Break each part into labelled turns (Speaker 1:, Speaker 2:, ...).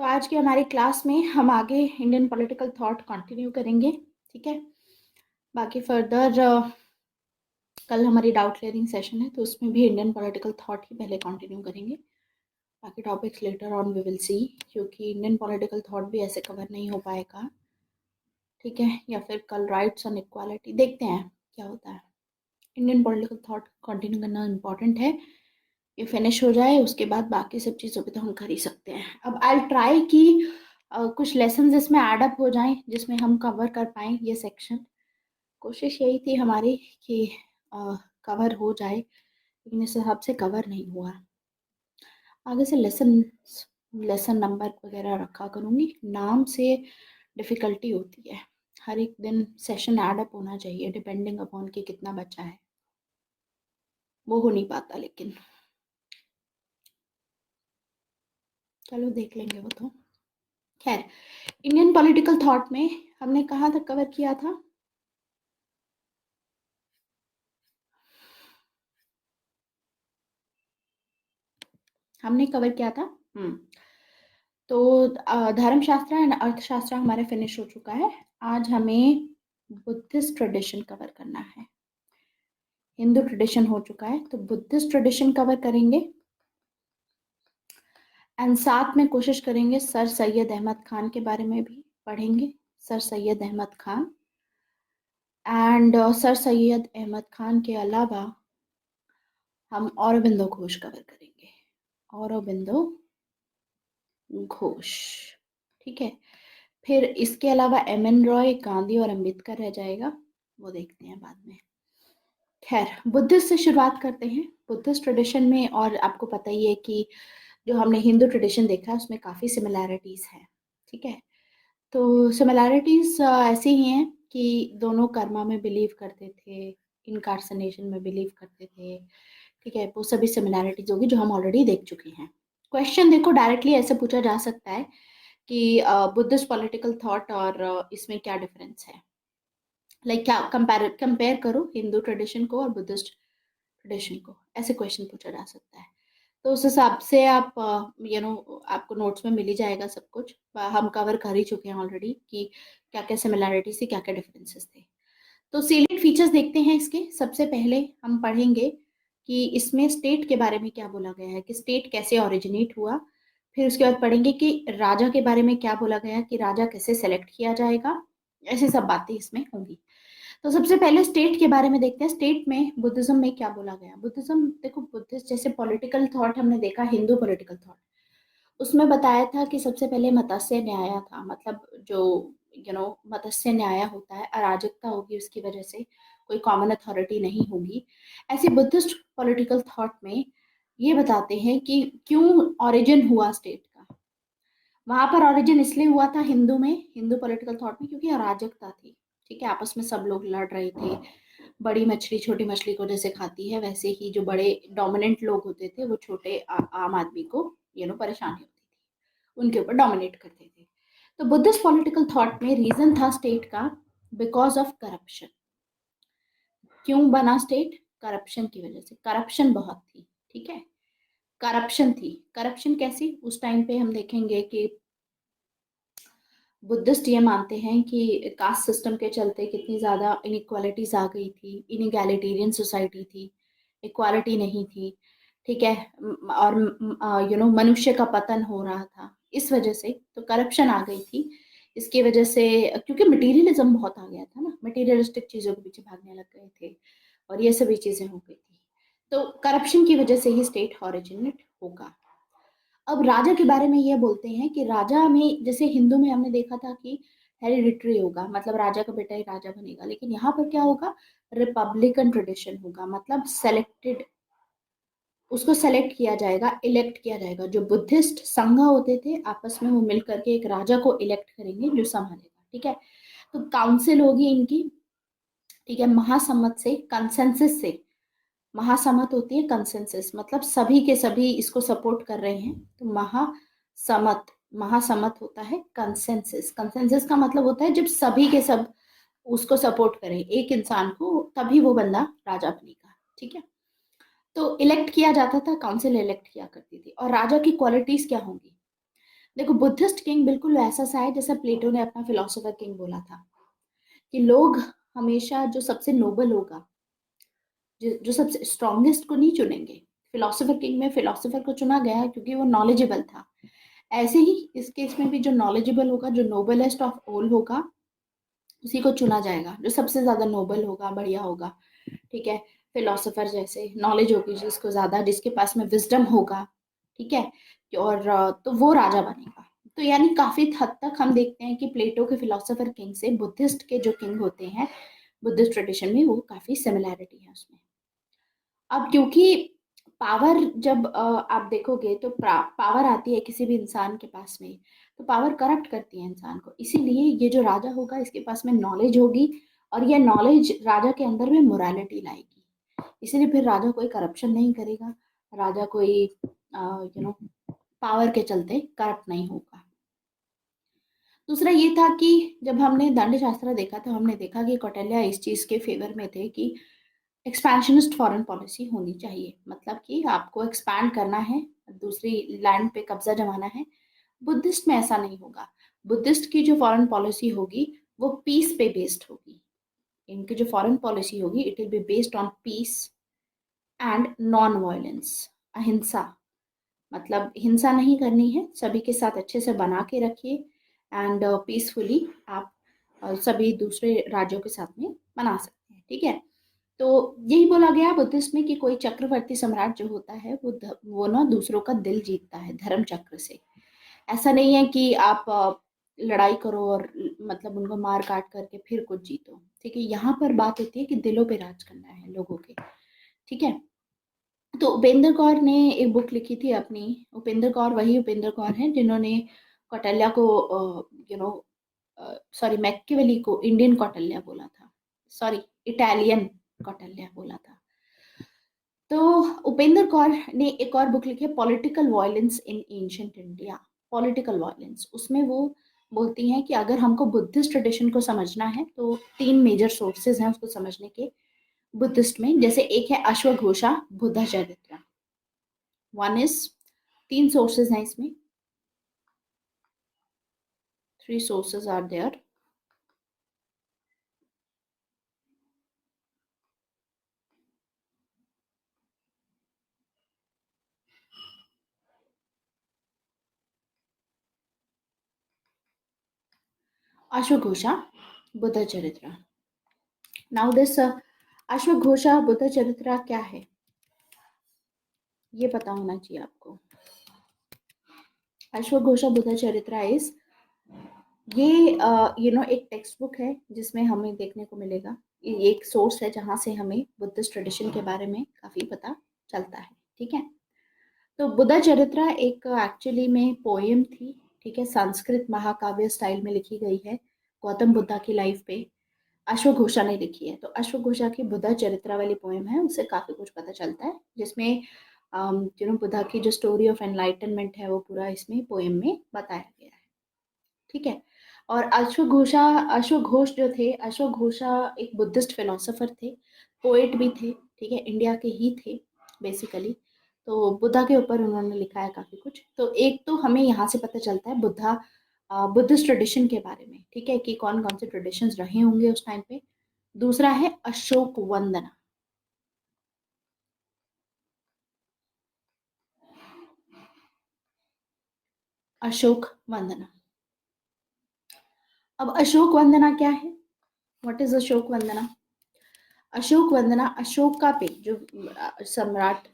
Speaker 1: तो आज की हमारी क्लास में हम आगे इंडियन पॉलिटिकल थॉट कंटिन्यू करेंगे। ठीक है। बाकी फर्दर कल हमारी डाउट क्लियरिंग सेशन है, तो उसमें भी इंडियन पॉलिटिकल थॉट ही पहले कंटिन्यू करेंगे। बाकी topics later on we will see, क्योंकि इंडियन पॉलिटिकल थॉट भी ऐसे कवर नहीं हो पाएगा। ठीक है। या फिर कल राइट्स ऑन इक्वालिटी देखते हैं क्या होता है। इंडियन पॉलिटिकल थॉट कंटिन्यू करना इम्पोर्टेंट है। ये फिनिश हो जाए उसके बाद बाकी सब चीज़ों पे तो हम कर ही सकते हैं। अब आई ट्राई कि कुछ लेसन इसमें ऐड अप हो जाएं जिसमें हम कवर कर पाएँ ये सेक्शन। कोशिश यही थी हमारी कि कवर हो जाए, लेकिन इस हिसाब से कवर नहीं हुआ। आगे से लेसन नंबर वगैरह रखा करूँगी, नाम से डिफ़िकल्टी होती है। हर एक दिन सेशन ऐड अप होना चाहिए डिपेंडिंग अपॉन कि कितना बचा है, वो हो नहीं पाता। लेकिन चलो देख लेंगे वो तो। खैर, इंडियन पॉलिटिकल थॉट में हमने कहाँ तक कवर किया था? हमने कवर किया था तो धर्मशास्त्र एंड अर्थशास्त्र हमारे फिनिश हो चुका है। आज हमें बुद्धिस्ट ट्रेडिशन कवर करना है। हिंदू ट्रेडिशन हो चुका है, तो बुद्धिस्ट ट्रेडिशन कवर करेंगे। एंड साथ में कोशिश करेंगे सर सैयद अहमद खान के बारे में भी पढ़ेंगे। Sir Syed Ahmad Khan and sir Syed Ahmad Khan के अलावा हम औरबिंदो घोष कवर करेंगे। औरबिंदो घोष। ठीक है। फिर इसके अलावा एम.एन. रॉय, गांधी और अंबेडकर रह जाएगा, वो देखते हैं बाद में। खैर, बुद्धिस्ट से शुरुआत करते हैं। बुद्धिस्ट ट्रेडिशन में, और आपको पता ही है कि जो हमने हिंदू ट्रेडिशन देखा है उसमें काफ़ी सिमिलैरिटीज़ हैं। ठीक है। तो सिमिलैरिटीज़ ऐसी ही हैं कि दोनों कर्मा में बिलीव करते थे, इनकार्सनेशन में बिलीव करते थे। ठीक है। वो सभी सिमिलैरिटीज़ होगी जो हम ऑलरेडी देख चुके हैं। क्वेश्चन देखो डायरेक्टली ऐसे पूछा जा सकता है कि बुद्धिस्ट पॉलिटिकल थॉट और इसमें क्या डिफरेंस है। लाइक क्या कंपेयर करो हिंदू ट्रेडिशन को और बुद्धिस्ट ट्रेडिशन को, ऐसे क्वेश्चन पूछा जा सकता है। तो उस हिसाब से आप आपको नोट्स में मिल ही जाएगा सब कुछ। हम कवर कर ही चुके हैं ऑलरेडी कि क्या क्या सिमिलैरिटीज थी, क्या क्या डिफरेंसेस थे। तो सेलिएंट फीचर्स देखते हैं इसके। सबसे पहले हम पढ़ेंगे कि इसमें स्टेट के बारे में क्या बोला गया है, कि स्टेट कैसे ओरिजिनेट हुआ। फिर उसके बाद पढ़ेंगे कि राजा के बारे में क्या बोला गया, कि राजा कैसे सेलेक्ट किया जाएगा। ऐसी सब बातें इसमें होंगी। तो सबसे पहले स्टेट के बारे में देखते हैं। स्टेट में बुद्धिज्म में क्या बोला गया। बुद्धिज्म देखो, बुद्धिस्ट जैसे पॉलिटिकल थॉट हमने देखा, हिंदू पॉलिटिकल थॉट, उसमें बताया था कि सबसे पहले मत्स्य न्याय था। मतलब जो मत्स्य न्याय होता है, अराजकता होगी उसकी वजह से, कोई कॉमन अथॉरिटी नहीं होगी। ऐसे बुद्धिस्ट पॉलिटिकल थॉट में ये बताते हैं कि क्यों ओरिजिन हुआ स्टेट का। वहां पर ओरिजिन इसलिए हुआ था हिंदू में, हिंदू पॉलिटिकल थॉट में, क्योंकि अराजकता थी। ठीक है। आपस में सब लोग लड़ रहे थे। बड़ी मछली छोटी मछली को जैसे खाती है, वैसे ही जो बड़े डोमिनेंट लोग होते थे वो छोटे आम आदमी को परेशानी होती थी, उनके ऊपर डोमिनेट करते थे। तो बुद्धिस्ट पॉलिटिकल थॉट में रीजन था स्टेट का बिकॉज ऑफ करप्शन। क्यों बना स्टेट? करप्शन की वजह से। करप्शन बहुत थी। ठीक है। करप्शन थी। करप्शन कैसी? उस टाइम पे हम देखेंगे कि बुद्धिस्ट ये मानते हैं कि कास्ट सिस्टम के चलते कितनी ज़्यादा इनइक्वालिटीज आ गई थी, इनइगैलिटेरियन सोसाइटी थी, इक्वालिटी नहीं थी। ठीक है। और मनुष्य का पतन हो रहा था इस वजह से, तो करप्शन आ गई थी। इसकी वजह से, क्योंकि मटेरियलिज्म बहुत आ गया था ना, मटेरियलिस्टिक चीज़ों के पीछे भागने लग गए थे और ये सभी चीज़ें हो गई थी। तो करप्शन की वजह से ही स्टेट ओरिजिनेट होगा। अब राजा के बारे में ये बोलते हैं कि राजा में, जैसे हिंदू में हमने देखा था कि हेरिडिटरी होगा, मतलब राजा का बेटा ही राजा बनेगा, लेकिन यहाँ पर क्या होगा? रिपब्लिकन ट्रेडिशन होगा। मतलब सेलेक्टेड, उसको सेलेक्ट किया जाएगा, इलेक्ट किया जाएगा। जो बुद्धिस्ट संघ होते थे आपस में, वो मिल करके एक राजा को इलेक्ट करेंगे जो संभालेगा। ठीक है। तो काउंसिल होगी इनकी। ठीक है। महासम्मत से, कंसेंसस से। महासम्मत होती है कंसेंसस, मतलब सभी के सभी इसको सपोर्ट कर रहे हैं, तो महासम्मत। महासम्मत होता है कंसेंसस। कंसेंसस का मतलब होता है जब सभी के सब उसको सपोर्ट करें एक इंसान को, तभी वो बंदा राजा बनेगा। ठीक है। तो इलेक्ट किया जाता था, काउंसिल इलेक्ट किया करती थी। और राजा की क्वालिटीज क्या होंगी? देखो बुद्धिस्ट किंग बिल्कुल वैसा सा है जैसा प्लेटो ने अपना फिलोसोफर किंग बोला था, कि लोग हमेशा जो सबसे नोबल होगा, जो सबसे स्ट्रॉन्गेस्ट को नहीं चुनेंगे। फिलोसोफर किंग में फिलोसोफर को चुना गया क्योंकि वो नॉलेजेबल था। ऐसे ही इस केस में भी जो नॉलेजेबल होगा, जो नोबलेस्ट ऑफ ऑल होगा, उसी को चुना जाएगा, जो सबसे ज्यादा नोबल होगा, बढ़िया होगा। ठीक है, फिलोसोफर जैसे नॉलेज होगी जिसको ज्यादा, जिसके पास में विजडम होगा। ठीक है, और तो वो राजा बनेगा। तो यानी काफी हद तक हम देखते हैं कि प्लेटो के फिलोसोफर किंग से बुद्धिस्ट के जो किंग होते हैं बुद्धिस्ट ट्रेडिशन में, वो काफी सिमिलैरिटी है उसमें। अब क्योंकि पावर जब आप देखोगे तो पावर आती है किसी भी इंसान के पास में, तो पावर करप्ट करती है इंसान को। इसीलिए ये जो राजा होगा इसके पास में नॉलेज होगी, और ये नॉलेज राजा के अंदर में मोरालिटी लाएगी। इसीलिए फिर राजा कोई करप्शन नहीं करेगा, राजा कोई पावर के चलते करप्ट नहीं होगा। दूसरा ये था कि जब हमने दंड शास्त्र देखा तो हमने देखा कि कौटिल्य इस चीज के फेवर में थे कि एक्सपेंशनिस्ट फॉरेन पॉलिसी होनी चाहिए, मतलब कि आपको एक्सपैंड करना है, दूसरी लैंड पे कब्जा जमाना है। बुद्धिस्ट में ऐसा नहीं होगा। बुद्धिस्ट की जो फॉरेन पॉलिसी होगी वो पीस पे बेस्ड होगी। इनकी जो फॉरेन पॉलिसी होगी it will be based on peace and non violence, अहिंसा। मतलब हिंसा नहीं करनी है, सभी के साथ अच्छे से बना के रखिए, एंड पीसफुली आप सभी दूसरे राज्यों के साथ में बना सकते हैं। ठीक है, तो यही बोला गया बुद्धिस्ट में कि कोई चक्रवर्ती सम्राट जो होता है वो ना दूसरों का दिल जीतता है धर्म चक्र से। ऐसा नहीं है कि आप लड़ाई करो और मतलब उनको मार काट करके फिर कुछ जीतो। ठीक है, यहाँ पर बात होती है कि दिलों पे राज करना है लोगों के। ठीक है, तो उपेंद्र कौर ने एक बुक लिखी थी अपनी। उपेंद्र कौर वही उपेंद्र कौर हैं जिन्होंने कौटिल्य को यू नो सॉरी मैकियावेली को इंडियन कौटिल्य बोला था, सॉरी इटालियन कौटिल्य बोला था। तो उपेंद्र कौर ने एक और बुक लिखी है political violence in ancient India. Political violence, उसमें वो बोलती हैं कि अगर हमको बुद्धिस्ट ट्रेडिशन को समझना है तो तीन मेजर सोर्सेज हैं उसको समझने के बुद्धिस्ट में। जैसे एक है अश्वघोषा बुद्ध चरित्र, वन इज, तीन सोर्सेज हैं इसमें, थ्री सोर्सेज आर देयर। अश्वघोषा बुद्ध चरित्र। नाउ दिस अश्वघोषा बुद्ध चरित्र क्या है ये पता होना चाहिए आपको। अश्वघोषा बुद्ध चरित्र इज, ये एक टेक्स्ट बुक है जिसमें हमें देखने को मिलेगा, ये एक सोर्स है जहाँ से हमें बुद्धिस्ट ट्रेडिशन के बारे में काफी पता चलता है। ठीक है, तो बुद्ध चरित्र एक एक्चुअली में पोएम थी। ठीक है, संस्कृत महाकाव्य स्टाइल में लिखी गई है गौतम बुद्धा की लाइफ पे। अश्वघोषा ने लिखी है, तो अश्वघोषा की बुद्ध चरित्र वाली पोएम है, उससे काफी कुछ पता चलता है, जिसमें बुद्धा की जो स्टोरी ऑफ एनलाइटनमेंट है वो पूरा इसमें पोएम में बताया गया है। ठीक है, और अश्वघोष जो थे, अश्वघोषा एक बुद्धिस्ट फिलोसोफर थे, पोएट भी थे। ठीक है, इंडिया के ही थे बेसिकली। तो बुद्धा के ऊपर उन्होंने लिखा है काफी कुछ। तो एक तो हमें यहाँ से पता चलता है बुद्धिस्ट ट्रेडिशन के बारे में। ठीक है, कि कौन कौन से ट्रेडिशंस रहे होंगे उस टाइम पे। दूसरा है अशोक वंदना। अशोक वंदना, अब अशोक वंदना क्या है, व्हाट इज अशोक वंदना। अशोक वंदना अशोका पे जो सम्राट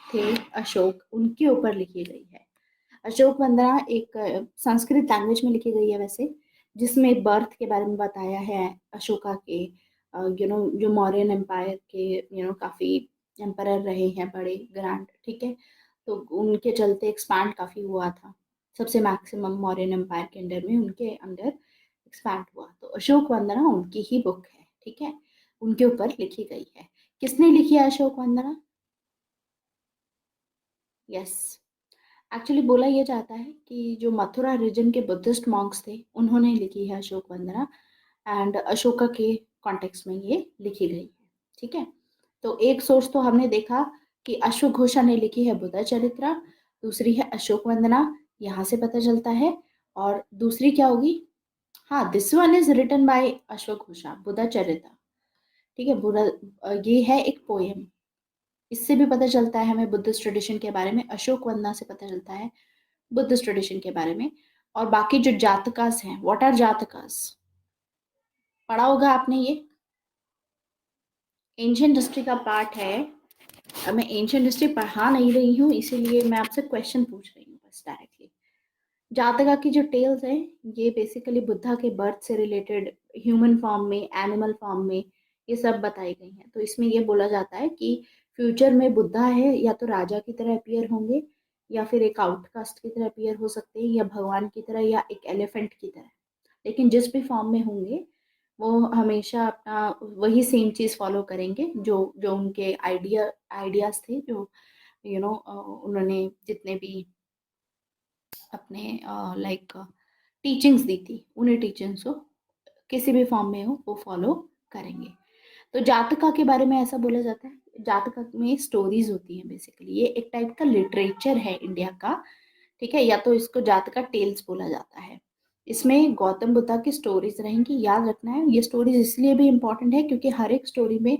Speaker 1: थे अशोक, उनके ऊपर लिखी गई है। अशोक वंदना एक संस्कृत लैंग्वेज में लिखी गई है वैसे, जिसमें बर्थ के बारे में बताया है अशोका के। जो मौर्यन एम्पायर के काफी एम्परर रहे हैं बड़े ग्रैंड। ठीक है, तो उनके चलते एक्सपैंड काफी हुआ था, सबसे मैक्सिमम मौर्यन एम्पायर के अंडर में उनके अंडर एक्सपैंड हुआ। तो अशोक वंदना उनकी ही बुक है। ठीक है, उनके ऊपर लिखी गई है। किसने लिखी है अशोक वंदना? यस, एक्चुअली बोला यह जाता है कि जो मथुरा रीजन के बुद्धिस्ट मॉन्क्स थे उन्होंने लिखी है अशोक वंदना, एंड अशोका के कॉन्टेक्स्ट में ये लिखी गई है। ठीक है, तो एक सोर्स तो हमने देखा कि अश्वघोषा ने लिखी है बुद्ध चरित्र, दूसरी है अशोक वंदना, यहाँ से पता चलता है। और दूसरी क्या होगी? हाँ, this one is written by Ashok Ghosha, Buddha Charita. ठीक है, बुद्धा ये है एक पोएम। इससे भी पता चलता है हमें बुद्धिस्ट ट्रेडिशन के बारे में, अशोक वंदना से पता चलता है बुद्धिस्ट ट्रेडिशन के बारे में। और बाकी जो जातकास हैं, व्हाट आर जातकास, पढ़ा होगा आपने ये, एंशियंट हिस्ट्री का पार्ट है। अब मैं एंशियंट हिस्ट्री पढ़ा नहीं रही हूँ, इसीलिए मैं आपसे क्वेश्चन पूछ रही हूँ बस डायरेक्टली। जातका की जो टेल्स हैं, ये बेसिकली बुद्धा के बर्थ से रिलेटेड ह्यूमन फॉर्म में, एनिमल फॉर्म में, ये सब बताई गई हैं। तो इसमें ये बोला जाता है कि फ्यूचर में बुद्धा है या तो राजा की तरह अपीयर होंगे, या फिर एक आउटकास्ट की तरह अपीयर हो सकते हैं, या भगवान की तरह, या एक एलिफेंट की तरह। लेकिन जिस भी फॉर्म में होंगे, वो हमेशा अपना वही सेम चीज़ फॉलो करेंगे जो जो उनके आइडियाज थे, जो उन्होंने जितने भी अपने लाइक टीचिंग्स दी थी, उन्हीं टीचिंग्स को किसी भी फॉर्म में हो वो फॉलो करेंगे। तो जातका के बारे में ऐसा बोला जाता है, जातका में स्टोरीज होती हैं बेसिकली, ये एक टाइप का लिटरेचर है इंडिया का। ठीक है, या तो इसको जातका टेल्स बोला जाता है। इसमें गौतम बुद्धा की स्टोरीज रहेंगी, याद रखना है। ये स्टोरीज इसलिए भी इम्पोर्टेंट है क्योंकि हर एक स्टोरी में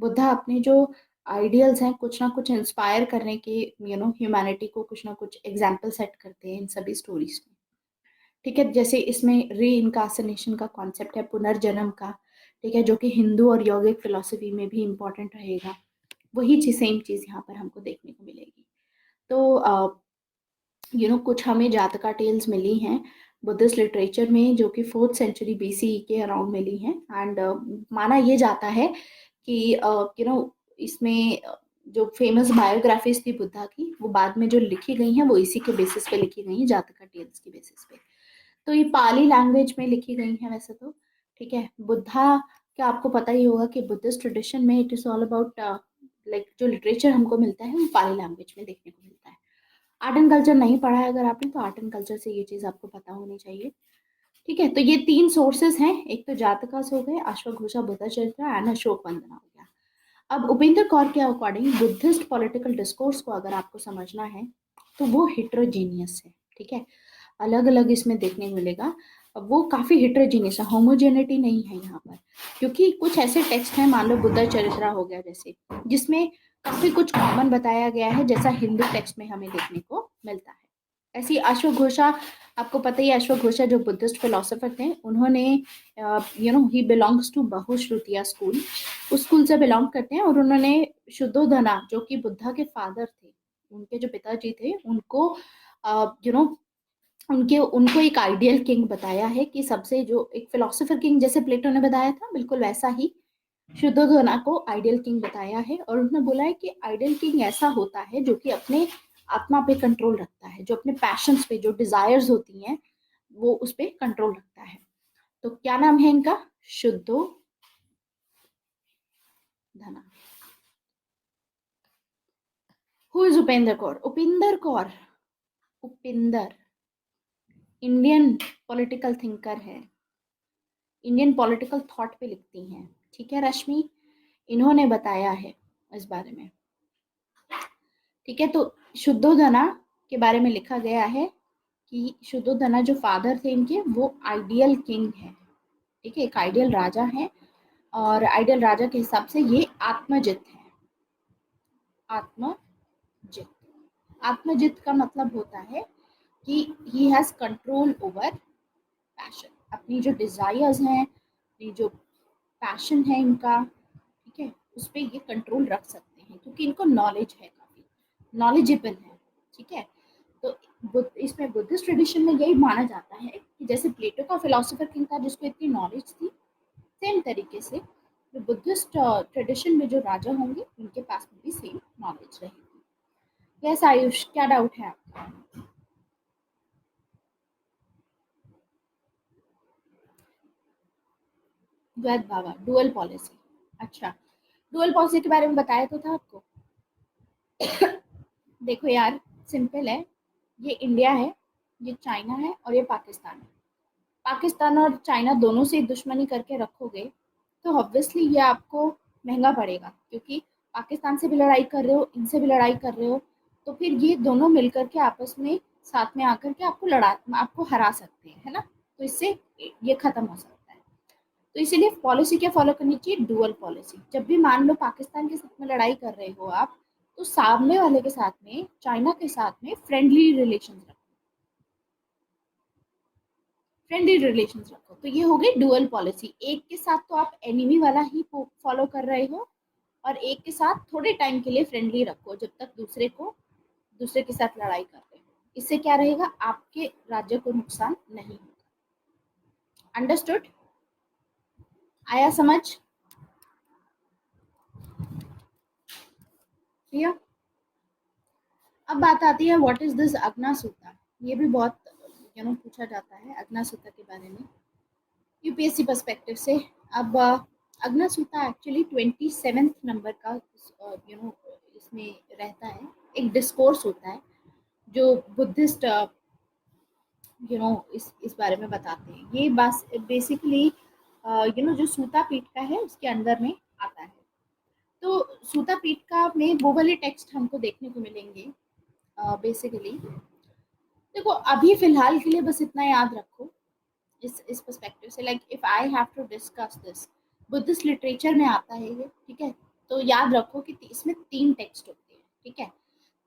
Speaker 1: बुद्धा अपने जो आइडियल्स हैं कुछ ना कुछ इंस्पायर करने के, ह्यूमैनिटी को कुछ ना कुछ एग्जाम्पल सेट करते हैं इन सभी स्टोरीज में। ठीक है, जैसे इसमें री इनकार्सनेशन का कॉन्सेप्ट है, पुनर्जन्म का। ठीक है, जो कि हिंदू और योगिक फिलोसफी में भी इम्पोर्टेंट रहेगा। वही चीज, सेम चीज यहाँ पर हमको देखने को मिलेगी। तो कुछ हमें जातका टेल्स मिली हैं बुद्धिस्ट लिटरेचर में, जो कि 4th सेंचुरी BC के अराउंड मिली हैं। एंड माना ये जाता है कि इसमें जो फेमस बायोग्राफीज थी बुद्धा की, वो बाद में जो लिखी गई हैं वो इसी के बेसिस पे लिखी गई हैं, जातका टेल्स की बेसिस पे। तो ये पाली लैंग्वेज में लिखी गई हैं वैसे तो। ठीक है, बुद्धा क्या आपको पता ही होगा कि बुद्धिस्ट ट्रेडिशन में it is all about, like जो लिटरेचर हमको मिलता है वो पाली लैंग्वेज में देखने को मिलता है। आर्ट एंड कल्चर नहीं पढ़ा है अगर आपने, तो आर्ट एंड कल्चर से ये चीज़ आपको पता होनी चाहिए। ठीक है, तो ये 3 सोर्सेज हैं, एक तो जातकास हो गए, अश्वघोषा बुद्ध चरित्र एंड अशोक वंदना हो गया। अब उपेंद्र कौर के अकॉर्डिंग बुद्धिस्ट पॉलिटिकल डिस्कोर्स को अगर आपको समझना है तो वो हिट्रोजीनियस है। ठीक है, अलग अलग इसमें देखने को मिलेगा। अब वो काफी हिट्रोजीनियस है, होमोजेनिटी नहीं है यहाँ पर। क्योंकि कुछ ऐसे टेक्स्ट हैं, मान लो बुद्ध चरित्रा हो गया जैसे, जिसमें काफी कुछ कॉमन बताया गया है, जैसा हिंदू टेक्स्ट में हमें देखने को मिलता है। ऐसी अश्वघोषा, आपको पता ही है अश्वघोषा जो बुद्धिस्ट फिलोसोफर थे, उन्होंने ही बिलोंग्स टू बहुश्रुतिया स्कूल, उस स्कूल से बिलोंग करते हैं। और उन्होंने शुद्धोधना, जो कि बुद्धा के फादर थे, उनके जो पिताजी थे, उनको यू नो उनके उनको एक आइडियल किंग बताया है, कि सबसे जो एक फिलोसोफर किंग जैसे प्लेटो ने बताया था, बिल्कुल वैसा ही शुद्धोधना को आइडियल किंग बताया है। और उन्होंने बोला है कि आइडियल किंग ऐसा होता है जो कि अपने आत्मा पे कंट्रोल रखता है, जो अपने पैशंस पे, जो डिजायर्स होती हैं, वो उस पे कंट्रोल रखता है। तो क्या नाम है इनका? Shuddhodana. Who is Upendra Kaur? Upinder Kaur, Upinder Indian political thinker है, इंडियन पॉलिटिकल थॉट पे लिखती हैं। ठीक है रश्मि, इन्होंने बताया है इस बारे में। ठीक है, तो शुद्धोधना के बारे में लिखा गया है कि शुद्धोधना जो फादर थे इनके, वो आइडियल किंग है। ठीक है, एक आइडियल राजा है, और आइडियल राजा के हिसाब से ये आत्मजित है। आत्मजित, आत्मजित का मतलब होता है कि he has control over passion, अपनी जो डिजायर्स हैं, अपनी जो पैशन है इनका, ठीक है, उस पर ये कंट्रोल रख सकते हैं, क्योंकि इनको नॉलेज है, काफी नॉलेजेबल है। ठीक है, तो इसमें बुद्धिस्ट ट्रेडिशन में यही माना जाता है कि जैसे प्लेटो का फिलोसोफर किंग था जिसको इतनी नॉलेज थी, सेम तरीके से जो बुद्धिस्ट ट्रेडिशन में जो राजा होंगे उनके पास में भी सेम नॉलेज रहेगी। यस आयुष, क्या डाउट है आपका? द्वैत बाबा, डुअल पॉलिसी। अच्छा, डुअल पॉलिसी के बारे में बताया तो था आपको। देखो यार, सिंपल है, ये इंडिया है, ये चाइना है, और ये पाकिस्तान है। पाकिस्तान और चाइना दोनों से दुश्मनी करके रखोगे तो ऑब्वियसली ये आपको महंगा पड़ेगा, क्योंकि पाकिस्तान से भी लड़ाई कर रहे हो, इनसे भी लड़ाई कर रहे हो, तो फिर ये दोनों मिलकर के आपस में साथ में आकर के आपको हरा सकते हैं, है ना। तो इससे ये खत्म हो सकता है। तो इसीलिए पॉलिसी क्या फॉलो करनी चाहिए, डुअल पॉलिसी। जब भी मान लो पाकिस्तान के साथ में लड़ाई कर रहे हो आप, तो सामने वाले के साथ में, चाइना के साथ में फ्रेंडली रिलेशन रखो, फ्रेंडली रिलेशन रखो। तो ये हो गई डुअल पॉलिसी। एक के साथ तो आप एनिमी वाला ही फॉलो कर रहे हो, और एक के साथ थोड़े टाइम के लिए फ्रेंडली रखो जब तक दूसरे के साथ लड़ाई कर रहे हो। इससे क्या रहेगा, आपके राज्य को नुकसान नहीं होगा। अंडरस्टूड? आया समझ? क्लियर? अब बात आती है व्हाट इज दिस अग्नासूता। ये भी बहुत पूछा जाता है अग्नासूता के बारे में यूपीएससी पर्सपेक्टिव से। अब अग्नासूता एक्चुअली 27th नंबर का इसमें रहता है। एक डिस्कोर्स होता है जो बुद्धिस्ट इस बारे में बताते हैं। ये बस बेसिकली जो सूता पीठ का है उसके अंदर में आता है। तो सूता पीठ का में वो वाले टेक्स्ट हमको देखने को मिलेंगे। बेसिकली देखो, अभी फिलहाल के लिए बस इतना याद रखो इस पर्सपेक्टिव से, like if I have to discuss this, Buddhist literature में आता है ये, ठीक है। तो याद रखो कि इसमें 3 टेक्स्ट होते हैं, ठीक है।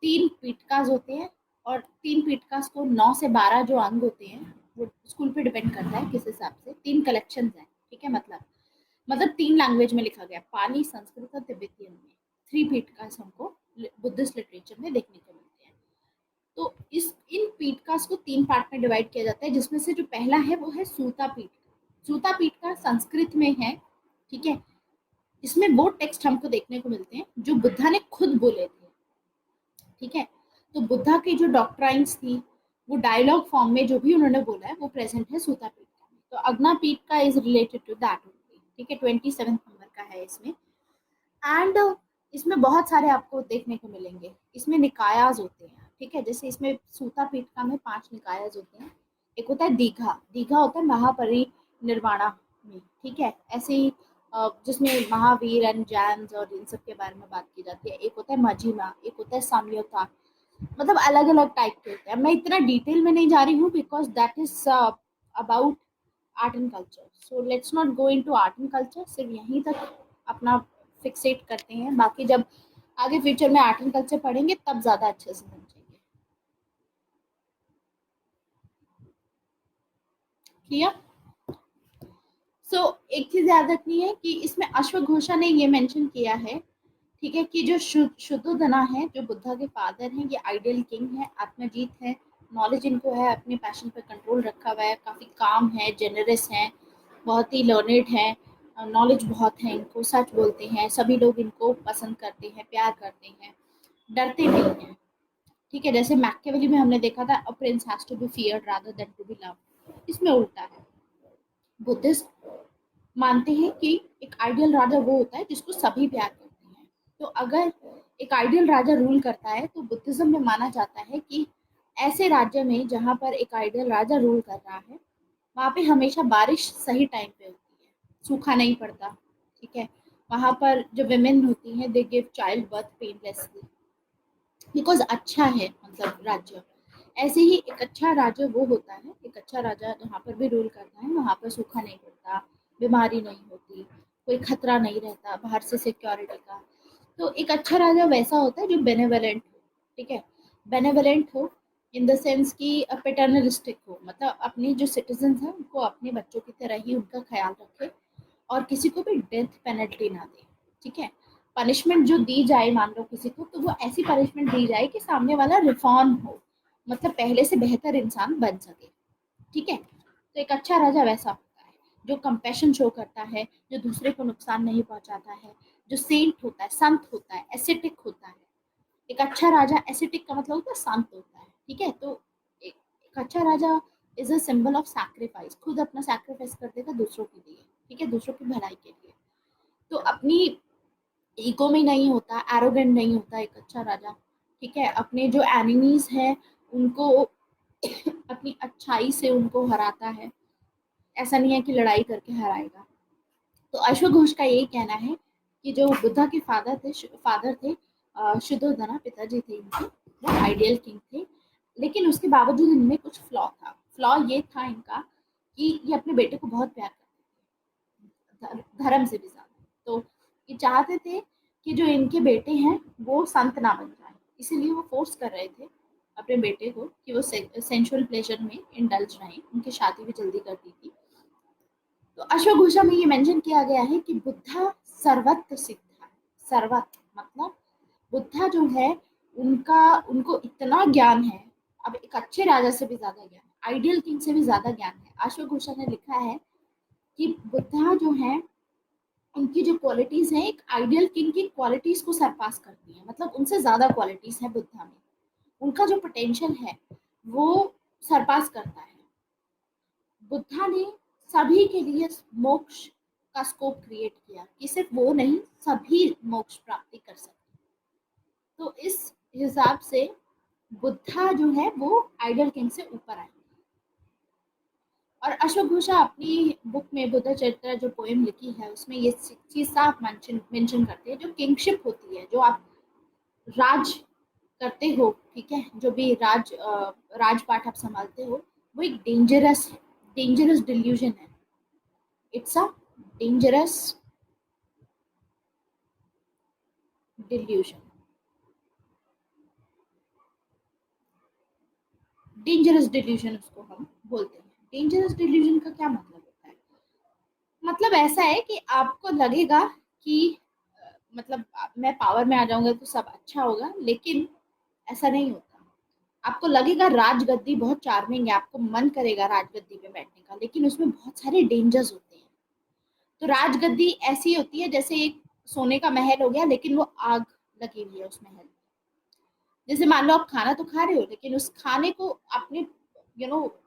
Speaker 1: 3 पीठकास होते हैं, और 3 पीठकास को 9 से 12 जो अंग होते हैं, वो स्कूल पे डिपेंड करता है किस हिसाब से। 3 कलेक्शन है, ठीक है। मतलब 3 लैंग्वेज में लिखा गया, पाली, संस्कृत और तिब्बतियन में। 3 पीठकास हमको बुद्धिस्ट लिटरेचर में देखने को मिलते हैं। तो इन पीठकास को 3 पार्ट में डिवाइड किया जाता है, जिसमें से जो पहला है वो है सूता पीठ। सूता पीठ का संस्कृत में है, ठीक है। इसमें वो टेक्स्ट हमको देखने को मिलते हैं जो बुद्धा ने खुद बोले थे, ठीक है। तो बुद्धा की जो डॉक्ट्राइन्स थी वो डायलॉग फॉर्म में जो भी उन्होंने बोला है वो प्रेजेंट है सूता पीठ में। तो अग्ना पीठ का इज रिलेटेड टू दैट, ठीक है। 27 नंबर का है इसमें। एंड इसमें बहुत सारे आपको देखने को मिलेंगे। इसमें निकायाज होते हैं, ठीक है। जैसे इसमें सूता पीठका में 5 निकायाज होते हैं। एक होता है दीघा, दीघा होता है महापरिनिर्वाणा में, ठीक है। ऐसे ही जिसमें महावीर एंड जैन और इन सब के बारे में बात की जाती है। एक होता है मजीमा, एक होता है साम्योता। मतलब अलग अलग टाइप के होते हैं। मैं इतना डिटेल में नहीं जा रही हूँ because that is about art and culture. So let's not go into art and culture, सिर्फ यहीं तक अपना फिक्सेट करते हैं। बाकी जब आगे फ्यूचर में आर्ट एंड कल्चर पढ़ेंगे तब ज़्यादा अच्छे से समझेंगे। क्लियर? सो एक चीज़ याद रखनी है कि इसमें अश्वघोषा ने ये मेंशन किया है, ठीक है, कि जो शुद्धोधना है, जो बुद्धा के फादर हैं, ये आइडियल किंग है, आत्मजीत है। नॉलेज इनको है, अपने पैशन पर कंट्रोल रखा हुआ है, काफ़ी काम है, जेनरस है, बहुत ही लर्नेड है, नॉलेज बहुत है इनको, सच बोलते हैं, सभी लोग इनको पसंद करते हैं, प्यार करते हैं, डरते नहीं हैं, ठीक है। जैसे मैकियावेली में हमने देखा था, a prince has to be feared rather than to be loved. इसमें उल्टा है। बुद्धिस्ट मानते हैं कि एक आइडियल राजा वो होता है जिसको सभी प्यार करते हैं। तो अगर एक आइडियल राजा रूल करता है तो बुद्धिज्म में माना जाता है कि ऐसे राज्य में जहाँ पर एक आइडियल राजा रूल कर रहा है, वहाँ पे हमेशा बारिश सही टाइम पे होती है, सूखा नहीं पड़ता, ठीक है। वहाँ पर जो विमेन होती हैं they give child birth painlessly, because अच्छा है मतलब राज्य। ऐसे ही एक अच्छा राजा वो होता है, एक अच्छा राजा जहाँ पर भी रूल करता है वहाँ पर सूखा नहीं पड़ता, बीमारी नहीं होती, कोई खतरा नहीं रहता बाहर से सिक्योरिटी का। तो एक अच्छा राजा वैसा होता है जो बेनेवलेंट हो, ठीक है। बेनेवलेंट हो इन द सेंस कि पेटर्नलिस्टिक हो, मतलब अपने जो सिटीजन हैं उनको अपने बच्चों की तरह ही उनका ख्याल रखे, और किसी को भी डेथ पेनल्टी ना दे, ठीक है। पनिशमेंट जो दी जाए मान लो किसी को, तो वो ऐसी पनिशमेंट दी जाए कि सामने वाला रिफॉर्म हो, मतलब पहले से बेहतर इंसान बन सके, ठीक है। तो एक अच्छा राजा वैसा होता है जो कंपैशन शो करता है, जो दूसरे को नुकसान नहीं पहुंचाता है, जो सेंट होता है, संत होता है, एसेटिक होता है। एक अच्छा राजा, एसेटिक का मतलब होता है शांत होता है, ठीक है। तो एक अच्छा राजा is a symbol of sacrifice, खुद अपना सैक्रिफाइस कर देगा दूसरों के लिए, ठीक है, दूसरों की भलाई के लिए। तो अपनी ईगो में नहीं होता, एरोगेंट नहीं होता एक अच्छा राजा, ठीक है। अपने जो एनिमीज हैं उनको अपनी अच्छाई से उनको हराता है, ऐसा नहीं है कि लड़ाई करके हराएगा। तो अश्वघोष का यही कहना है कि जो बुद्धा के फादर थे शुद्धोधना पिताजी थे इनके, वो आइडियल किंग थे, लेकिन उसके बावजूद इनमें कुछ फ्लॉ था। फ्लॉ ये था इनका कि ये अपने बेटे को बहुत प्यार करते थे, धर्म से भी ज़्यादा। तो ये चाहते थे कि जो इनके बेटे हैं वो संत ना बन जाए, इसीलिए वो फोर्स कर रहे थे अपने बेटे को कि वो सेंसुअल प्लेजर में इंडल्ज रहें। उनकी शादी भी जल्दी कर दी थी। तो अश्वघोषा में ये मेंशन किया गया है कि बुद्धा सर्वत्र सिद्ध है। सर्वत्र मतलब बुद्धा जो है उनका उनको इतना ज्ञान है, अब एक अच्छे राजा से भी ज्यादा ज्ञान है, आइडियल किंग से भी ज्यादा ज्ञान है। अश्वघोषा ने लिखा है कि बुद्धा जो है उनकी जो क्वालिटीज हैं एक आइडियल किंग की क्वालिटीज को सरपास करती हैं, मतलब उनसे ज्यादा क्वालिटीज हैं बुद्धा में। उनका जो पोटेंशियल है वो सरपास करता है। बुद्धा ने सभी के लिए मोक्ष का स्कोप क्रिएट किया कि सिर्फ वो नहीं, सभी मोक्ष प्राप्ति कर सकते। तो इस हिसाब से बुद्धा जो है वो आइडल किंग से ऊपर आए। और अश्वघोषा अपनी बुक में बुद्ध चरित्र जो पोएम लिखी है उसमें ये चीज साफ मेंशन करते हैं, जो किंगशिप होती है, जो आप राज करते हो, ठीक है, जो भी राजपाट आप संभालते हो, वो एक डेंजरस डिल्यूजन है। It's a dangerous delusion. Dangerous delusion उसको हम बोलते हैं। डेंजरस डिल्यूजन का क्या मतलब होता है? मतलब ऐसा है कि आपको लगेगा कि मतलब मैं पावर में आ जाऊंगा तो सब अच्छा होगा, लेकिन ऐसा नहीं होता। आपको लगेगा राजगद्दी बहुत चार्मिंग है, आपको मन करेगा राजगद्दी पे बैठने का, लेकिन उसमें बहुत सारे डेंजर्स होते हैं। तो राजगद्दी ऐसी होती है जैसे एक सोने का महल हो गया, लेकिन वो आग लगी हुई है उस महल में। जैसे मान लो आप खाना तो खा रहे हो, लेकिन उस खाने को आपने यू नो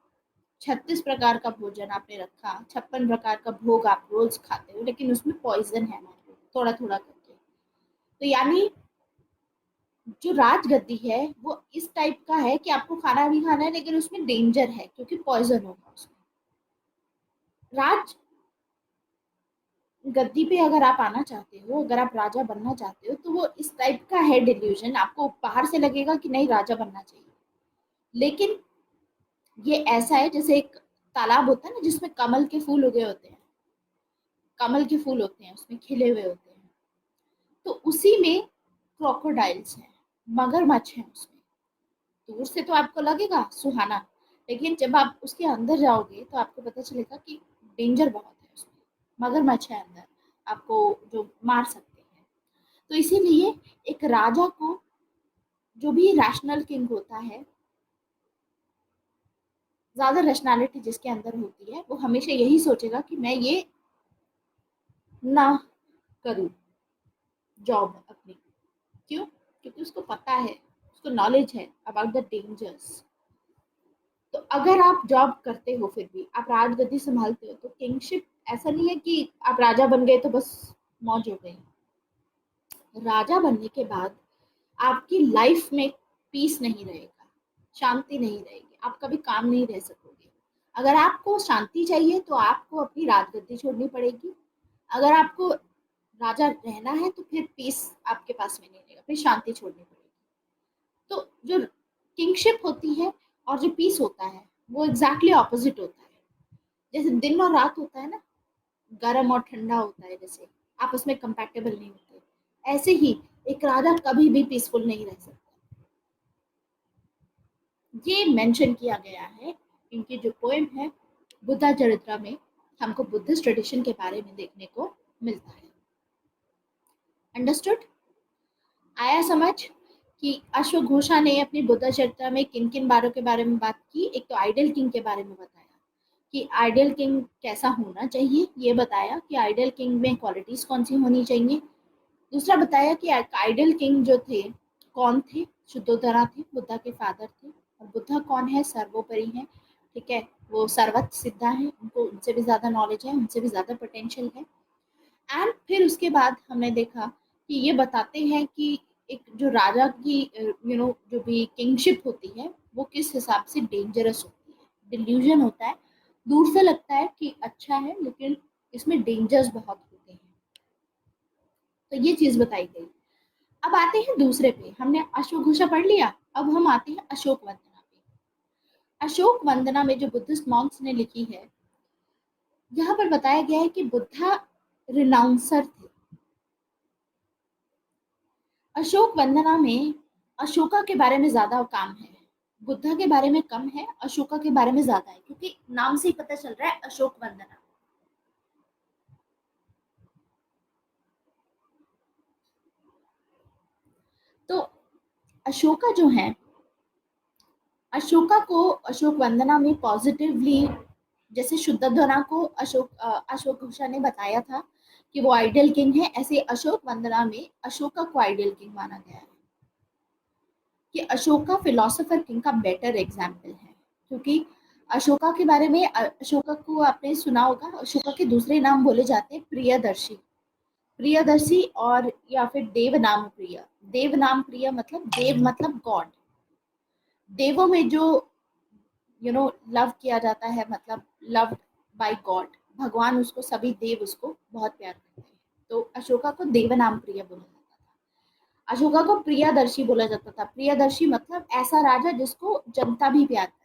Speaker 1: 36 प्रकार का भोजन आपने रखा, 56 प्रकार का भोग आप रोज खाते हो, लेकिन उसमें पॉइजन है मान लो थोड़ा थोड़ा करके। तो यानी जो राजगद्दी है वो इस टाइप का है कि आपको खाना भी खाना है, लेकिन उसमें डेंजर है क्योंकि पॉइजन होगा उसमें। राज गद्दी पे अगर आप आना चाहते हो, अगर आप राजा बनना चाहते हो, तो वो इस टाइप का है डिल्यूजन। आपको बाहर से लगेगा कि नहीं राजा बनना चाहिए, लेकिन ये ऐसा है जैसे एक तालाब होता है ना जिसमें कमल के फूल उगे होते हैं, कमल के फूल होते हैं उसमें खिले हुए होते हैं, तो उसी में क्रोकोडाइल्स हैं, मगरमच्छ हैं उसमें। दूर से तो आपको लगेगा सुहाना, लेकिन जब आप उसके अंदर जाओगे तो आपको पता चलेगा कि डेंजर बहुत है उसमें, मगरमच्छ है अंदर, आपको जो मार सकते हैं। तो इसीलिए एक राजा को, जो भी रैशनल किंग होता है, ज्यादा रैशनैलिटी जिसके अंदर होती है, वो हमेशा यही सोचेगा कि मैं ये ना करूं जॉब अपनी। क्यों? क्योंकि उसको पता है, उसको नॉलेज है अबाउट द डेंजर्स। तो अगर आप जॉब करते हो फिर भी आप राजगद्दी संभालते हो, तो किंगशिप ऐसा नहीं है कि आप राजा बन गए तो बस मौज हो गई। राजा बनने के बाद आपकी लाइफ में पीस नहीं रहेगा, शांति नहीं रहेगी, आप कभी काम नहीं रह सकोगे। अगर आपको शांति चाहिए तो आपको अपनी राजगद्दी छोड़नी पड़ेगी। अगर आपको राजा रहना है तो फिर पीस आपके पास में नहीं रहेगा, फिर शांति छोड़नी पड़ेगी। तो जो किंगशिप होती है और जो पीस होता है वो एग्जैक्टली ऑपोजिट होता है। जैसे दिन और रात होता है ना, गर्म और ठंडा होता है, जैसे आपस में कंपैटिबल नहीं होते, ऐसे ही एक राजा कभी भी पीसफुल नहीं रह सकता। ये मेंशन किया गया है इनकी जो पोएम है बुद्धा चरित्रा में, हमको बुद्धिस्ट ट्रेडिशन के बारे में देखने को मिलता है। अंडरस्टूड? आया समझ कि अश्वघोषा ने अपनी बुद्ध चरित्र में किन किन बारों के बारे में बात की? एक तो आइडियल किंग के बारे में बताया कि आइडियल किंग कैसा होना चाहिए, ये बताया कि आइडियल किंग में क्वालिटीज कौन सी होनी चाहिए। दूसरा बताया कि आइडियल किंग जो थे कौन थे, शुद्धोधरा थे, बुद्धा के फादर थे। और बुद्धा कौन है? सर्वोपरि है, ठीक है, वो सर्वत्र सिद्धा है, उनको उनसे भी ज्यादा नॉलेज है, उनसे भी ज्यादा पोटेंशियल है। एंड फिर उसके बाद हमने देखा कि ये बताते हैं कि एक जो राजा की जो भी किंगशिप होती है वो किस हिसाब से डेंजरस होती है, डिल्यूजन होता है। दूर से लगता है कि अच्छा है, लेकिन इसमें डेंजर्स बहुत होते हैं। तो ये चीज बताई गई। अब आते हैं दूसरे पे, हमने अश्वघोषा पढ़ लिया, अब हम आते हैं अशोक वंदना पे। अशोक वंदना में जो बुद्धिस्ट मॉन्क्स ने लिखी है, यहाँ पर बताया गया है कि बुद्धा रिनाउंसर थे। अशोक वंदना में अशोका के बारे में ज्यादा काम है, बुद्धा के बारे में कम है, अशोका के बारे में ज्यादा है, क्योंकि नाम से ही पता चल रहा है अशोक वंदना। तो अशोका जो है, अशोका को अशोक वंदना में पॉजिटिवली, जैसे शुद्धोधना को अशोक घोषा ने बताया था कि वो आइडियल किंग है, ऐसे अशोक वंदना में अशोका को आइडियल किंग माना गया है। कि अशोका फिलोसोफर किंग का बेटर एग्जाम्पल है, क्योंकि अशोका के बारे में, अशोका को आपने सुना होगा, अशोका के दूसरे नाम बोले जाते हैं प्रियदर्शी। प्रियदर्शी और या फिर देव नाम प्रिय। देव नाम प्रिय मतलब देव मतलब गॉड। देवों में जो लव किया जाता है, मतलब लव बाय गॉड, भगवान उसको, सभी देव उसको बहुत प्यार करते हैं। तो अशोका को देव नाम प्रिय बोला जाता था। अशोका को प्रियदर्शी बोला जाता था। प्रियदर्शी मतलब ऐसा राजा जिसको जनता भी प्यार करे।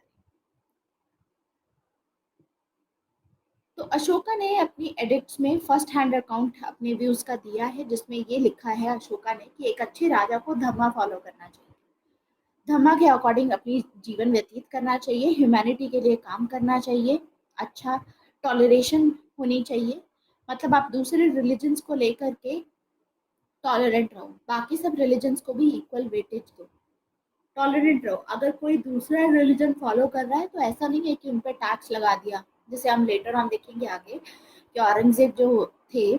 Speaker 1: तो अशोका ने अपनी एडिक्ट्स में फर्स्ट हैंड अकाउंट अपने व्यूज का दिया है, जिसमें ये लिखा है अशोका ने कि एक अच्छे राजा को धर्म फॉलो करना चाहिए, धर्म के अकॉर्डिंग अपनी जीवन व्यतीत करना चाहिए, ह्यूमैनिटी के लिए काम करना चाहिए, अच्छा टॉलरेशन होनी चाहिए, मतलब आप दूसरे रिलीजन्स को लेकर के टॉलरेंट रहो, बाकी सब रिलीजन्स को भी इक्वल वेटेज दो, टॉलरेंट रहो। अगर कोई दूसरा रिलीजन फॉलो कर रहा है तो ऐसा नहीं है कि उन पर टैक्स लगा दिया, जैसे हम लेटर हम देखेंगे आगे कि औरंगजेब जो थे,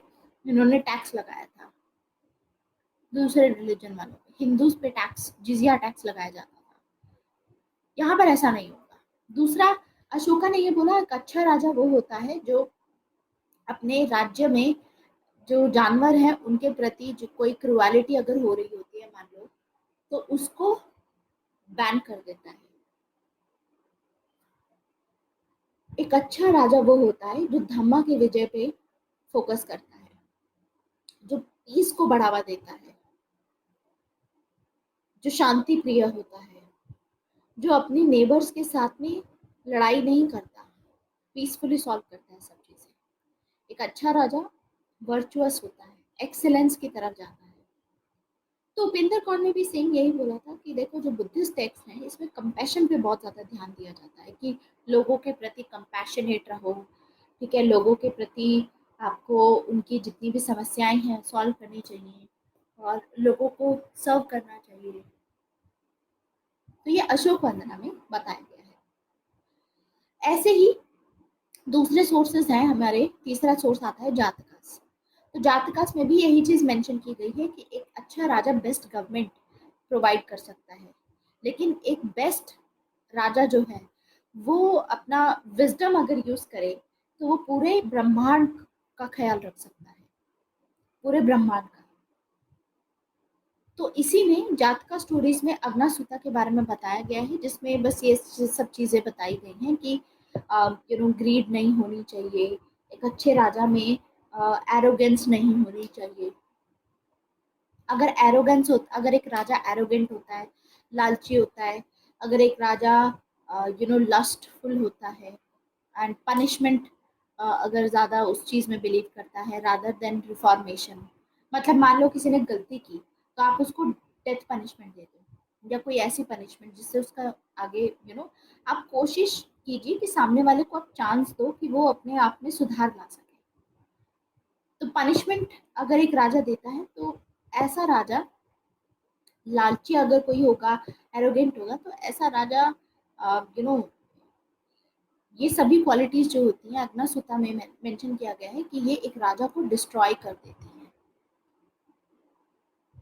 Speaker 1: इन्होंने टैक्स लगाया था दूसरे रिलीजन वालों पे, हिंदूज पे टैक्स, जिजिया टैक्स लगाया जाता था। यहाँ पर ऐसा नहीं होगा। दूसरा, अशोका ने ये बोला एक अच्छा राजा वो होता है जो अपने राज्य में जो जानवर हैं उनके प्रति जो कोई क्रुएलिटी अगर हो रही होती है मान लो, तो उसको बैन कर देता है। एक अच्छा राजा वो होता है जो धम्मा की विजय पे फोकस करता है, जो पीस को बढ़ावा देता है, जो शांति प्रिय होता है, जो अपने नेबर्स के साथ में लड़ाई नहीं करता, पीसफुली सॉल्व करता है सब चीजें। एक अच्छा राजा वर्चुअस होता है, एक्सेलेंस की तरफ जाता है। तो उपिंदर कौर ने भी सेम यही बोला था कि देखो जो बुद्धिस्ट टेक्स्ट हैं इसमें कंपैशन पे बहुत ज़्यादा ध्यान दिया जाता है कि लोगों के प्रति कंपैशनेट रहो, ठीक है, लोगों के प्रति आपको उनकी जितनी भी समस्याएं हैं सॉल्व करनी चाहिए और लोगों को सर्व करना चाहिए। तो ये अशोक वंदना में बताया गया है। ऐसे ही दूसरे सोर्सेज हैं हमारे, तीसरा सोर्स आता है जातकास। तो जातकास में भी यही चीज मेंशन की गई है कि एक अच्छा राजा बेस्ट गवर्नमेंट प्रोवाइड कर सकता है, लेकिन एक बेस्ट राजा जो है वो अपना विजडम अगर यूज करे तो वो पूरे ब्रह्मांड का ख्याल रख सकता है, पूरे ब्रह्मांड का। तो इसी में जातका स्टोरीज में अग्नासुता के बारे में बताया गया है, जिसमें बस ये सब चीजें बताई गई हैं कि ग्रीड नहीं होनी चाहिए, एक अच्छे राजा में एरोगेंस नहीं होनी चाहिए। अगर एक राजा एरोगेंट होता है, लालची होता है, अगर एक राजा लस्टफुल होता है एंड पनिशमेंट अगर ज़्यादा उस चीज़ में बिलीव करता है रादर देन रिफॉर्मेशन, मतलब मान लो किसी ने गलती की तो आप उसको डेथ पनिशमेंट दे दो या कोई ऐसी पनिशमेंट जिससे उसका आगे आप कोशिश कीजिए कि सामने वाले को आप चांस दो कि वो अपने आप में सुधार ला सके। तो पनिशमेंट अगर एक राजा देता है तो ऐसा राजा, लालची अगर कोई होगा, एरोगेंट होगा, तो ऐसा राजा यू नो ये सभी क्वालिटीज जो होती हैं अग्नासुता में मेंशन किया गया है कि ये एक राजा को डिस्ट्रॉय कर देती हैं,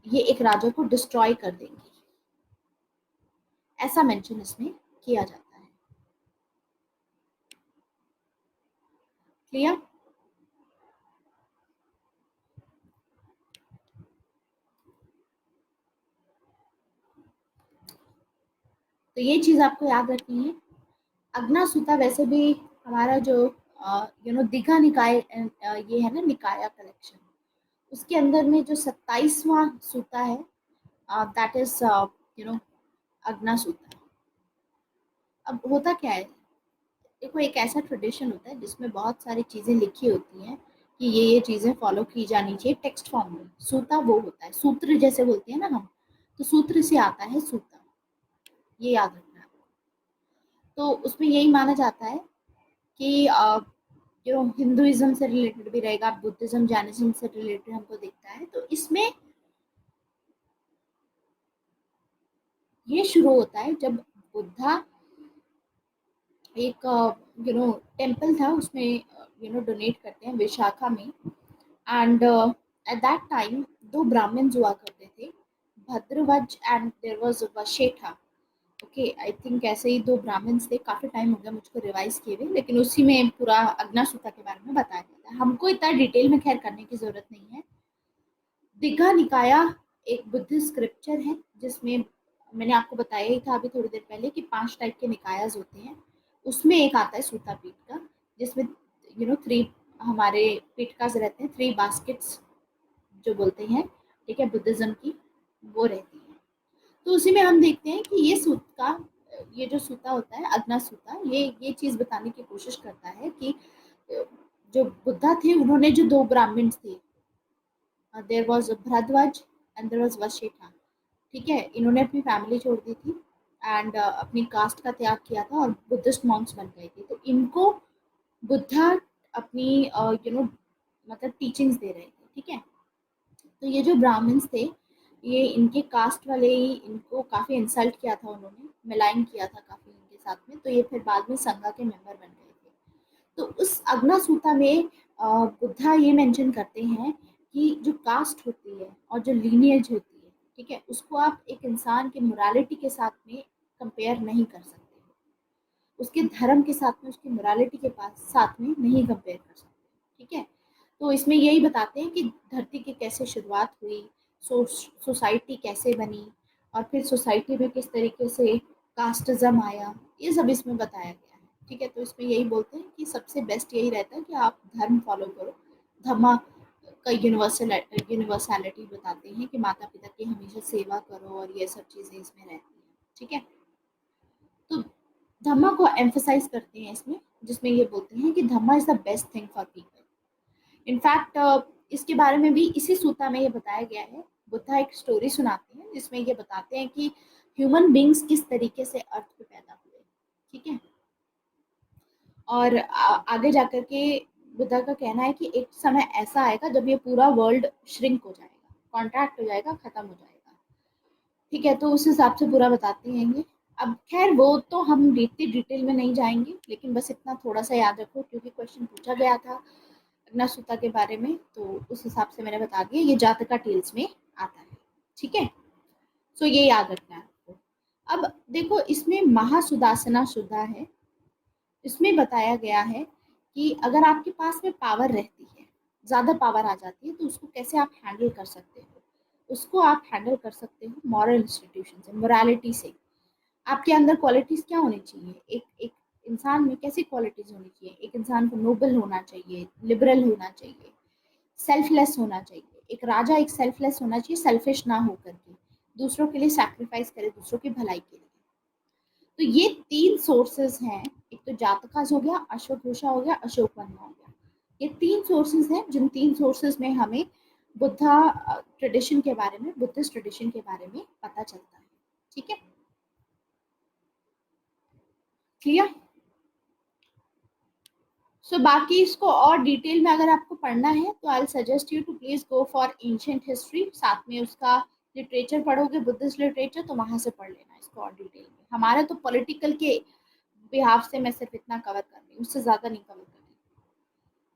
Speaker 1: ये एक राजा को डिस्ट्रॉय कर देंगी, ऐसा मेंशन इसमें किया जाता है। क्लियर? तो ये चीज आपको याद रखनी है। अग्नासुता वैसे भी हमारा जो दीघा निकाय ये है ना, निकाया कलेक्शन, उसके अंदर में जो 27वां सूता है दैट इज अग्नासुता। अब होता क्या है, देखो एक ऐसा ट्रेडिशन होता है जिसमें बहुत सारी चीज़ें लिखी होती हैं कि ये चीज़ें फॉलो की जानी चाहिए टेक्स्ट फॉर्म में। सूता वो होता है, सूत्र जैसे बोलते हैं ना हम, तो सूत्र से आता है सूता, ये याद रखना है। तो उसमें यही माना जाता है कि जो हिंदुइज्म से रिलेटेड भी रहेगा, बुद्धिज्म जैनिज्म से रिलेटेड हमको दिखता है, तो इसमें ये शुरू होता है जब बुद्धा एक टेम्पल था उसमें डोनेट करते हैं विशाखा में। एंड एट दैट टाइम दो ब्राह्मण्स हुआ करते थे, भद्रवज and there was Vasettha. Okay, I think ऐसे ही दो ब्राह्मण्स थे, काफ़ी टाइम हो गया मुझको रिवाइज किए हुए, लेकिन उसी में पूरा अग्नासूता के बारे में बताया गया था। हमको इतना डिटेल में खैर करने की ज़रूरत नहीं है। दीघा निकाया एक बुद्धिस्ट स्क्रिप्चर है जिसमें मैंने आपको बताया ही था अभी थोड़ी देर पहले कि 5 टाइप के निकायाज होते हैं। उसमें एक आता है सूता पीठ का, जिसमें 3 हमारे पीठकास रहते हैं, 3 बास्केट्स जो बोलते हैं, ठीक है, बुद्धिज़्म की, वो रहती है। तो उसी में हम देखते हैं कि ये जो सूता होता है, अग्ना सूता, ये चीज़ बताने की कोशिश करता है कि जो बुद्धा थे उन्होंने जो 2 ब्राह्मण्स थे, there was Bharadwaj and there was Vashishtha, ठीक है? इन्होंने अपनी फैमिली छोड़ दी थी एंड अपनी कास्ट का त्याग किया था और बुद्धिस्ट मॉन्क्स बन गए थे। तो इनको बुद्धा अपनी मतलब टीचिंग्स दे रहे थे, ठीक है? तो ये जो ब्राह्मण्स थे, ये इनके कास्ट वाले ही इनको काफ़ी इंसल्ट किया था उन्होंने, मिलाइन किया था काफ़ी इनके साथ में, तो ये फिर बाद में संघा के मेंबर बन गए थे। तो उस अग्ना सूता में बुद्धा ये मेंशन करते हैं कि जो कास्ट होती है और जो लीनिएज होती है, ठीक है, उसको आप एक इंसान के मोरालिटी के साथ में कंपेयर नहीं कर सकते, उसके धर्म के साथ में, उसकी मोरालिटी के पास साथ में नहीं कंपेयर कर सकते, ठीक है? तो इसमें यही बताते हैं कि धरती की कैसे शुरुआत हुई, सोसाइटी कैसे बनी, और फिर सोसाइटी में किस तरीके से कास्टिज्म आया, ये सब इसमें बताया गया है, ठीक है? तो इसमें यही बोलते हैं कि सबसे बेस्ट यही रहता है कि आप धर्म फॉलो करो। धम्मा का यूनिवर्सैलिटी बताते हैं कि माता पिता की हमेशा सेवा करो, और ये सब चीज़ें इसमें रहती हैं, ठीक है? तो धम्मा को एम्फसाइज करते हैं इसमें, जिसमें ये बोलते हैं कि Dhamma is the best thing for people. In fact इसके बारे में भी इसी सूता में ये बताया गया है। बुद्धा एक स्टोरी सुनाते हैं जिसमें ये बताते हैं कि ह्यूमन बींग्स किस तरीके से अर्थ पे पैदा हुए, ठीक है? और आगे जाकर के बुद्धा का कहना है कि एक समय ऐसा आएगा जब ये पूरा वर्ल्ड श्रिंक हो जाएगा, कॉन्ट्रैक्ट हो जाएगा, खत्म हो जाएगा, ठीक है? तो उस हिसाब से पूरा बताते हैं ये। अब खैर वो तो हम इतनी डिटेल में नहीं जाएंगे, लेकिन बस इतना थोड़ा सा याद रखो क्योंकि क्वेश्चन पूछा गया था अग्नासूता के बारे में, तो उस हिसाब से मैंने बता दिया, ये जातका टेल्स में आता है, ठीक है? सो ये याद रखना है आपको। अब देखो इसमें महासुदासना शुद्धा है, इसमें बताया गया है कि अगर आपके पास में पावर रहती है, ज़्यादा पावर आ जाती है, तो उसको कैसे आप हैंडल कर सकते हो? उसको आप हैंडल कर सकते हो मॉरल इंस्टीट्यूशन से, मोरालिटी से। आपके अंदर क्वालिटीज़ क्या होनी चाहिए? एक एक इंसान में कैसी क्वालिटीज़ होनी चाहिए? एक इंसान को नोबल होना चाहिए, लिबरल होना चाहिए, सेल्फलेस होना चाहिए। एक राजा एक सेल्फलेस होना चाहिए, सेल्फिश ना हो करके, दूसरों के लिए सैक्रिफाइस करे, दूसरों की भलाई के लिए। तो ये 3 सोर्सेज़ हैं, एक तो जातकास हो गया, अश्वघोषा हो गया, अशोकवन्य हो गया। ये 3 सोर्सेज़ हैं जिन 3 सोर्सेज़ में हमें बुद्धा ट्रेडिशन के बारे में, बुद्धिस्ट ट्रेडिशन के बारे में पता चलता है, ठीक है? क्लियर? सो बाकी इसको और डिटेल में अगर आपको पढ़ना है तो I suggest you to please go for ancient history, साथ में उसका लिटरेचर पढ़ोगे, बुद्धिस्ट लिटरेचर, तो वहाँ से पढ़ लेना इसको और डिटेल में। हमारा तो पॉलिटिकल के बिहाफ से मैं सिर्फ इतना कवर कर रही हूँ, उससे ज़्यादा नहीं कवर कर रही।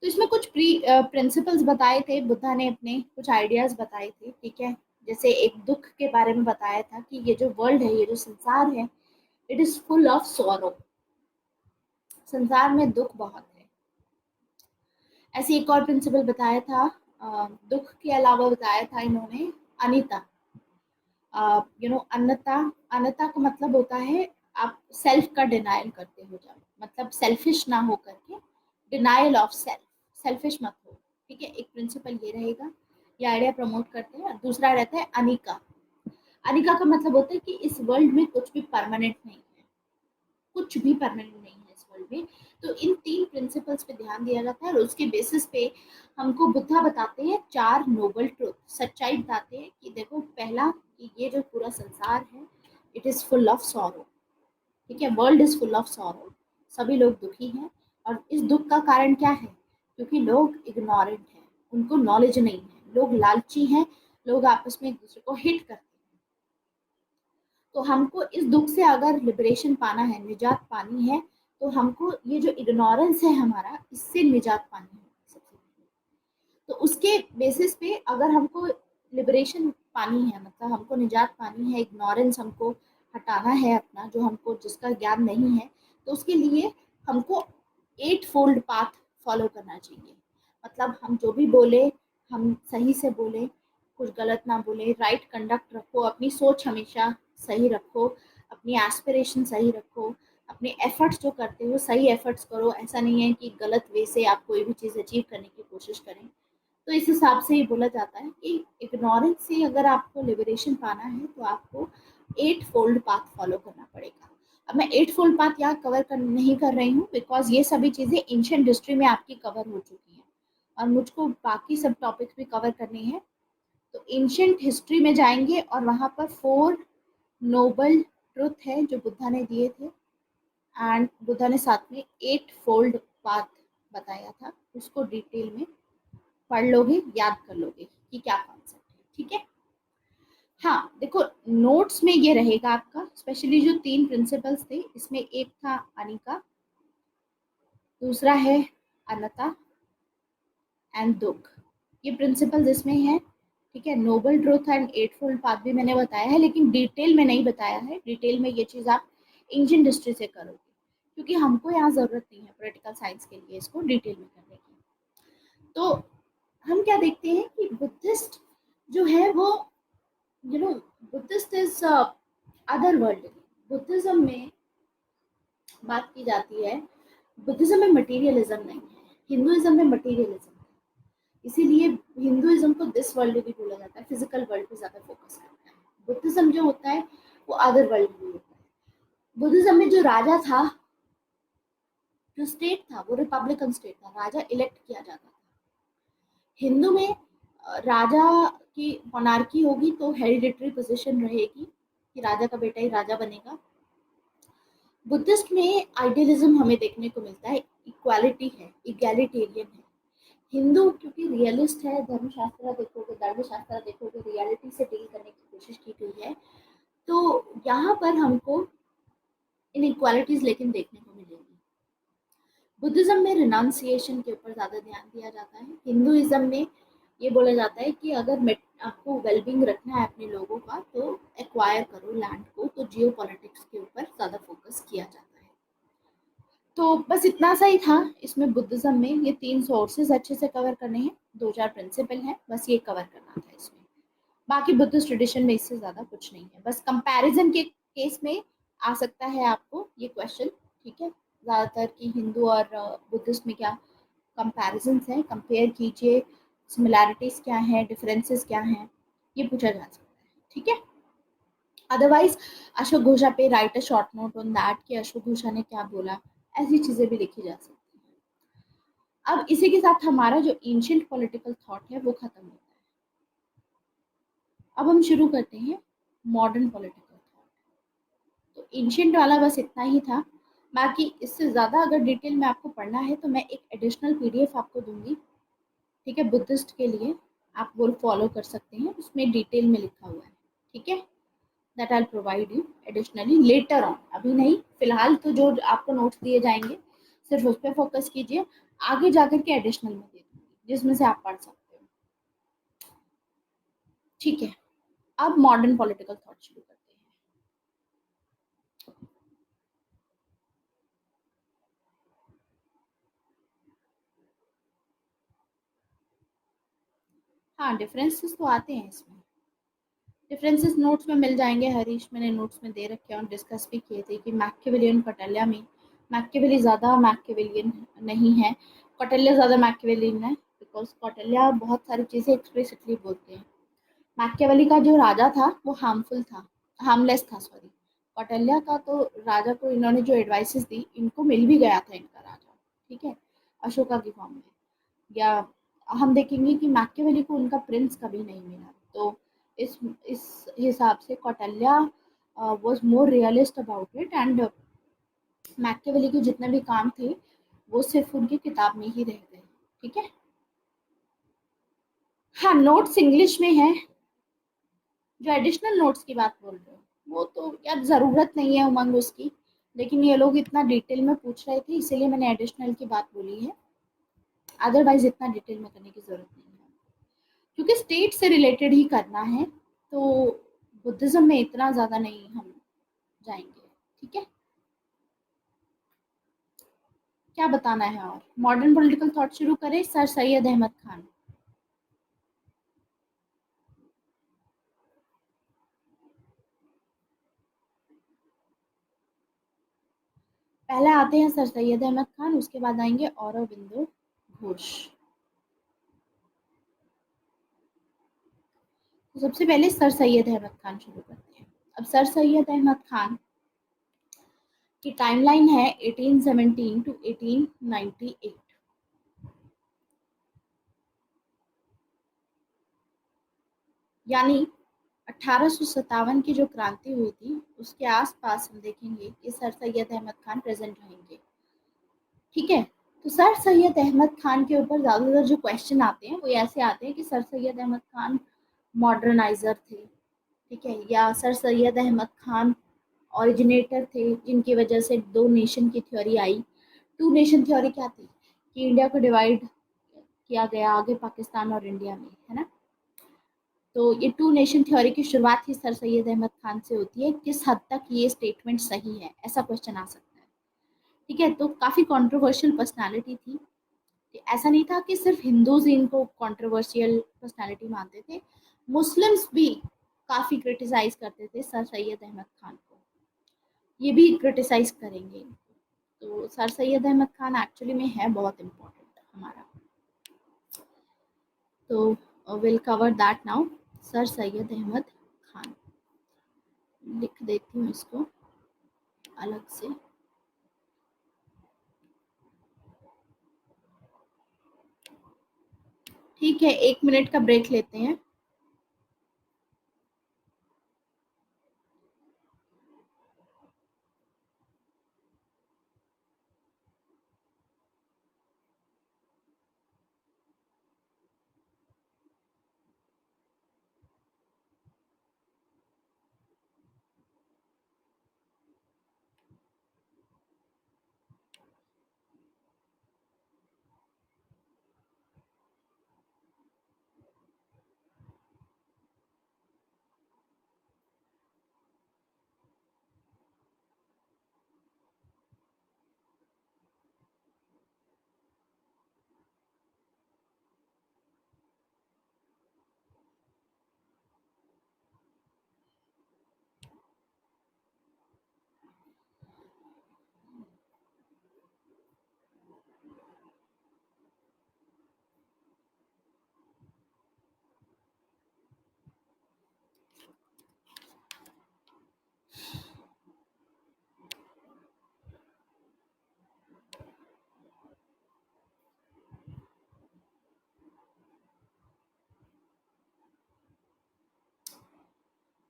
Speaker 1: तो इसमें कुछ प्रिंसिपल्स बताए थे बुद्धा ने, अपने कुछ आइडियाज़ बताए थे, ठीक है? जैसे एक दुख के बारे में बताया था कि ये जो वर्ल्ड है, ये जो संसार है, it is full of sorrow, संसार में दुख बहुत है। ऐसे एक और प्रिंसिपल बताया था, दुख के अलावा बताया था इन्होंने अनिता, अन्यता। अन्यता का मतलब होता है आप सेल्फ का डिनायल करते हो जाओ, मतलब सेल्फिश ना हो करके, डिनायल ऑफ सेल्फ, सेल्फिश मत हो, ठीक है? एक प्रिंसिपल ये रहेगा, ये आइडिया प्रमोट करते हैं। दूसरा रहता है अनिका। अनिका का मतलब होता है कि इस वर्ल्ड में कुछ भी परमानेंट नहीं है, कुछ भी परमानेंट नहीं है इस वर्ल्ड में। तो इन 3 प्रिंसिपल्स पे ध्यान दिया जाता है और उसके बेसिस पे हमको बुद्धा बताते हैं 4 नोबल ट्रुथ, सच्चाई बताते हैं कि देखो, पहला कि ये जो पूरा संसार है, it is full of sorrow. ठीक है, world is full of sorrow, सभी लोग दुखी हैं। और इस दुख का कारण क्या है? क्योंकि लोग इग्नोरेंट हैं, उनको नॉलेज नहीं है, लोग लालची हैं, लोग आपस में एक दूसरे को हिट करते हैं। तो हमको इस दुख से अगर लिबरेशन पाना है, निजात पानी है, तो हमको ये जो इग्नोरेंस है हमारा, इससे निजात पानी है सबसे पहले। तो उसके बेसिस पे अगर हमको लिबरेशन पानी है, मतलब हमको निजात पानी है, इग्नोरेंस हमको हटाना है अपना, जो हमको जिसका ज्ञान नहीं है, तो उसके लिए हमको 8 फोल्ड पाथ फॉलो करना चाहिए। मतलब हम जो भी बोले, हम सही से बोले, कुछ गलत ना बोले, राइट कंडक्ट रखो, अपनी सोच हमेशा सही रखो, अपनी एस्पिरेशन सही रखो, अपने एफर्ट्स जो करते हो सही एफर्ट्स करो। ऐसा नहीं है कि गलत वे से आप कोई भी चीज़ अचीव करने की कोशिश करें। तो इस हिसाब से ये बोला जाता है कि इग्नोरेंस से अगर आपको लिबरेशन पाना है तो आपको 8 फोल्ड पाथ फॉलो करना पड़ेगा। अब मैं 8 फोल्ड पाथ यहाँ कवर कर नहीं कर रही हूँ, बिकॉज ये सभी चीज़ें एंशिएंट हिस्ट्री में आपकी कवर हो चुकी हैं और मुझको बाकी सब टॉपिक्स भी कवर करने हैं। तो एंशिएंट हिस्ट्री में जाएंगे और वहाँ पर 4 नोबल ट्रुथ है जो बुद्धा ने दिए थे, एंड बुद्धा ने साथ में 8 फोल्ड पाथ बताया था, उसको डिटेल में पढ़ लोगे, याद कर लोगे कि क्या कॉन्सेप्ट है। ठीक है, हाँ देखो, नोट्स में ये रहेगा आपका, स्पेशली जो 3 प्रिंसिपल्स थे, इसमें एक था अनिका, दूसरा है अनता एंड दुख। ये प्रिंसिपल्स इसमें है। ठीक है, noble truth and 8 fold path भी मैंने बताया है, लेकिन डिटेल में नहीं बताया है। डिटेल में ये चीज़ आप एंशिएंट हिस्ट्री से करोगे, क्योंकि हमको यहाँ ज़रूरत नहीं है पॉलिटिकल साइंस के लिए इसको डिटेल में करने की। तो हम क्या देखते हैं कि बुद्धिस्ट जो है वो, you know, Buddhist is other world. Buddhism में बात की जाती है, बुद्धिज्म में मटेरियलिज्म नहीं है, हिंदुइज्म में मटेरियलिज्म है। इसीलिए हिंदुइज्म को दिस वर्ल्ड भी बोला जाता है, फिजिकल वर्ल्ड पे ज्यादा फोकस करता है। बुद्धिज्म जो होता है वो अदर वर्ल्ड भी होता है। बुद्धिज्म में जो राजा था, जो स्टेट था, वो रिपब्लिकन स्टेट था, राजा इलेक्ट किया जाता था। हिंदू में राजा की मोनार्की होगी तो हेरिडिटरी पोजीशन रहेगी कि राजा का बेटा ही राजा बनेगा। बुद्धिस्ट में आइडियलिज्म हमें देखने को मिलता है, इक्वालिटी है, इगैलिटेरियन है। हिंदू क्योंकि रियलिस्ट है, धर्मशास्त्र देखोगे, धर्मशास्त्र देखोगे, रियलिटी से डील करने की कोशिश की गई है। तो यहाँ पर हमको इन इक्वालिटीज लेकिन देखने को मिलेगी। बुद्धिज्म में रिनाउंसिएशन के ऊपर ज़्यादा ध्यान दिया जाता है। हिंदुइज्म में ये बोला जाता है कि अगर आपको वेलबींग रखना है अपने लोगों का तो एक्वायर करो लैंड को, तो जियो पॉलिटिक्स के ऊपर ज़्यादा फोकस किया जाता है। तो बस इतना सा ही था इसमें। बुद्धिज्म में ये 3 सोर्सेज अच्छे से कवर करने हैं, 2-4 प्रिंसिपल हैं, बस ये कवर करना था इसमें। बाकी बुद्धिस्ट ट्रेडिशन में इससे ज़्यादा कुछ नहीं है, बस कंपैरिजन के केस में आ सकता है आपको ये क्वेश्चन। ठीक है, ज़्यादातर कि हिंदू और बुद्धिस्ट में क्या कंपैरिजन्स हैं, कंपेयर कीजिए, सिमिलैरिटीज़ क्या हैं, डिफरेंसेस क्या हैं, ये पूछा जा सकता है। ठीक है, अदरवाइज अशोक घोषा पे right a short note on that कि अशोक घोषा ने क्या बोला, ऐसी चीज़ें भी लिखी जा सकती हैं। अब इसी के साथ हमारा जो एंशिएंट पॉलिटिकल थॉट है वो खत्म होता है। अब हम शुरू करते हैं मॉडर्न पॉलिटिकल थॉट। तो एंशिएंट वाला बस इतना ही था, बाकी इससे ज़्यादा अगर डिटेल में आपको पढ़ना है तो मैं एक एडिशनल पीडीएफ आपको दूंगी। ठीक है, बुद्धिस्ट के लिए आप वो फॉलो कर सकते हैं, उसमें डिटेल में लिखा हुआ है। ठीक है, that I provide you additionally later on, अभी नहीं, फिलहाल तो जो आपको नोट्स दिए जाएंगे सिर्फ उस पर फोकस कीजिए, आगे जाकर के एडिशनल में दे दूंगी जिसमें से आप पढ़ सकते हो। ठीक है, अब मॉडर्न पॉलिटिकल थॉट शुरू करते हैं। हाँ, डिफरेंसेस तो आते हैं इसमें, डिफरेंसेस नोट्स में मिल जाएंगे हरीश, मैंने नोट्स में दे रखे हैं और डिस्कस भी किए थे कि मैकियावेलियन कौटिल्य में मैकियावेली ज़्यादा मैकियावेलियन नहीं है, कौटिल्य ज़्यादा मैकियावेलियन है, बिकॉज कौटिल्य बहुत सारी चीज़ें एक्सप्लिसिटली बोलते हैं। मैकियावेली का जो राजा था वो हार्मफुल था, हार्मलेस था, सॉरी, कौटिल्य का तो राजा को इन्होंने जो एडवाइसेस दी, इनको मिल भी गया था इनका राजा, ठीक है, अशोका की फॉर्म में। या हम देखेंगे कि मैकियावेली को उनका प्रिंस कभी नहीं मिला। तो इस हिसाब से Kautilya was more realist about it, and Machiavelli के जितने भी काम थे वो सिर्फ उनकी किताब में ही रह गए, ठीक है। हाँ, नोट्स इंग्लिश में है। जो एडिशनल नोट्स की बात बोल रहे हो वो तो यार ज़रूरत नहीं है उमंग उसकी, लेकिन ये लोग इतना डिटेल में पूछ रहे थे इसीलिए मैंने एडिशनल की बात बोली है, अदरवाइज इतना डिटेल में करने की ज़रूरत नहीं है, क्योंकि स्टेट से रिलेटेड ही करना है, तो बुद्धिज़्म में इतना ज़्यादा नहीं हम जाएंगे, ठीक है। क्या बताना है और? मॉडर्न पॉलिटिकल थॉट शुरू करें, सर सैयद अहमद खान। पहले आते हैं सर सैयद अहमद खान, उसके बाद आएंगे औरोबिंदो घोष। तो सबसे पहले सर सैयद अहमद खान शुरू करते हैं। अब सर सैयद अहमद खान की टाइमलाइन है 1817 टू 1898। यानी 1857 की जो क्रांति हुई थी उसके आसपास हम देखेंगे कि सर सैयद अहमद खान प्रेजेंट रहेंगे, ठीक है। तो सर सैयद अहमद खान के ऊपर ज़्यादातर जो क्वेश्चन आते हैं वो ऐसे आते हैं कि सर सैयद अहमद खान मॉडर्नाइजर थे, ठीक है, या सर सैयद अहमद खान ओरिजिनेटर थे जिनकी वजह से दो नेशन की थ्योरी आई। टू नेशन थ्योरी क्या थी कि इंडिया को डिवाइड किया गया आगे पाकिस्तान और इंडिया में, है ना। तो ये टू नेशन थ्योरी की शुरुआत ही सर सैयद अहमद खान से होती है। किस हद तक ये स्टेटमेंट सही है, ऐसा क्वेश्चन आ सकता है, ठीक है। तो काफ़ी कंट्रोवर्शियल पर्सनालिटी थी। ऐसा नहीं था कि सिर्फ हिंदूज इनको कंट्रोवर्शियल पर्सनालिटी मानते थे, मुस्लिम्स भी काफ़ी क्रिटिसाइज करते थे सर सैयद अहमद खान को, ये भी क्रिटिसाइज करेंगे। तो सर सैयद अहमद खान एक्चुअली में है बहुत इम्पोर्टेंट हमारा, तो will cover that now. Sir Syed Ahmad Khan, लिख देती हूँ इसको अलग से। ठीक है, 1 मिनट का ब्रेक लेते हैं।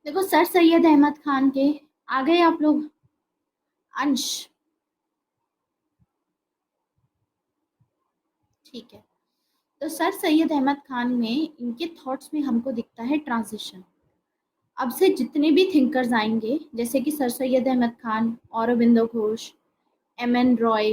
Speaker 1: देखो सर सैयद अहमद खान के आ गए आप लोग, अंश, ठीक है। तो सर सैयद अहमद खान में इनके थॉट्स में हमको दिखता है ट्रांजिशन। अब से जितने भी थिंकर्स आएंगे जैसे कि sir Syed Ahmad Khan, Aurobindo Ghosh, M N Roy,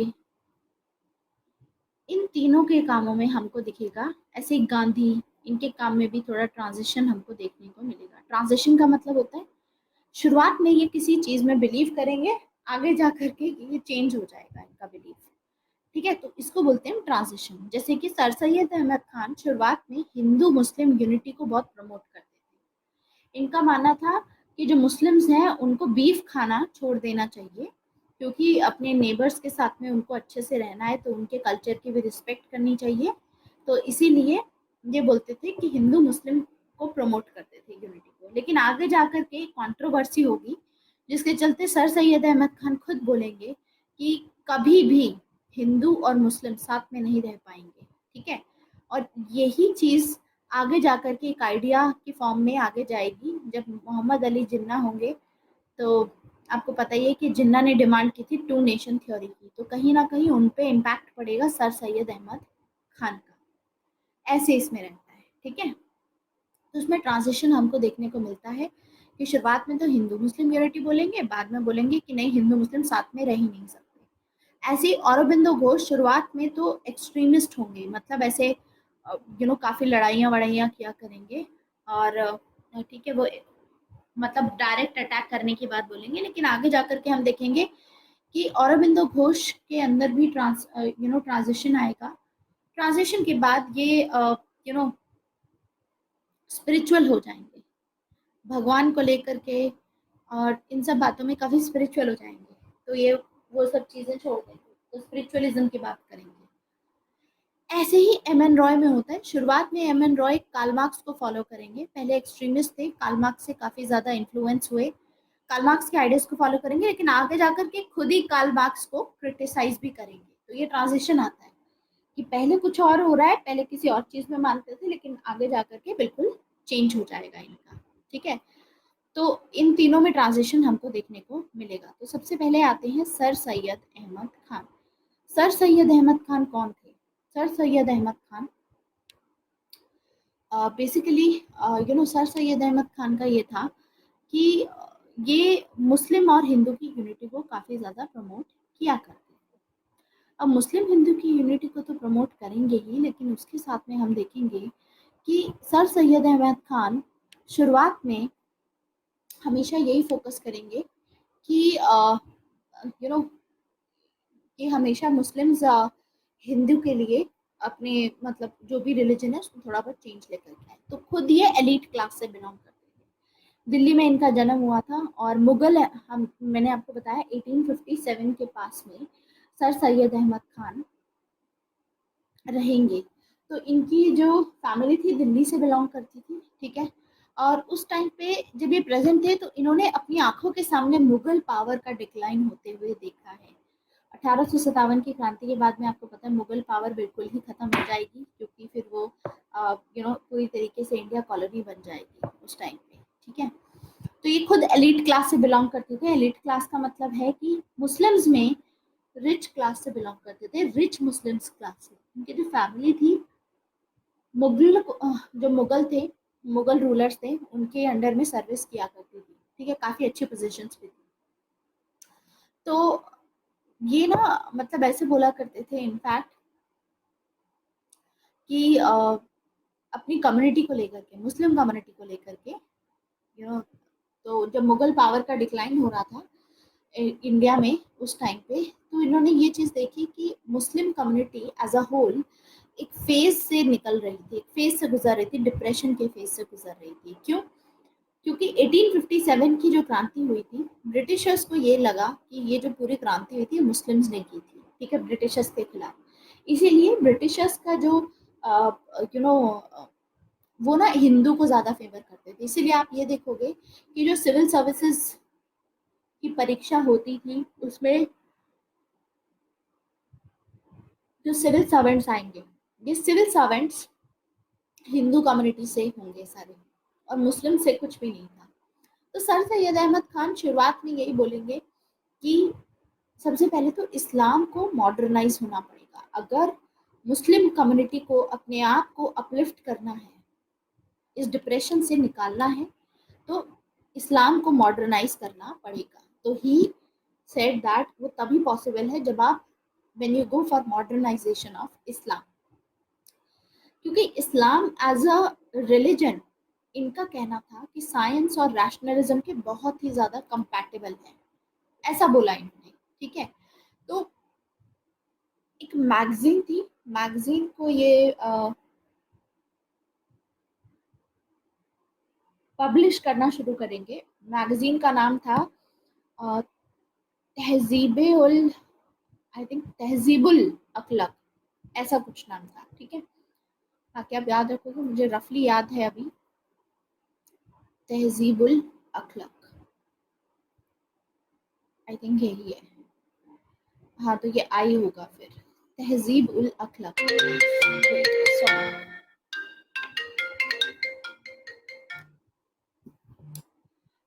Speaker 1: इन तीनों के कामों में हमको दिखेगा, ऐसे ही गांधी, इनके काम में भी थोड़ा ट्रांजिशन हमको देखने को मिलेगा। ट्रांजिशन का मतलब होता है शुरुआत में ये किसी चीज़ में बिलीव करेंगे, आगे जा कर के ये चेंज हो जाएगा इनका बिलीफ, ठीक है। तो इसको बोलते हैं ट्रांजिशन। जैसे कि सर सैयद अहमद खान शुरुआत में हिंदू मुस्लिम यूनिटी को बहुत प्रमोट करते थे। इनका मानना था कि जो मुस्लिम्स हैं उनको बीफ खाना छोड़ देना चाहिए, क्योंकि अपने नेबर्स के साथ में उनको अच्छे से रहना है, तो उनके कल्चर की भी रिस्पेक्ट करनी चाहिए। तो इसीलिए ये बोलते थे कि हिंदू मुस्लिम को प्रमोट करते थे यूनिटी को। लेकिन आगे जाकर के कंट्रोवर्सी होगी जिसके चलते सर सैयद अहमद खान खुद बोलेंगे कि कभी भी हिंदू और मुस्लिम साथ में नहीं रह पाएंगे, ठीक है। और यही चीज़ आगे जाकर के एक आइडिया की फॉर्म में आगे जाएगी जब मोहम्मद अली जिन्ना होंगे। तो आपको पता ही है कि जिन्ना ने डिमांड की थी टू नेशन थ्योरी की, तो कहीं ना कहीं उन पे इम्पैक्ट पड़ेगा सर सैयद अहमद खान का, ऐसे इसमें रहता है, ठीक है। तो उसमें ट्रांजिशन हमको देखने को मिलता है कि शुरुआत में तो हिंदू मुस्लिम यूनिटी बोलेंगे, बाद में बोलेंगे कि नहीं हिंदू मुस्लिम साथ में रह ही नहीं सकते। ऐसे ही औरबिंदो घोष शुरुआत में तो एक्सट्रीमिस्ट होंगे, मतलब ऐसे काफ़ी लड़ाइयाँ वड़ाइयाँ किया करेंगे, और ठीक है वो मतलब डायरेक्ट अटैक करने की बात बोलेंगे, लेकिन आगे जाकर के हम देखेंगे कि औरबिंदो घोष के अंदर भी ट्रांजिशन आएगा। ट्रांजिशन के बाद ये स्पिरिचुअल हो जाएंगे, भगवान को लेकर के और इन सब बातों में काफ़ी स्पिरिचुअल हो जाएंगे। तो ये वो सब चीज़ें छोड़ देंगे, तो स्पिरिचुअलिज्म की बात करेंगे। ऐसे ही एम एन रॉय में होता है। शुरुआत में M N Roy Karl Marx को फॉलो करेंगे, पहले एक्सट्रीमिस्ट थे, कार्ल मार्क्स से काफ़ी ज़्यादा इन्फ्लुएंस हुए, कार्ल मार्क्स के आइडियाज को फॉलो करेंगे, लेकिन आगे जाकर के खुद ही कार्ल मार्क्स को क्रिटिसाइज भी करेंगे। तो ये ट्रांजिशन आता है कि पहले कुछ और हो रहा है, पहले किसी और चीज़ में मानते थे, लेकिन आगे जाकर के बिल्कुल चेंज हो जाएगा इनका, ठीक है। तो इन तीनों में ट्रांजिशन हमको देखने को मिलेगा। तो सबसे पहले आते हैं सर सैयद अहमद खान। सर सैयद अहमद खान कौन थे? Sir Syed Ahmad Khan basically sir Syed Ahmad Khan का ये था कि ये मुस्लिम और हिंदू की यूनिटी को काफ़ी ज़्यादा प्रमोट किया करते थे। अब मुस्लिम हिंदू की यूनिटी को तो प्रमोट करेंगे ही, लेकिन उसके साथ में हम देखेंगे कि सर सैयद अहमद खान शुरुआत में हमेशा यही फोकस करेंगे कि यू नो कि हमेशा मुस्लिम्स हिंदू के लिए अपने मतलब जो भी रिलीजन है उसको थोड़ा बहुत चेंज लेकर के आए। तो खुद ये एलीट क्लास से बिलोंग करते थे। दिल्ली में इनका जन्म हुआ था, और मुगल हम मैंने आपको बताया 1857 के पास में सर सैयद अहमद खान रहेंगे। तो इनकी जो फैमिली थी दिल्ली से बिलोंग करती थी, ठीक है। और उस टाइम पे जब ये प्रेजेंट थे तो इन्होंने अपनी आंखों के सामने मुगल पावर का डिक्लाइन होते हुए देखा है। 1857 की क्रांति के बाद में आपको पता है मुगल पावर बिल्कुल ही खत्म हो जाएगी, क्योंकि फिर वो पूरी तरीके से इंडिया कॉलोनी बन जाएगी उस टाइम पे, ठीक है। तो ये खुद एलीट क्लास से बिलोंग करते थे। एलीट क्लास का मतलब है कि मुस्लिम्स में रिच क्लास से बिलोंग करते थे, रिच मुस्लिम्स क्लास से। उनकी जो फैमिली थी मुगल जो मुगल थे, मुगल रूलर्स थे, उनके अंडर में सर्विस किया करती थी, ठीक है, काफ़ी अच्छी पोजीशंस पे थी। तो ये ना मतलब ऐसे बोला करते थे इनफैक्ट कि अपनी कम्युनिटी को लेकर के, मुस्लिम कम्युनिटी को लेकर के यू नो तो जब मुगल पावर का डिक्लाइन हो रहा था इंडिया में उस टाइम पे, तो इन्होंने ये चीज़ देखी कि Muslim community as a whole एक फेज से निकल रही थी, एक फेज से गुजर रही थी, डिप्रेशन के फेज से गुजर रही थी। क्यों? क्योंकि 1857 की जो क्रांति हुई थी, ब्रिटिशर्स को ये लगा कि ये जो पूरी क्रांति हुई थी मुस्लिम्स ने की थी, ठीक है, ब्रिटिशर्स के खिलाफ। इसीलिए ब्रिटिशर्स का जो यू नो वो ना हिंदू को ज़्यादा फेवर करते थे। इसीलिए आप ये देखोगे कि जो सिविल सर्विसेज की परीक्षा होती थी उसमें जो सिविल सर्वेंट्स आएंगे, ये सिविल सर्वेंट्स हिंदू कम्युनिटी से होंगे सारे, और मुस्लिम से कुछ भी नहीं था। तो सर सैयद अहमद खान शुरुआत में यही बोलेंगे कि सबसे पहले तो इस्लाम को मॉडर्नाइज होना पड़ेगा। अगर मुस्लिम कम्युनिटी को अपने आप को अपलिफ्ट करना है, इस डिप्रेशन से निकालना है, तो इस्लाम को मॉडर्नाइज करना पड़ेगा। तो ही सेड दैट वो तभी पॉसिबल है जब आप when you go for modernization of Islam, क्योंकि इस्लाम एज अ रिलीजन इनका कहना था कि साइंस और रैशनलिज्म के बहुत ही ज़्यादा कंपैटिबल है, ऐसा बोला इन्होंने, ठीक है। तो एक मैगजीन थी, मैगजीन को ये पब्लिश करना शुरू करेंगे। मैगजीन का नाम था तहजीबे उल आई थिंक तहजीबुल अखलाक, ऐसा कुछ नाम था, ठीक है। ताकि आप याद रखोगे, मुझे रफली याद है अभी, तहजीबुल अखलाक। आई थिंक यही है। हाँ तो ये आई होगा फिर, तहजीब उल अखलाक। सॉरी,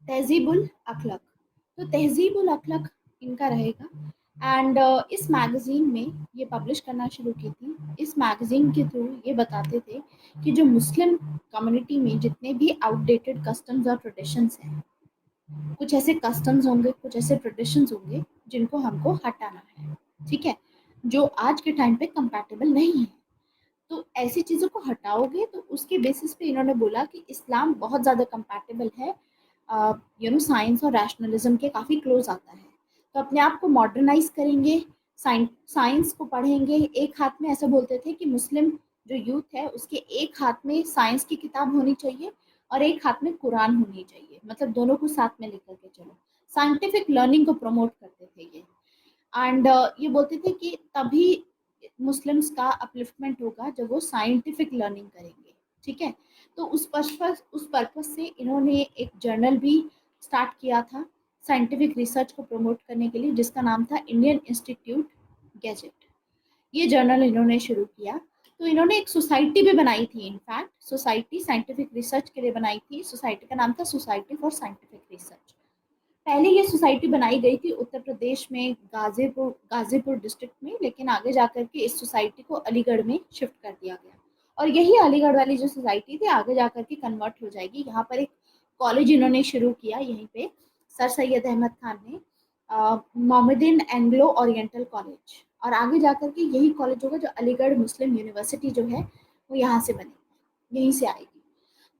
Speaker 1: तहजीब उल अखलाक। तो तहजीब उल अखलाक इनका रहेगा। एंड इस मैगजीन में ये पब्लिश करना शुरू की थी। इस मैगजीन के थ्रू ये बताते थे कि जो मुस्लिम कम्युनिटी में जितने भी आउटडेटेड कस्टम्स और ट्रेडिशंस हैं, कुछ ऐसे कस्टम्स होंगे, कुछ ऐसे ट्रेडिशंस होंगे जिनको हमको हटाना है, ठीक है, जो आज के टाइम पे कंपैटिबल नहीं है। तो ऐसी चीज़ों को हटाओगे तो उसके बेसिस पे इन्होंने बोला कि इस्लाम बहुत ज़्यादा कंपैटिबल है, साइंस और रैशनलिज्म के काफ़ी क्लोज आता है। तो अपने आप को मॉडर्नाइज करेंगे, साइंस को पढ़ेंगे। एक हाथ में, ऐसा बोलते थे कि मुस्लिम जो यूथ है उसके एक हाथ में साइंस की किताब होनी चाहिए और एक हाथ में कुरान होनी चाहिए, मतलब दोनों को साथ में लेकर के चलो। साइंटिफिक लर्निंग को प्रमोट करते थे ये। एंड ये बोलते थे कि तभी मुस्लिम्स का अपलिफ्टमेंट होगा जब वो साइंटिफिक लर्निंग करेंगे, ठीक है। तो उस पर्पस से इन्होंने एक जर्नल भी स्टार्ट किया था साइंटिफिक रिसर्च को प्रमोट करने के लिए, जिसका नाम था इंडियन इंस्टीट्यूट गैजेट। ये जर्नल इन्होंने शुरू किया। तो इन्होंने एक सोसाइटी भी बनाई थी, इनफैक्ट सोसाइटी साइंटिफिक रिसर्च के लिए बनाई थी। सोसाइटी का नाम था सोसाइटी फॉर साइंटिफिक रिसर्च। पहले ये सोसाइटी बनाई गई थी उत्तर प्रदेश में, गाजीपुर डिस्ट्रिक्ट में, लेकिन आगे जाकर के इस सोसाइटी को अलीगढ़ में शिफ्ट कर दिया गया। और यही अलीगढ़ वाली जो सोसाइटी थी आगे जाकर के कन्वर्ट हो जाएगी। यहाँ पर एक कॉलेज इन्होंने शुरू किया यहीं पे, सर सैयद अहमद खान ने, मोहम्मदन एंग्लो ओरिएंटल कॉलेज। और आगे जाकर के यही कॉलेज होगा जो अलीगढ़ मुस्लिम यूनिवर्सिटी जो है वो यहाँ से बनेगी, यहीं से आएगी।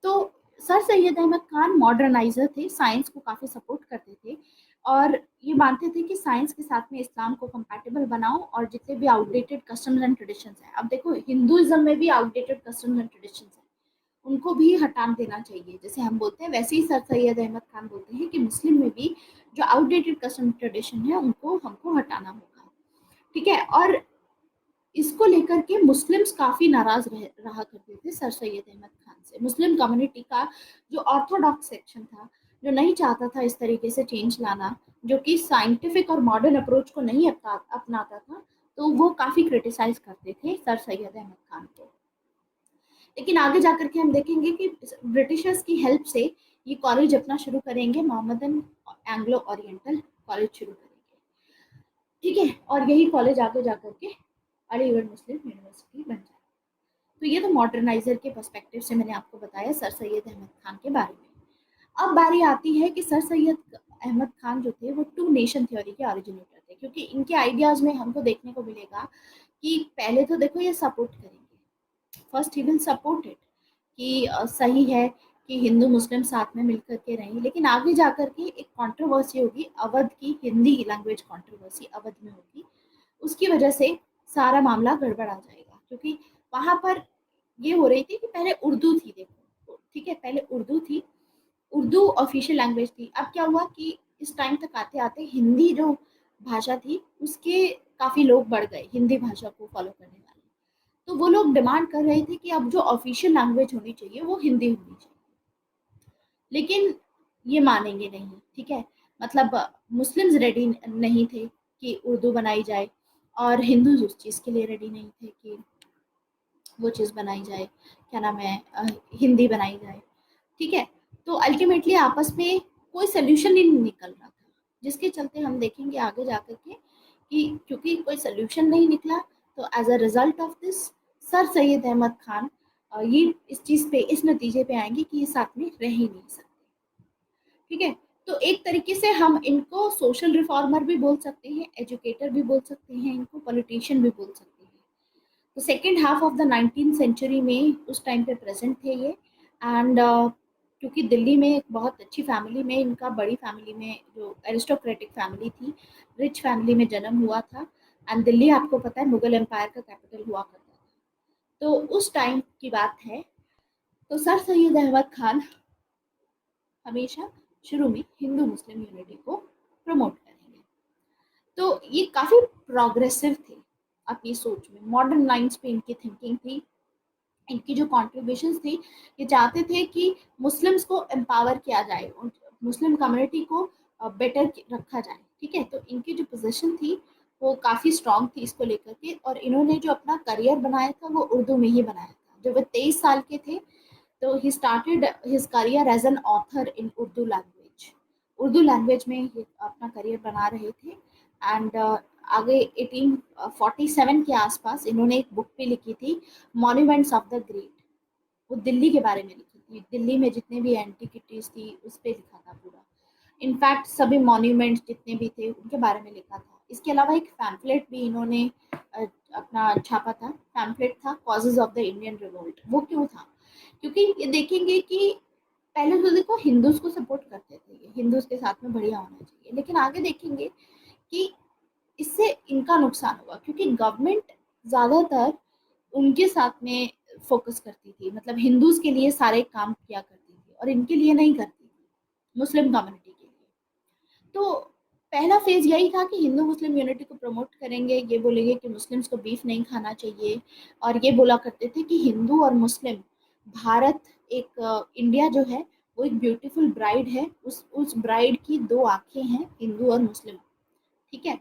Speaker 1: तो सर सैयद अहमद खान मॉडर्नाइजर थे, साइंस को काफ़ी सपोर्ट करते थे और ये मानते थे कि साइंस के साथ में इस्लाम को कंपैटिबल बनाओ और जितने भी आउटडेटेड कस्टम्स एंड ट्रेडिशंस हैं, अब देखो हिंदुइज्म में भी आउटडेटेड कस्टम्स एंड ट्रेडिशंस हैं, उनको भी हटा देना चाहिए। जैसे हम बोलते हैं वैसे ही सर सैयद अहमद खान बोलते हैं कि मुस्लिम में भी जो आउटडेटेड कस्टम ट्रेडिशन है उनको हमको हटाना होगा, ठीक है। और इसको लेकर के मुस्लिम्स काफ़ी नाराज़ रहा करते थे सर सैयद अहमद खान से। मुस्लिम कम्युनिटी का जो ऑर्थोडॉक्स सेक्शन था, जो नहीं चाहता था इस तरीके से चेंज लाना, जो कि साइंटिफिक और मॉडर्न अप्रोच को नहीं अपनाता था, तो वो काफ़ी क्रिटिसाइज करते थे सर सैयद अहमद खान को। लेकिन आगे जाकर के हम देखेंगे कि ब्रिटिशर्स की हेल्प से ये कॉलेज अपना शुरू करेंगे, मोहम्मदन एंग्लो ओरिएंटल कॉलेज शुरू करेंगे, ठीक है। और यही कॉलेज आगे जाकर के अलीगढ़ मुस्लिम यूनिवर्सिटी बन जाए। तो ये तो मॉडर्नाइजर के पर्सपेक्टिव से मैंने आपको बताया सर सैयद अहमद खान के बारे में। अब बारी आती है कि सर सैयद अहमद खान जो थे वो टू नेशन थ्योरी के ओरिजिनेटर थे, क्योंकि इनके आइडियाज में हमको देखने को मिलेगा कि पहले तो देखो ये सपोर्ट करेंगे, first he will support it कि सही है कि हिंदू मुस्लिम साथ में मिलकर के रहें, लेकिन आगे जाकर के एक कंट्रोवर्सी होगी, अवध की हिंदी लैंग्वेज कंट्रोवर्सी अवध में होगी। उसकी वजह से सारा मामला गड़बड़ आ जाएगा, क्योंकि वहाँ पर ये हो रही थी कि पहले उर्दू थी, देखो ठीक है, पहले उर्दू थी, उर्दू ऑफिशियल लैंग्वेज थी। अब क्या हुआ कि इस टाइम तक आते आते हिंदी जो भाषा थी उसके काफ़ी लोग बढ़ गए, हिंदी भाषा को फॉलो करने वाले। तो वो लोग डिमांड कर रहे थे कि अब जो ऑफिशियल लैंग्वेज होनी चाहिए वो हिंदी होनी चाहिए, लेकिन ये मानेंगे नहीं, ठीक है। मतलब मुस्लिम्स रेडी नहीं थे कि उर्दू बनाई जाए और हिंदूज उस चीज़ के लिए रेडी नहीं थे कि वो चीज़ बनाई जाए, क्या नाम है, हिंदी बनाई जाए, ठीक है। तो अल्टीमेटली आपस में कोई सोल्यूशन ही नहीं निकल रहा था, जिसके चलते हम देखेंगे आगे जाकर के कि क्योंकि कोई सोल्यूशन नहीं निकला, तो as a result of this sir Syed Ahmad Khan ये इस चीज़ पे, इस नतीजे पे आएंगे कि ये साथ में रह ही नहीं सकते, ठीक है। तो एक तरीके से हम इनको सोशल रिफॉर्मर भी बोल सकते हैं, एजुकेटर भी बोल सकते हैं, इनको पॉलिटिशियन भी बोल सकते हैं। तो second half of the 19th century में उस टाइम पे प्रेजेंट थे ये। एंड क्योंकि दिल्ली में एक बहुत अच्छी फैमिली में, इनका बड़ी फैमिली में जो एरिस्टोक्रेटिक फैमिली थी, रिच फैमिली में जन्म हुआ था। एंड दिल्ली आपको पता है मुगल एम्पायर का कैपिटल हुआ करता था, तो उस टाइम की बात है। तो सर सैयद अहमद खान हमेशा शुरू में हिंदू मुस्लिम यूनिटी को प्रमोट करेंगे। तो ये काफ़ी प्रोग्रेसिव थे अपनी सोच में, मॉडर्न लाइन्स पे इनकी थिंकिंग थी, इनकी जो कॉन्ट्रीब्यूशंस थी, ये चाहते थे कि मुस्लिम्स को एम्पावर किया जाए, मुस्लिम कम्युनिटी को बेटर रखा जाए, ठीक है। तो इनकी जो पोजीशन थी वो काफ़ी स्ट्रांग थी इसको लेकर के, और इन्होंने जो अपना करियर बनाया था वो उर्दू में ही बनाया था। जब वो 23 साल के थे तो ही started his career as an author in Urdu language. Urdu language में ये अपना करियर बना रहे थे। एंड आगे 1847 के आसपास इन्होंने एक बुक भी लिखी थी, मॉन्यूमेंट्स ऑफ द ग्रेट। वो दिल्ली के बारे में लिखी थी, दिल्ली में जितने भी एंटिकिटीज थी उस पर लिखा था पूरा। इनफैक्ट सभी मॉन्यूमेंट्स जितने भी थे उनके बारे में लिखा था। इसके अलावा एक पैम्फलेट भी इन्होंने अपना छापा था। पैम्फलेट था causes of the Indian revolt. वो क्यों था? क्योंकि ये देखेंगे कि पहले तो देखो हिंदूज को सपोर्ट करते थे, ये हिंदूज के साथ में बढ़िया होना चाहिए, लेकिन आगे देखेंगे कि इससे इनका नुकसान होगा, क्योंकि गवर्नमेंट ज़्यादातर उनके साथ में फोकस करती थी, मतलब हिंदूज के लिए सारे काम किया करती थी और इनके लिए नहीं करती थी, मुस्लिम कम्युनिटी के लिए। तो पहला फेज यही था कि हिंदू मुस्लिम यूनिटी को प्रमोट करेंगे, ये बोलेंगे कि मुस्लिम्स को बीफ नहीं खाना चाहिए, और ये बोला करते थे कि हिंदू और मुस्लिम भारत एक इंडिया जो है वो एक ब्यूटीफुल ब्राइड है, उस ब्राइड की दो आंखें हैं, हिंदू और मुस्लिम, ठीक है।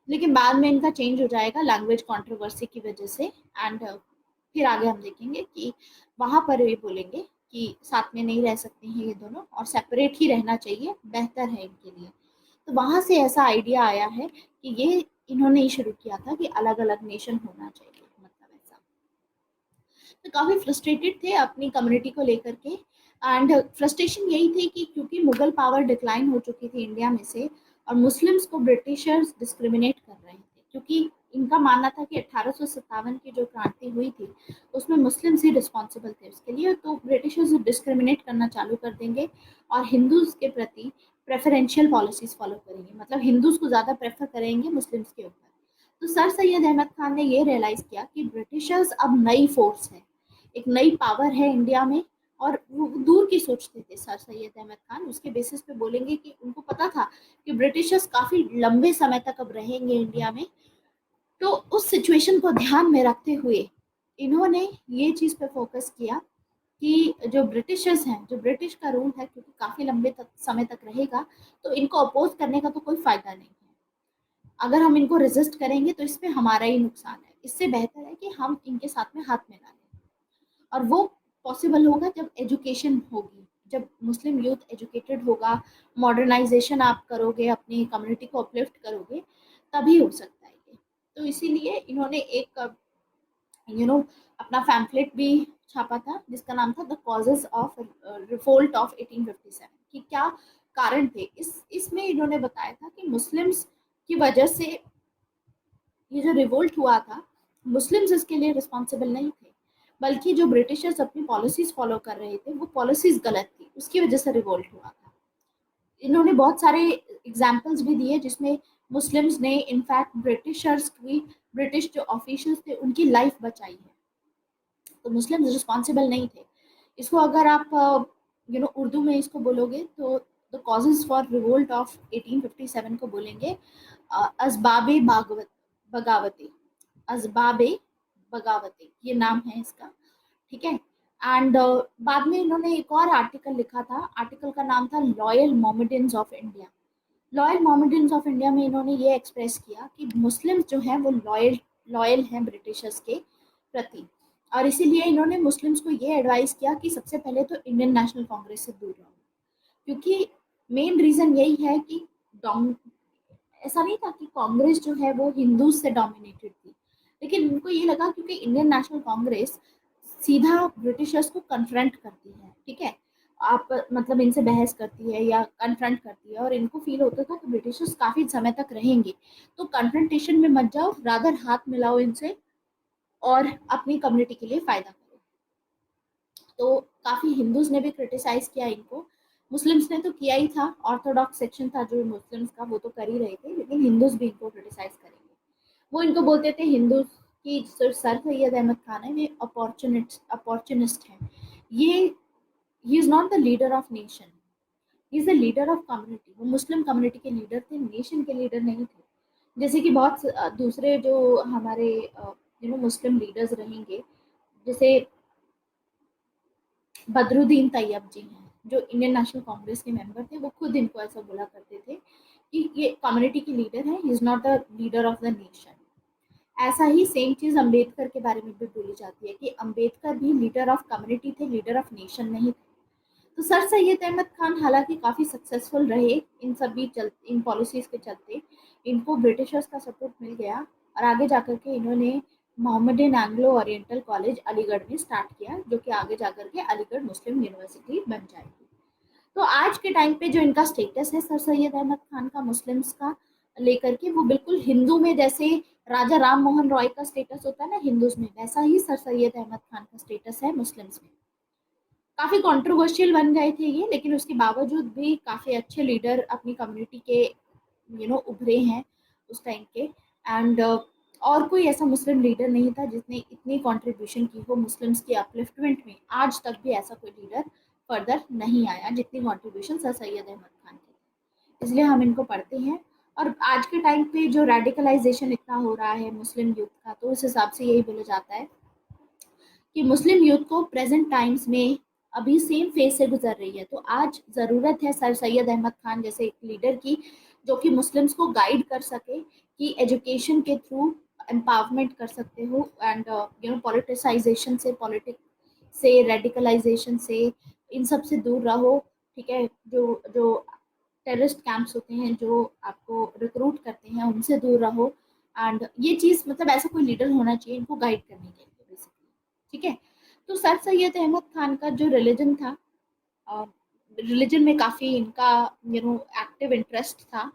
Speaker 1: लेकिन बाद में इनका चेंज हो जाएगा लैंग्वेज कंट्रोवर्सी की वजह से। एंड फिर आगे हम देखेंगे कि वहाँ पर ये बोलेंगे कि साथ में नहीं रह सकते हैं ये दोनों, और सेपरेट ही रहना चाहिए, बेहतर है इनके लिए। तो वहाँ से ऐसा आइडिया आया है कि ये इन्होंने ही शुरू किया था कि अलग अलग नेशन होना चाहिए, मतलब ऐसा। तो काफ़ी फ्रस्ट्रेटेड थे अपनी कम्युनिटी को लेकर के। एंड फ्रस्ट्रेशन यही थी कि क्योंकि मुगल पावर डिक्लाइन हो चुकी थी इंडिया में से, और मुस्लिम्स को ब्रिटिशर्स डिस्क्रिमिनेट कर रहे थे, क्योंकि इनका मानना था कि 1857 की जो क्रांति हुई थी उसमें मुस्लिम्स ही रिस्पॉन्सिबल थे उसके लिए, तो ब्रिटिशर्स डिस्क्रिमिनेट करना चालू कर देंगे और हिंदूज के प्रति प्रेफरेंशियल पॉलिसीज फॉलो करेंगे, मतलब हिंदूज को ज़्यादा प्रेफर करेंगे मुस्लिम्स के ऊपर। तो सर सैयद अहमद खान ने ये रियलाइज़ किया कि ब्रिटिशर्स अब नई फोर्स है, एक नई पावर है इंडिया में, और वो दूर की सोचते थे सर सैयद अहमद खान। उसके बेसिस पे बोलेंगे कि उनको पता था कि ब्रिटिशर्स काफ़ी लंबे समय तक अब रहेंगे इंडिया में। तो उस सिचुएशन को ध्यान में रखते हुए इन्होंने ये चीज़ पे फोकस किया कि जो ब्रिटिशर्स हैं, जो ब्रिटिश का रूल है, क्योंकि काफ़ी लंबे तक समय तक रहेगा, तो इनको अपोज करने का तो कोई फ़ायदा नहीं है। अगर हम इनको रेजिस्ट करेंगे तो इसमें हमारा ही नुकसान है। इससे बेहतर है कि हम इनके साथ में हाथ मिला लें, और वो पॉसिबल होगा जब एजुकेशन होगी, जब मुस्लिम यूथ एजुकेटेड होगा, मॉडर्नाइजेशन आप करोगे, अपनी कम्युनिटी को अपलिफ्ट करोगे, तभी हो सकता है ये। तो इसीलिए इन्होंने एक अपना पैम्फलेट भी छापा था जिसका नाम था the causes of revolt of 1857, कि क्या कारण थे। इसमें इन्होंने बताया था कि मुस्लिम्स की वजह से ये जो रिवोल्ट हुआ था, मुस्लिम्स इसके लिए रिस्पॉन्सिबल नहीं थे, बल्कि जो ब्रिटिशर्स अपनी पॉलिसीज फॉलो कर रहे थे वो पॉलिसीज गलत थी, उसकी वजह से रिवोल्ट हुआ था। इन्होंने बहुत सारे एग्जाम्पल्स भी दिए जिसमें मुस्लिम्स ने इनफैक्ट ब्रिटिशर्स की, ब्रिटिश जो ऑफिशियल्स थे उनकी लाइफ बचाई है। तो मुस्लिम्स रिस्पॉन्सिबल नहीं थे। इसको अगर आप उर्दू में इसको बोलोगे तो the causes for revolt of 1857 को बोलेंगे असबाबे बगावती, असबाबे बगावती ये नाम है इसका, ठीक है। एंड बाद में इन्होंने एक और आर्टिकल लिखा था, आर्टिकल का नाम था loyal Mohammedans of India. Loyal Mohammedans of India में इन्होंने ये एक्सप्रेस किया कि मुस्लिम्स जो हैं वो लॉयल लॉयल हैं ब्रिटिशर्स के प्रति, और इसीलिए इन्होंने मुस्लिम्स को ये एडवाइस किया कि सबसे पहले तो इंडियन नेशनल कांग्रेस से दूर रहो, क्योंकि मेन रीज़न यही है कि ऐसा नहीं था कि कांग्रेस जो है वो हिंदू से डोमिनेटेड थी, लेकिन उनको ये लगा क्योंकि इंडियन नेशनल कांग्रेस सीधा ब्रिटिशर्स को कन्फ्रंट करती है, ठीक है, आप मतलब इनसे बहस करती है या कन्फ्रंट करती है, और इनको फील होता था कि ब्रिटिशर्स काफ़ी समय तक रहेंगे, तो कन्फ्रंटेशन में मत जाओ, रादर हाथ मिलाओ इनसे और अपनी कम्युनिटी के लिए फ़ायदा करो। तो काफ़ी हिंदूज ने भी क्रिटिसाइज़ किया इनको, मुस्लिम्स ने तो किया ही था, ऑर्थोडॉक्स सेक्शन था जो मुस्लिम्स का वो तो कर ही रहे थे, लेकिन हिंदूज भी इनको क्रिटिसाइज़ करेंगे। वो इनको बोलते थे हिंदूज की जो सर सैयद अहमद खान है ये अपॉर्चुनिस्ट है, ये he is not the leader of nation, he is the leader of community. वो मुस्लिम कम्युनिटी के लीडर थे, नेशन के लीडर नहीं थे। जैसे कि बहुत दूसरे जो हमारे मुस्लिम लीडर्स रहेंगे, जैसे बदरुद्दीन तैयब जी हैं, जो इंडियन नेशनल कांग्रेस के मेंबर थे वो खुद इनको ऐसा बोला करते थे कि ये कम्युनिटी की लीडर है, he is not the leader of the nation. ऐसा ही सेम चीज अम्बेडकर के बारे में भी बोली जाती है कि अम्बेडकर भी लीडर ऑफ कम्युनिटी थे, लीडर ऑफ नेशन नहीं थे। तो सर सैयद अहमद खान हालांकि काफ़ी सक्सेसफुल रहे इन पॉलिसीज़ के चलते। इनको ब्रिटिशर्स का सपोर्ट मिल गया और आगे जाकर के इन्होंने Mohammedan Anglo oriental college Aligarh में स्टार्ट किया, जो कि आगे जाकर के अलीगढ़ मुस्लिम यूनिवर्सिटी बन जाएगी। तो आज के टाइम पे जो इनका स्टेटस है सर सैयद अहमद खान का मुस्लिम्स का लेकर के, वो बिल्कुल हिंदू में जैसे राजा राम मोहन रॉय का स्टेटस होता है ना हिंदूज में, वैसा ही सर सैयद अहमद खान का स्टेटस है मुस्लिम्स में। काफ़ी कंट्रोवर्शियल बन गए थे ये, लेकिन उसके बावजूद भी काफ़ी अच्छे लीडर अपनी कम्युनिटी के उभरे हैं उस टाइम के। एंड और कोई ऐसा मुस्लिम लीडर नहीं था जिसने इतनी कंट्रीब्यूशन की हो मुस्लिम्स की अपलिफ्टमेंट में। आज तक भी ऐसा कोई लीडर फर्दर नहीं आया जितनी कंट्रीब्यूशन सर सैयद अहमद खान की, इसलिए हम इनको पढ़ते हैं। और आज के टाइम पे जो रेडिकलाइजेशन इतना हो रहा है मुस्लिम यूथ का, तो उस हिसाब से यही बोला जाता है कि मुस्लिम यूथ को प्रेजेंट टाइम्स में अभी सेम फेज से गुजर रही है। तो आज ज़रूरत है सर सैयद अहमद खान जैसे एक लीडर की, जो कि मुस्लिम्स को गाइड कर सके कि एजुकेशन के थ्रू एम्पावरमेंट कर सकते हो, एंड पॉलिटिसाइजेशन से, पॉलिटिक्स से, रेडिकलाइजेशन से, इन सब से दूर रहो। ठीक है, जो जो टेररिस्ट कैंप्स होते हैं जो आपको रिक्रूट करते हैं, उनसे दूर रहो। एंड ये चीज़ मतलब ऐसा कोई लीडर होना चाहिए इनको गाइड करने के लिए बेसिकली। ठीक है, तो सर सैयद अहमद खान का जो रिलीजन था, रिलीजन में काफ़ी इनका एक्टिव इंटरेस्ट था।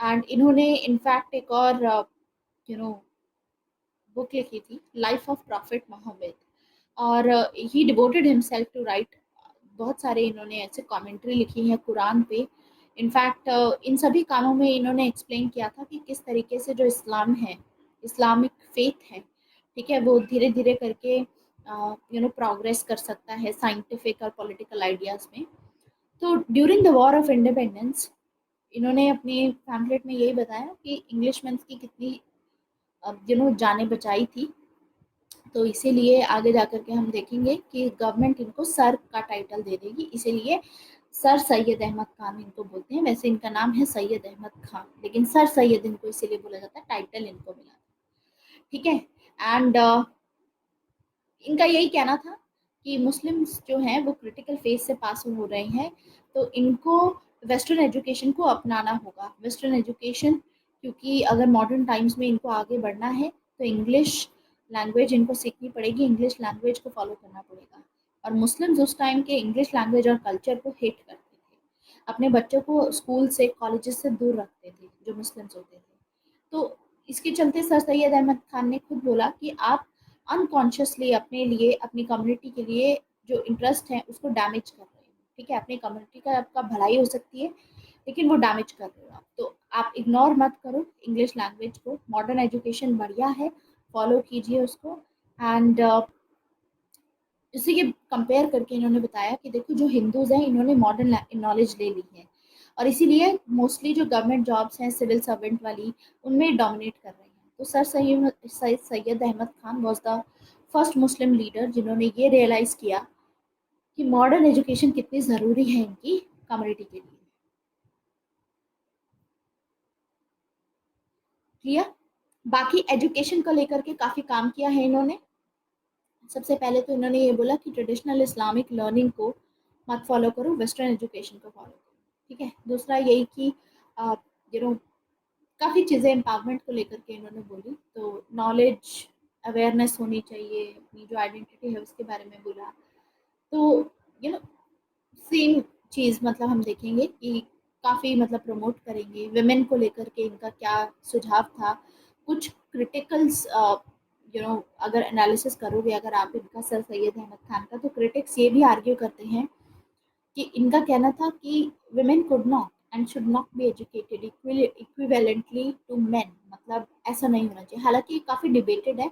Speaker 1: एंड इन्होंने इनफैक्ट एक और यू नो बुक लिखी थी, लाइफ ऑफ प्रॉफिट मोहम्मद, और ही डिवोटेड हिमसेल्फ टू राइट। बहुत सारे इन्होंने ऐसे कमेंट्री लिखी है कुरान पे। इनफैक्ट इन सभी कामों में इन्होंने एक्सप्लेन किया था कि किस तरीके से जो इस्लाम है, इस्लामिक फेथ है, ठीक है, वो धीरे धीरे करके प्रोग्रेस कर सकता है साइंटिफिक और पॉलिटिकल आइडियाज़ में। तो during the war of independence इन्होंने अपने पैम्फलेट में यही बताया कि इंग्लिशमैन की कितनी जानें बचाई थी। तो इसीलिए आगे जाकर के हम देखेंगे कि गवर्नमेंट इनको सर का टाइटल दे देगी, इसीलिए सर सैयद अहमद खान इनको बोलते हैं। वैसे इनका नाम है सैयद अहमद खान, लेकिन सर सैयद इनको इसीलिए बोला जाता है, टाइटल इनको मिला। ठीक है, एंड इनका यही कहना था कि मुस्लिम्स जो हैं वो क्रिटिकल फेज से पास हो रहे हैं, तो इनको वेस्टर्न एजुकेशन को अपनाना होगा। वेस्टर्न एजुकेशन, क्योंकि अगर मॉडर्न टाइम्स में इनको आगे बढ़ना है तो इंग्लिश लैंग्वेज इनको सीखनी पड़ेगी, इंग्लिश लैंग्वेज को फॉलो करना पड़ेगा। और मुस्लिम्स उस टाइम के इंग्लिश लैंग्वेज और कल्चर को हेट करते थे, अपने बच्चों को स्कूल से, कॉलेजेस से दूर रखते थे जो मुस्लिम्स होते थे। तो इसके चलते सर सैयद अहमद खान ने खुद बोला कि आप अनकॉन्शियसली अपने लिए, अपनी कम्युनिटी के लिए जो इंटरेस्ट है उसको डैमेज कर रहे हो। ठीक है, अपनी कम्युनिटी का आपका भलाई हो सकती है, लेकिन वो डैमेज कर रहे हो आप। तो आप इग्नोर मत करो इंग्लिश लैंग्वेज को, मॉडर्न एजुकेशन बढ़िया है, फॉलो कीजिए उसको। एंड इसी के कंपेयर करके इन्होंने बताया कि देखो जो हिंदूज हैं इन्होंने मॉडर्न नॉलेज ले ली है, और इसीलिए मोस्टली जो गवर्नमेंट जॉब्स हैं सिविल सर्वेंट वाली, उनमें डोमिनेट कर रही हैं। तो Syed Ahmad Khan was the first Muslim leader जिन्होंने ये रियलाइज़ किया कि मॉडर्न एजुकेशन कितनी ज़रूरी है इनकी कम्युनिटी के लिए। क्लियर? बाकी एजुकेशन को लेकर के काफ़ी काम किया है इन्होंने। सबसे पहले तो इन्होंने ये बोला कि ट्रेडिशनल इस्लामिक लर्निंग को मत फॉलो करो, वेस्टर्न एजुकेशन को फॉलो करो। ठीक है, दूसरा यही कि यू नो काफ़ी चीज़ें एम्पावरमेंट को लेकर के इन्होंने बोली। तो नॉलेज, अवेयरनेस होनी चाहिए, अपनी जो आइडेंटिटी है उसके बारे में बोला। तो यू नो सेम चीज़ मतलब हम देखेंगे कि काफ़ी मतलब प्रमोट करेंगे। विमेन को लेकर के इनका क्या सुझाव था, कुछ क्रिटिकल्स अगर एनालिसिस करोगे अगर आप इनका सर सैयद अहमद खान का, तो क्रिटिक्स ये भी आर्ग्यू करते हैं कि इनका कहना था कि women could not and should not be educated equivalently to men, मतलब ऐसा नहीं होना चाहिए। हालांकि काफ़ी डिबेटेड है,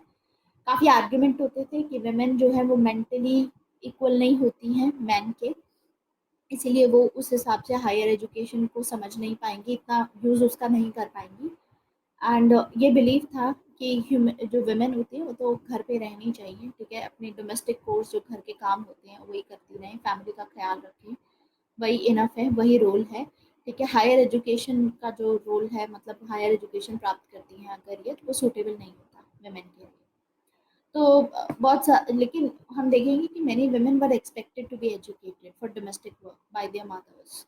Speaker 1: काफ़ी आर्ग्यूमेंट होते थे कि women जो है वो मेंटली इक्वल नहीं होती हैं मैन के, इसीलिए वो उस हिसाब से हायर एजुकेशन को समझ नहीं पाएंगी, इतना यूज़ उसका नहीं कर पाएंगी। एंड ये बिलीव था कि जो वुमेन होती है वो तो घर पे रहनी चाहिए, ठीक है, अपने डोमेस्टिक कोर्स जो घर के काम होते हैं वही करती रहें, फैमिली का ख्याल रखें। वही इनफ है, वही रोल है। ठीक है, हायर एजुकेशन का जो रोल है, मतलब हायर एजुकेशन प्राप्त करती हैं अगर ये, तो वो सूटेबल नहीं होता वुमेन के लिए। तो लेकिन हम देखेंगे कि many women were expected to be educated for domestic work by their mothers.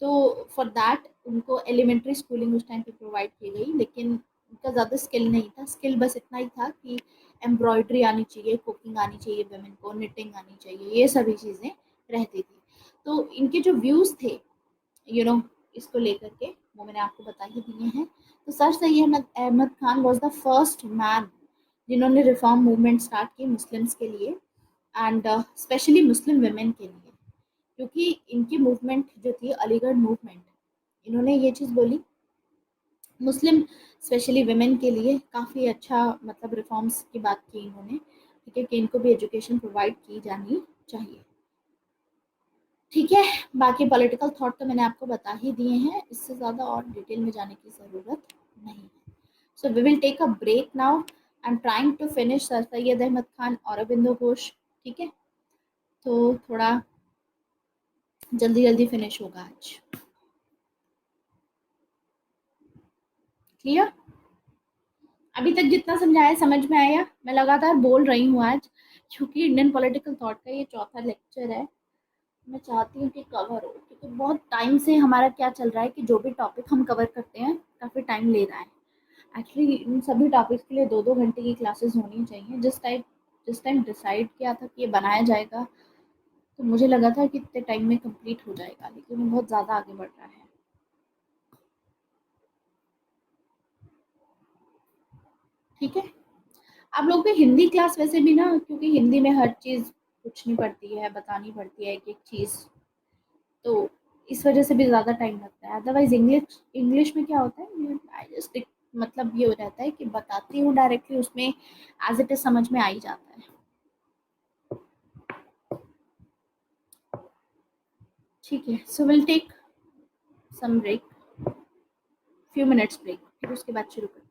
Speaker 1: तो फॉर दैट उनको एलिमेंट्री स्कूलिंग उस टाइम पे प्रोवाइड की गई, लेकिन उनका ज़्यादा स्किल नहीं था। स्किल बस इतना ही था कि एम्ब्रॉयडरी आनी चाहिए, कुकिंग आनी चाहिए वुमेन को, निटिंग आनी चाहिए, ये सभी चीज़ें रहती थी। तो इनके जो व्यूज़ थे यू नो इसको लेकर के, वो मैंने आपको बता ही दिए हैं। तो sir Syed Ahmad Khan was the first man जिन्होंने रिफॉर्म मूवमेंट स्टार्ट की मुस्लिम्स के लिए, एंड स्पेशली मुस्लिम वुमेन के लिए। क्योंकि इनकी मूवमेंट जो थी अलीगढ़ मूवमेंट, इन्होंने ये चीज़ बोली मुस्लिम स्पेशली वुमेन के लिए काफ़ी अच्छा, मतलब रिफॉर्म्स की बात की इन्होंने। ठीक है, कि इनको भी एजुकेशन प्रोवाइड की जानी चाहिए। ठीक है, बाकी पॉलिटिकल थॉट तो मैंने आपको बता ही दिए हैं, इससे ज़्यादा और डिटेल में जाने की ज़रूरत नहीं है। So we will take a break now. I am trying to finish sir Syed Ahmad Khan और अरबिंदो घोष। ठीक है, तो थोड़ा जल्दी जल्दी फिनिश होगा आज। क्लियर? अभी तक जितना समझाया समझ में आया? मैं लगातार बोल रही हूँ आज, क्योंकि इंडियन पॉलिटिकल थॉट का ये चौथा लेक्चर है। मैं चाहती हूँ कि कवर हो, क्योंकि बहुत टाइम से हमारा क्या चल रहा है कि जो भी टॉपिक हम कवर करते हैं काफ़ी टाइम ले रहा है। एक्चुअली इन सभी टॉपिक्स के लिए 2-2 घंटे की क्लासेस होनी चाहिए। जिस टाइम डिसाइड किया था कि ये बनाया जाएगा, तो मुझे लगा था कि इतने टाइम में कंप्लीट हो जाएगा, लेकिन ये बहुत ज़्यादा आगे बढ़ रहा है। ठीक है, आप लोग को हिंदी क्लास वैसे भी ना, क्योंकि हिंदी में हर चीज़ पूछनी पड़ती है, बतानी पड़ती है एक एक चीज़, तो इस वजह से भी ज़्यादा टाइम लगता है। अदरवाइज इंग्लिश इंग्लिश में क्या होता है, आई जस्ट, मतलब ये हो रहता है कि बताती हूँ डायरेक्टली, उसमें एज इट इज समझ में आ ही जाता है। ठीक है, so will take some break, few minutes break, फिर उसके बाद शुरू करते हैं।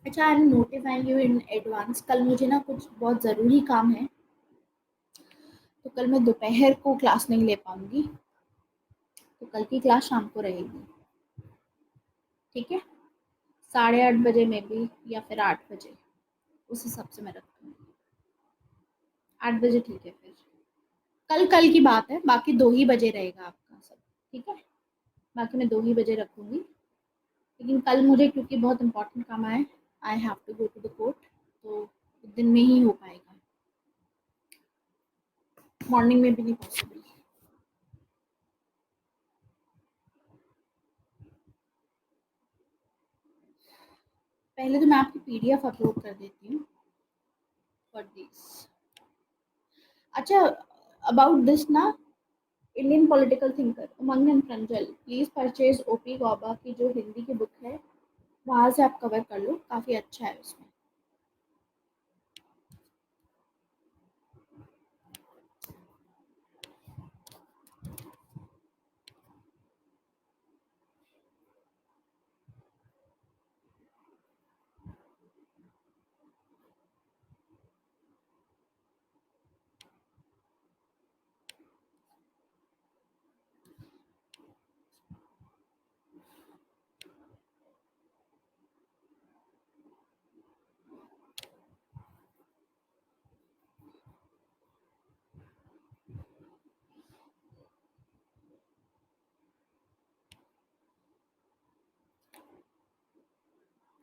Speaker 1: अच्छा, I am notifying you in advance, कल मुझे ना कुछ बहुत ज़रूरी काम है, तो कल मैं दोपहर को क्लास नहीं ले पाऊंगी, तो कल की क्लास शाम को रहेगी। ठीक है, 8:30 बजे में भी, या फिर 8 बजे, उस हिसाब से मैं रखूँगी। 8 बजे ठीक है फिर। कल कल की बात है, बाकी 2 ही बजे रहेगा आपका सब। ठीक है, बाकी मैं 2 ही बजे रखूँगी। लेकिन कल मुझे क्योंकि बहुत इंपॉर्टेंट काम है, I have to go to the court, तो दिन में ही हो पाएगा, मॉर्निंग में भी नहीं पॉसिबल। पहले तो मैं आपकी पीडीएफ अपलोड कर देती हूँ फॉर दिस। अच्छा, अबाउट दिस ना, Indian political thinker Umang Pranjal, please purchase O P Gauba की जो हिंदी की बुक है, वहां से आप कवर कर लो, काफी अच्छा है उसमें।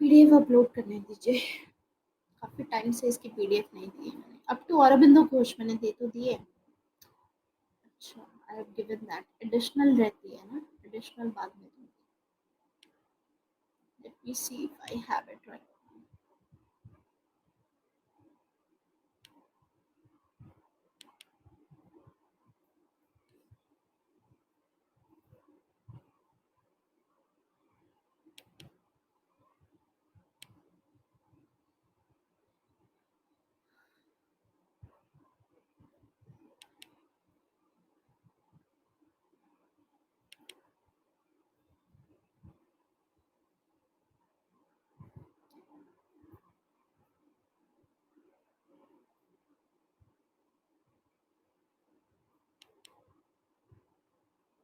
Speaker 1: पीडीएफ अपलोड करने दीजिए, काफी टाइम से इसकी पीडीएफ नहीं दी है मैंने। अब टू अरबिंदो घोष मैंने दे तो दिए। अच्छा, I have given that, additional रहती है ना, एडिशनल बाद में दूंगी। Let me see if I have it right.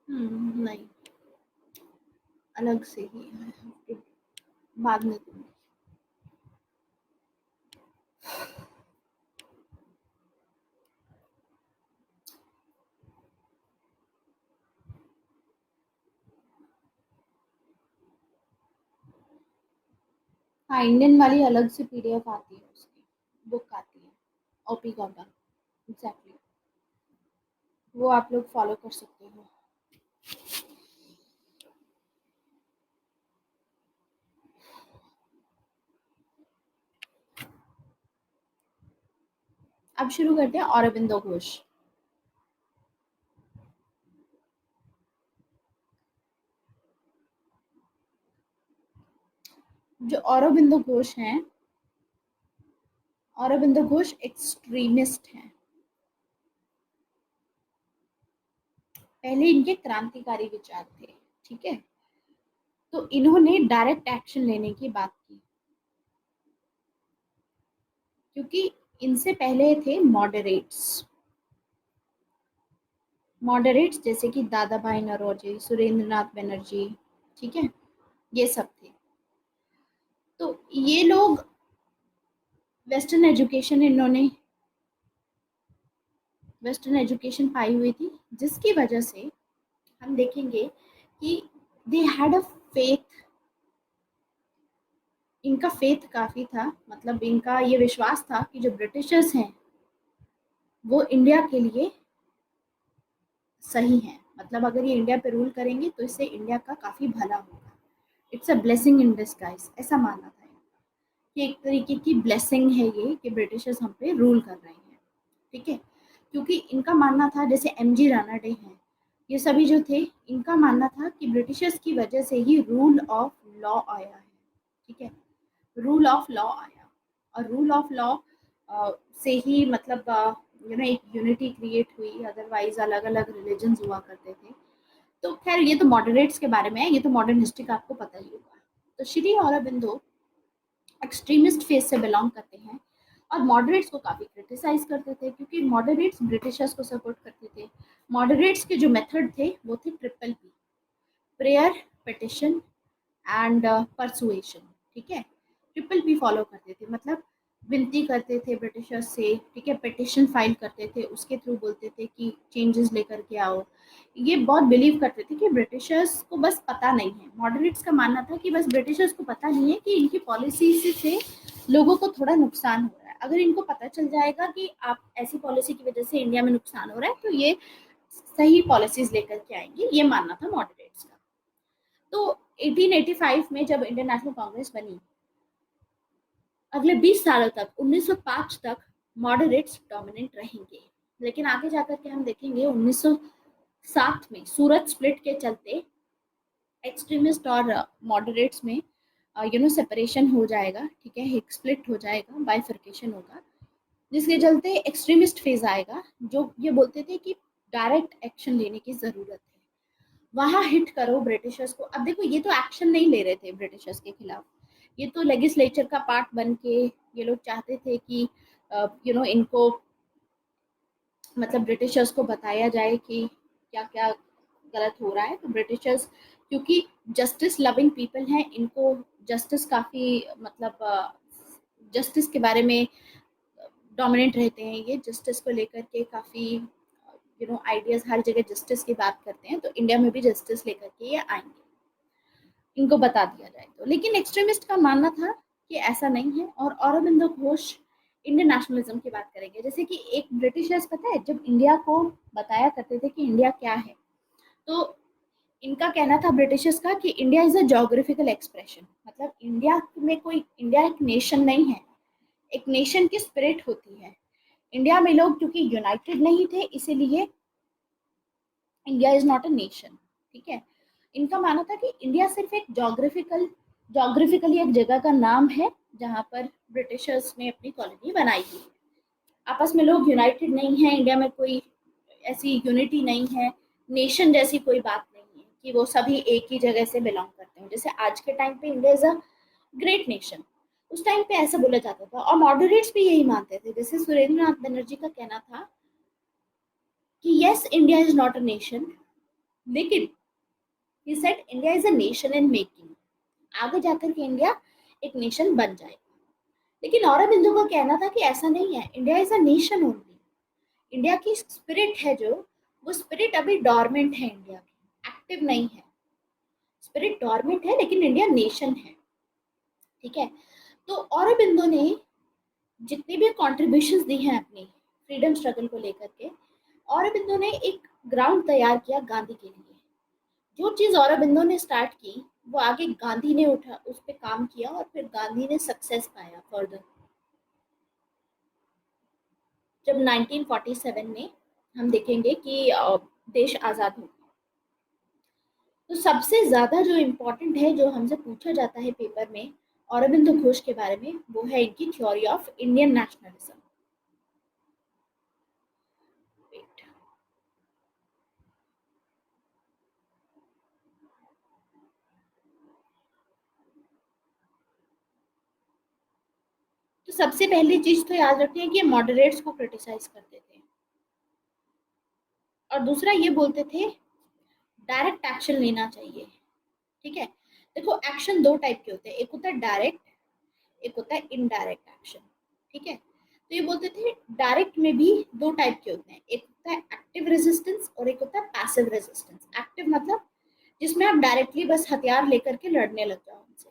Speaker 1: नहीं, अलग से ही है, बाद में दूँगी। हाँ, इंडियन वाली अलग से पीडीएफ आती है उसकी, बुक आती है, ओपी गौतम, एग्ज़ैक्टली, वो आप लोग फॉलो कर सकते हो। अब शुरू करते हैं औरबिंदो घोष। जो औरबिंदो घोष हैं, औरबिंदो घोष एक्सट्रीमिस्ट हैं। पहले इनके क्रांतिकारी विचार थे, ठीक है? तो इन्होंने डायरेक्ट एक्शन लेने की बात की, क्योंकि इनसे पहले थे मॉडरेट्स। मॉडरेट्स जैसे कि दादा भाई नौरोजी, सुरेंद्र नाथ बनर्जी, ठीक है? ये सब थे। तो ये लोग वेस्टर्न एजुकेशन इन्होंने वेस्टर्न एजुकेशन पाई हुई थी, जिसकी वजह से हम देखेंगे कि दे हैड अ फेथ, इनका फेथ काफ़ी था, मतलब इनका ये विश्वास था कि जो ब्रिटिशर्स हैं वो इंडिया के लिए सही हैं, मतलब अगर ये इंडिया पे रूल करेंगे तो इससे इंडिया का काफ़ी भला होगा, it's a blessing in disguise, ऐसा मानना था इनका कि एक तरीके की ब्लेसिंग है ये कि ब्रिटिशर्स हम पे रूल कर रहे हैं, ठीक है? क्योंकि इनका मानना था, जैसे एमजी रानाडे हैं, ये सभी जो थे, इनका मानना था कि ब्रिटिशर्स की वजह से ही रूल ऑफ लॉ आया है, ठीक है? रूल ऑफ लॉ आया, और रूल ऑफ लॉ से ही मतलब एक यूनिटी क्रिएट हुई, अदरवाइज अलग अलग रिलीजन्स हुआ करते थे। तो खैर ये तो मॉडरेट्स के बारे में है, ये तो मॉडर्न हिस्ट्री का आपको पता ही होगा। तो श्री अरबिंदो एक्सट्रीमिस्ट फेज से बिलोंग करते हैं, और मॉडरेट्स को काफ़ी क्रिटिसाइज करते थे, क्योंकि मॉडरेट्स ब्रिटिशर्स को सपोर्ट करते थे। मॉडरेट्स के जो मेथड थे वो थे triple P, prayer, petition and persuasion, ठीक है? ट्रिपल पी फॉलो करते थे, मतलब विनती करते थे ब्रिटिशर्स से, ठीक है? पिटिशन फाइल करते थे, उसके थ्रू बोलते थे कि चेंजेस लेकर के आओ। ये बहुत बिलीव करते थे कि ब्रिटिशर्स को बस पता नहीं है, मॉडरेट्स का मानना था कि बस ब्रिटिशर्स को पता नहीं है कि इनकी पॉलिसी से लोगों को थोड़ा नुकसान हो रहा है, अगर इनको पता चल जाएगा कि आप ऐसी पॉलिसी की वजह से इंडिया में नुकसान हो रहा है तो ये सही पॉलिसीज लेकर के आएंगे, ये मानना था मॉडरेट्स का। तो 1885 में जब इंडियन नेशनल कांग्रेस बनी, अगले 20 सालों तक 1905 तक मॉडरेट्स डोमिनेंट रहेंगे, लेकिन आगे जाकर के हम देखेंगे 1907 में सूरत स्प्लिट के चलते एक्सट्रीमिस्ट और मॉडरेट्स में सेपरेशन हो जाएगा, ठीक है? एक स्प्लिट हो जाएगा, बाइफर्केशन होगा, जिसके चलते एक्सट्रीमिस्ट फेज आएगा, जो ये बोलते थे कि डायरेक्ट एक्शन लेने की जरूरत है, वहां हिट करो ब्रिटिशर्स को। अब देखो, ये तो एक्शन नहीं ले रहे थे ब्रिटिशर्स के खिलाफ, ये तो लेजिस्लेचर का पार्ट बन के ये लोग चाहते थे कि इनको मतलब ब्रिटिशर्स को बताया जाए कि क्या क्या गलत हो रहा है। तो ब्रिटिशर्स, क्योंकि जस्टिस लविंग पीपल हैं, इनको जस्टिस काफ़ी मतलब जस्टिस के बारे में डोमिनेंट रहते हैं, ये जस्टिस को लेकर के काफ़ी आइडियाज़, हर जगह जस्टिस की बात करते हैं, तो इंडिया में भी जस्टिस लेकर के ये आएंगे, इनको बता दिया जाए तो। लेकिन एक्सट्रीमिस्ट का मानना था कि ऐसा नहीं है, और औरबिंदो घोष इंडियन नेशनलिज्म की बात करेंगे। जैसे कि एक ब्रिटिशर्स, पता है, जब इंडिया को बताया करते थे कि इंडिया क्या है, तो इनका कहना था ब्रिटिशर्स का कि India is a geographical expression, मतलब इंडिया में कोई, इंडिया एक नेशन नहीं है, एक नेशन की स्पिरिट होती है। इंडिया में लोग क्योंकि यूनाइटेड नहीं थे, इसीलिए India is not a nation, ठीक है? इनका मानना था कि इंडिया सिर्फ एक जोग्राफिकली एक जगह का नाम है, जहाँ पर ब्रिटिशर्स ने अपनी कॉलोनी बनाई हुई है। आपस में लोग यूनाइटेड नहीं है, इंडिया में कोई ऐसी यूनिटी नहीं है, नेशन जैसी कोई बात नहीं है कि वो सभी एक ही जगह से बिलोंग करते हैं, जैसे आज के टाइम पे India is a great nation, उस टाइम पे ऐसा बोला जाता था। और मॉडरेट्स भी यही मानते थे, जैसे सुरेंद्र नाथ बनर्जी का कहना था कि yes, India is not a nation, लेकिन he said India is a nation in making, आगे जाकर के इंडिया एक नेशन बन जाएगा। लेकिन औरबिंदो का कहना था कि ऐसा नहीं है, India is a nation only. India की स्पिरिट है जो, वो स्पिरिट अभी डॉर्मेंट है, इंडिया की एक्टिव नहीं है। स्पिरिट डॉर्मेंट है लेकिन इंडिया नेशन है। ठीक है, तो औरबिंदो ने जितनी भी कॉन्ट्रीब्यूशंस दी हैं अपनी फ्रीडम स्ट्रगल को लेकर के, औरबिंदो ने एक ग्राउंड तैयार किया गांधी के लिए। जो चीज औरबिंदो ने स्टार्ट की वो आगे गांधी ने उठा, उस पर काम किया और फिर गांधी ने सक्सेस पाया फर्दर। जब 1947 में हम देखेंगे कि देश आजाद हो, तो सबसे ज्यादा जो इम्पोर्टेंट है, जो हमसे पूछा जाता है पेपर में औरबिंदो घोष के बारे में, वो है इनकी थ्योरी ऑफ इंडियन नेशनलिज्म। तो सबसे पहली चीज तो याद रखनी है कि ये मॉडरेट्स को क्रिटिसाइज करते थे, और दूसरा ये बोलते थे डायरेक्ट एक्शन लेना चाहिए। ठीक है, देखो एक्शन दो टाइप के होते हैं, एक होता है डायरेक्ट, एक होता है इनडायरेक्ट एक्शन। ठीक है, तो ये बोलते थे डायरेक्ट में भी दो टाइप के होते हैं, एक होता है एक्टिव रेजिस्टेंस और एक होता है पैसिव रेजिस्टेंस। एक्टिव मतलब जिसमें आप डायरेक्टली बस हथियार लेकर के लड़ने लग जाओ उनसे।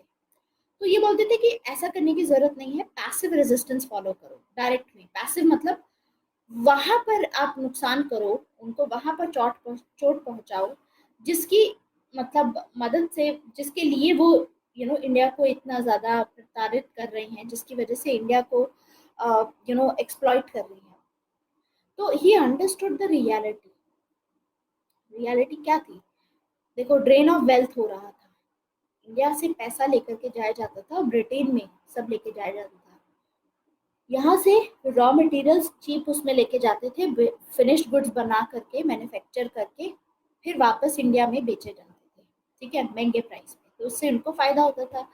Speaker 1: तो ये बोलते थे कि ऐसा करने की जरूरत नहीं है, पैसिव रेजिस्टेंस फॉलो करो। डायरेक्ट में पैसिव मतलब वहां पर आप नुकसान करो उनको, वहां पर चोट पहुंचाओ जिसकी मतलब मदद से, जिसके लिए वो इंडिया को इतना ज्यादा प्रताड़ित कर रही हैं, जिसकी वजह से इंडिया को एक्सप्लॉइट कर रही हैं। तो he understood the reality. Reality क्या थी? देखो, ड्रेन ऑफ वेल्थ हो रहा था, इंडिया से पैसा लेकर के जाया जाता था, ब्रिटेन में सब लेके जाया जाता था। यहाँ से रॉ मटेरियल्स चीप उसमें लेके जाते थे, फिनिश्ड गुड्स बना करके मैन्युफैक्चर करके फिर वापस इंडिया में बेचे जाते थे। ठीक है, महंगे प्राइस पे, तो उससे उनको फायदा होता था।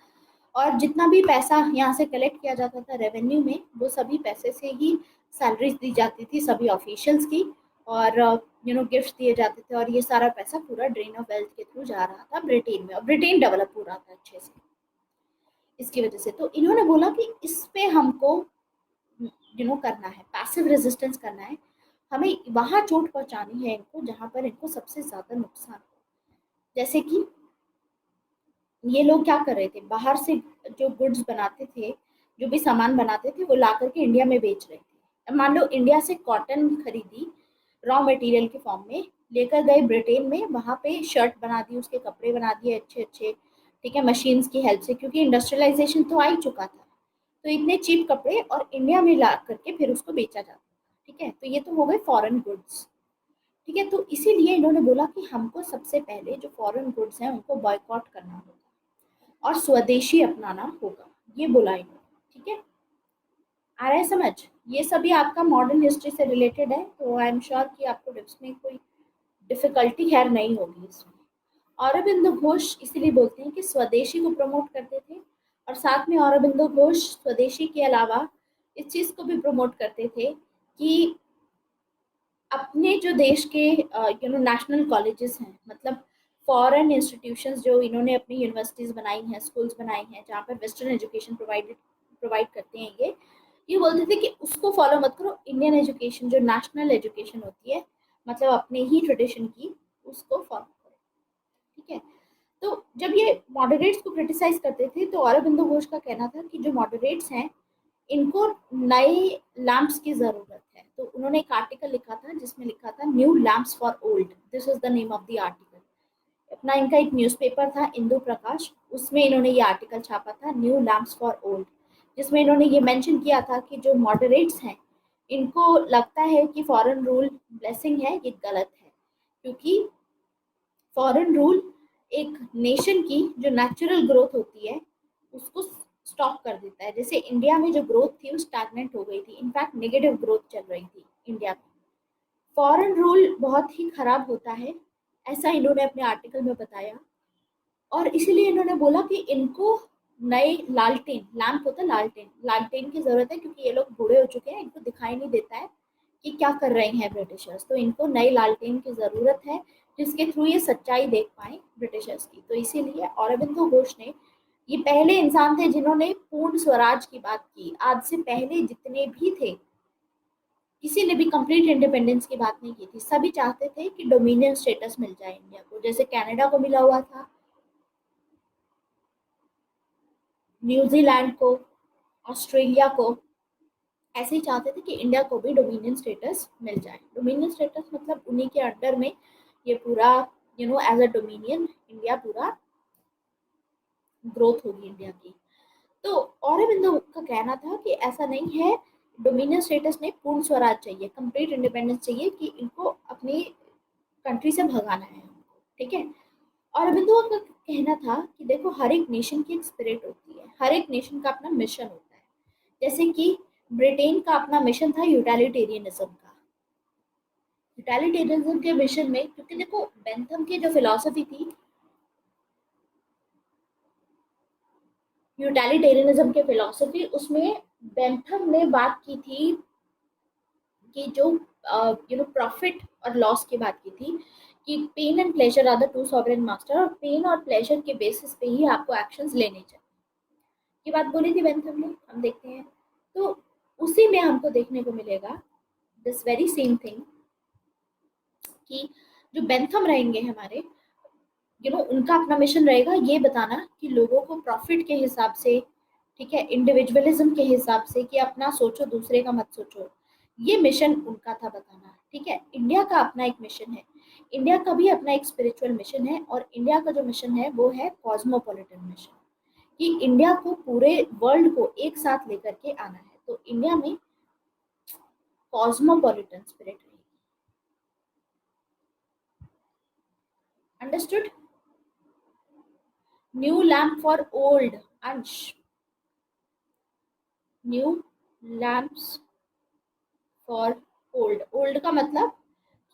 Speaker 1: और जितना भी पैसा यहाँ से कलेक्ट किया जाता था रेवेन्यू में, वो सभी पैसे से ही सैलरीज दी जाती थी सभी ऑफिशियल्स की, और गिफ्ट दिए जाते थे, और ये सारा पैसा पूरा ड्रेन ऑफ वेल्थ के थ्रू जा रहा था ब्रिटेन में, और ब्रिटेन डेवलप हो रहा था अच्छे से इसकी वजह से। तो इन्होंने बोला कि इस पे हमको करना है, पैसिव रेजिस्टेंस करना है, हमें वहां चोट पहुंचानी है इनको जहां पर इनको सबसे ज्यादा नुकसान हो। जैसे कि ये लोग क्या कर रहे थे, बाहर से जो गुड्स बनाते थे, जो भी सामान बनाते थे, वो ला करके इंडिया में बेच रहे थे। अब मान लो इंडिया से कॉटन खरीदी रॉ मटेरियल के फॉर्म में, लेकर गए ब्रिटेन में, वहां पे शर्ट बना दी, उसके कपड़े बना दिए अच्छे अच्छे। ठीक है, मशीन्स की हेल्प से, क्योंकि इंडस्ट्रियलाइजेशन तो आ ही चुका था, तो इतने चीप कपड़े और इंडिया में ला करके फिर उसको बेचा जाता था। ठीक है, तो ये तो हो गए फॉरेन गुड्स। ठीक है, तो इसीलिए इन्होंने बोला कि हमको सबसे पहले जो फॉरेन गुड्स हैं उनको बॉयकॉट करना होगा और स्वदेशी अपनाना होगा, ये बोला इन्होंने। ठीक है, आ रहा है समझ? ये सभी आपका मॉडर्न हिस्ट्री से रिलेटेड है, तो आई एम श्योर कि आपको इसमें कोई डिफिकल्टी खैर नहीं होगी इसमें। औरबिंदो घोष इसीलिए बोलते हैं कि स्वदेशी को प्रमोट करते थे, और साथ में औरबिंदो घोष स्वदेशी के अलावा इस चीज को भी प्रमोट करते थे कि अपने जो देश के नेशनल कॉलेजेस हैं, मतलब फॉरेन इंस्टीट्यूशंस जो इन्होंने अपनी यूनिवर्सिटीज बनाई हैं, स्कूल्स बनाई हैं, जहाँ पर वेस्टर्न एजुकेशन प्रोवाइड करते हैं, ये बोलते थे कि उसको फॉलो मत करो, इंडियन एजुकेशन जो नेशनल एजुकेशन होती है, मतलब अपने ही ट्रेडिशन की, उसको फॉलो करो। ठीक है, तो जब ये मॉडरेट्स को क्रिटिसाइज करते थे, तो औरबिंदो घोष का कहना था कि जो मॉडरेट्स हैं इनको नए लैंप्स की जरूरत है। तो उन्होंने एक आर्टिकल लिखा था जिसमें लिखा था new lamps for old, this is the name of the article. अपना इनका एक न्यूज़पेपर था इंदु प्रकाश, उसमें इन्होंने ये आर्टिकल छापा था न्यू लैंप्स फॉर ओल्ड, जिसमें इन्होंने ये मेंशन किया था कि जो मॉडरेट्स हैं इनको लगता है कि फॉरेन रूल ब्लेसिंग है, ये गलत है, क्योंकि फॉरेन रूल एक नेशन की जो नेचुरल ग्रोथ होती है उसको स्टॉप कर देता है। जैसे इंडिया में जो ग्रोथ थी वो स्टैग्नेंट हो गई थी, इनफैक्ट नेगेटिव ग्रोथ चल रही थी इंडिया में। फॉरेन रूल बहुत ही खराब होता है, ऐसा इन्होंने अपने आर्टिकल में बताया, और इसीलिए इन्होंने बोला कि इनको नए लालटेन, लैंप होता है लालटेन, लालटेन की जरूरत है, क्योंकि ये लोग बूढ़े हो चुके हैं, इनको दिखाई नहीं देता है कि क्या कर रहे हैं ब्रिटिशर्स, तो इनको नई लालटेन की ज़रूरत है जिसके थ्रू ये सच्चाई देख पाए ब्रिटिशर्स की। तो इसीलिए अरबिंदो घोष ने, ये पहले इंसान थे जिन्होंने पूर्ण स्वराज की बात की। आज से पहले जितने भी थे, किसी ने भी कंप्लीट इंडिपेंडेंस की बात नहीं की थी। सभी चाहते थे कि डोमिनियन स्टेटस मिल जाए इंडिया को, जैसे कनाडा को मिला हुआ था, न्यूजीलैंड को, ऑस्ट्रेलिया को। ऐसे ही चाहते थे कि इंडिया को भी डोमिनियन स्टेटस मिल जाए। डोमिनियन स्टेटस मतलब उन्हीं के अंडर में ये पूरा एज अ डोमिनियन इंडिया पूरा ग्रोथ होगी इंडिया की। तो औरबिंदो का कहना था कि ऐसा नहीं है, डोमिनियन स्टेटस में पूर्ण स्वराज चाहिए, कंप्लीट इंडिपेंडेंस चाहिए, कि इनको अपनी कंट्री से भगाना है हमको, ठीक है। औरबिंदो का कहना था कि देखो, हर एक नेशन की एक स्पिरिट होती है, हर एक नेशन का अपना मिशन होता है। जैसे कि ब्रिटेन का अपना मिशन था यूटिलिटेरियनिज्म का। यूटिलिटेरियनिज्म के मिशन में, क्योंकि देखो बेंथम की जो फिलॉसफी थी, यूटिलिटेरियनिज्म के फिलॉसफी, उसमें बेंथम ने बात की थी कि जो प्रॉफिट और लॉस की बात की थी, कि pain and pleasure are the two sovereign master, और पेन और प्लेजर के बेसिस पे ही आपको एक्शंस लेने चाहिए। ये बात बोली थी बेंथम ने, हम देखते हैं। तो उसी में हमको देखने को मिलेगा दिस वेरी सेम थिंग, कि जो बेंथम रहेंगे हमारे, उनका अपना मिशन रहेगा ये बताना कि लोगों को प्रॉफिट के हिसाब से, ठीक है, इंडिविजुअलिज्म के हिसाब से, कि अपना सोचो दूसरे का मत सोचो, ये मिशन उनका था बताना, ठीक है। इंडिया का अपना एक मिशन है, इंडिया का भी अपना एक स्पिरिचुअल मिशन है, और इंडिया का जो मिशन है वो है कॉस्मोपॉलिटन मिशन, कि इंडिया को पूरे वर्ल्ड को एक साथ लेकर के आना है। तो इंडिया में कॉस्मोपॉलिटन स्पिरिट रहेगी। Understood? New lamp for old ones, new lamps for old. Old का मतलब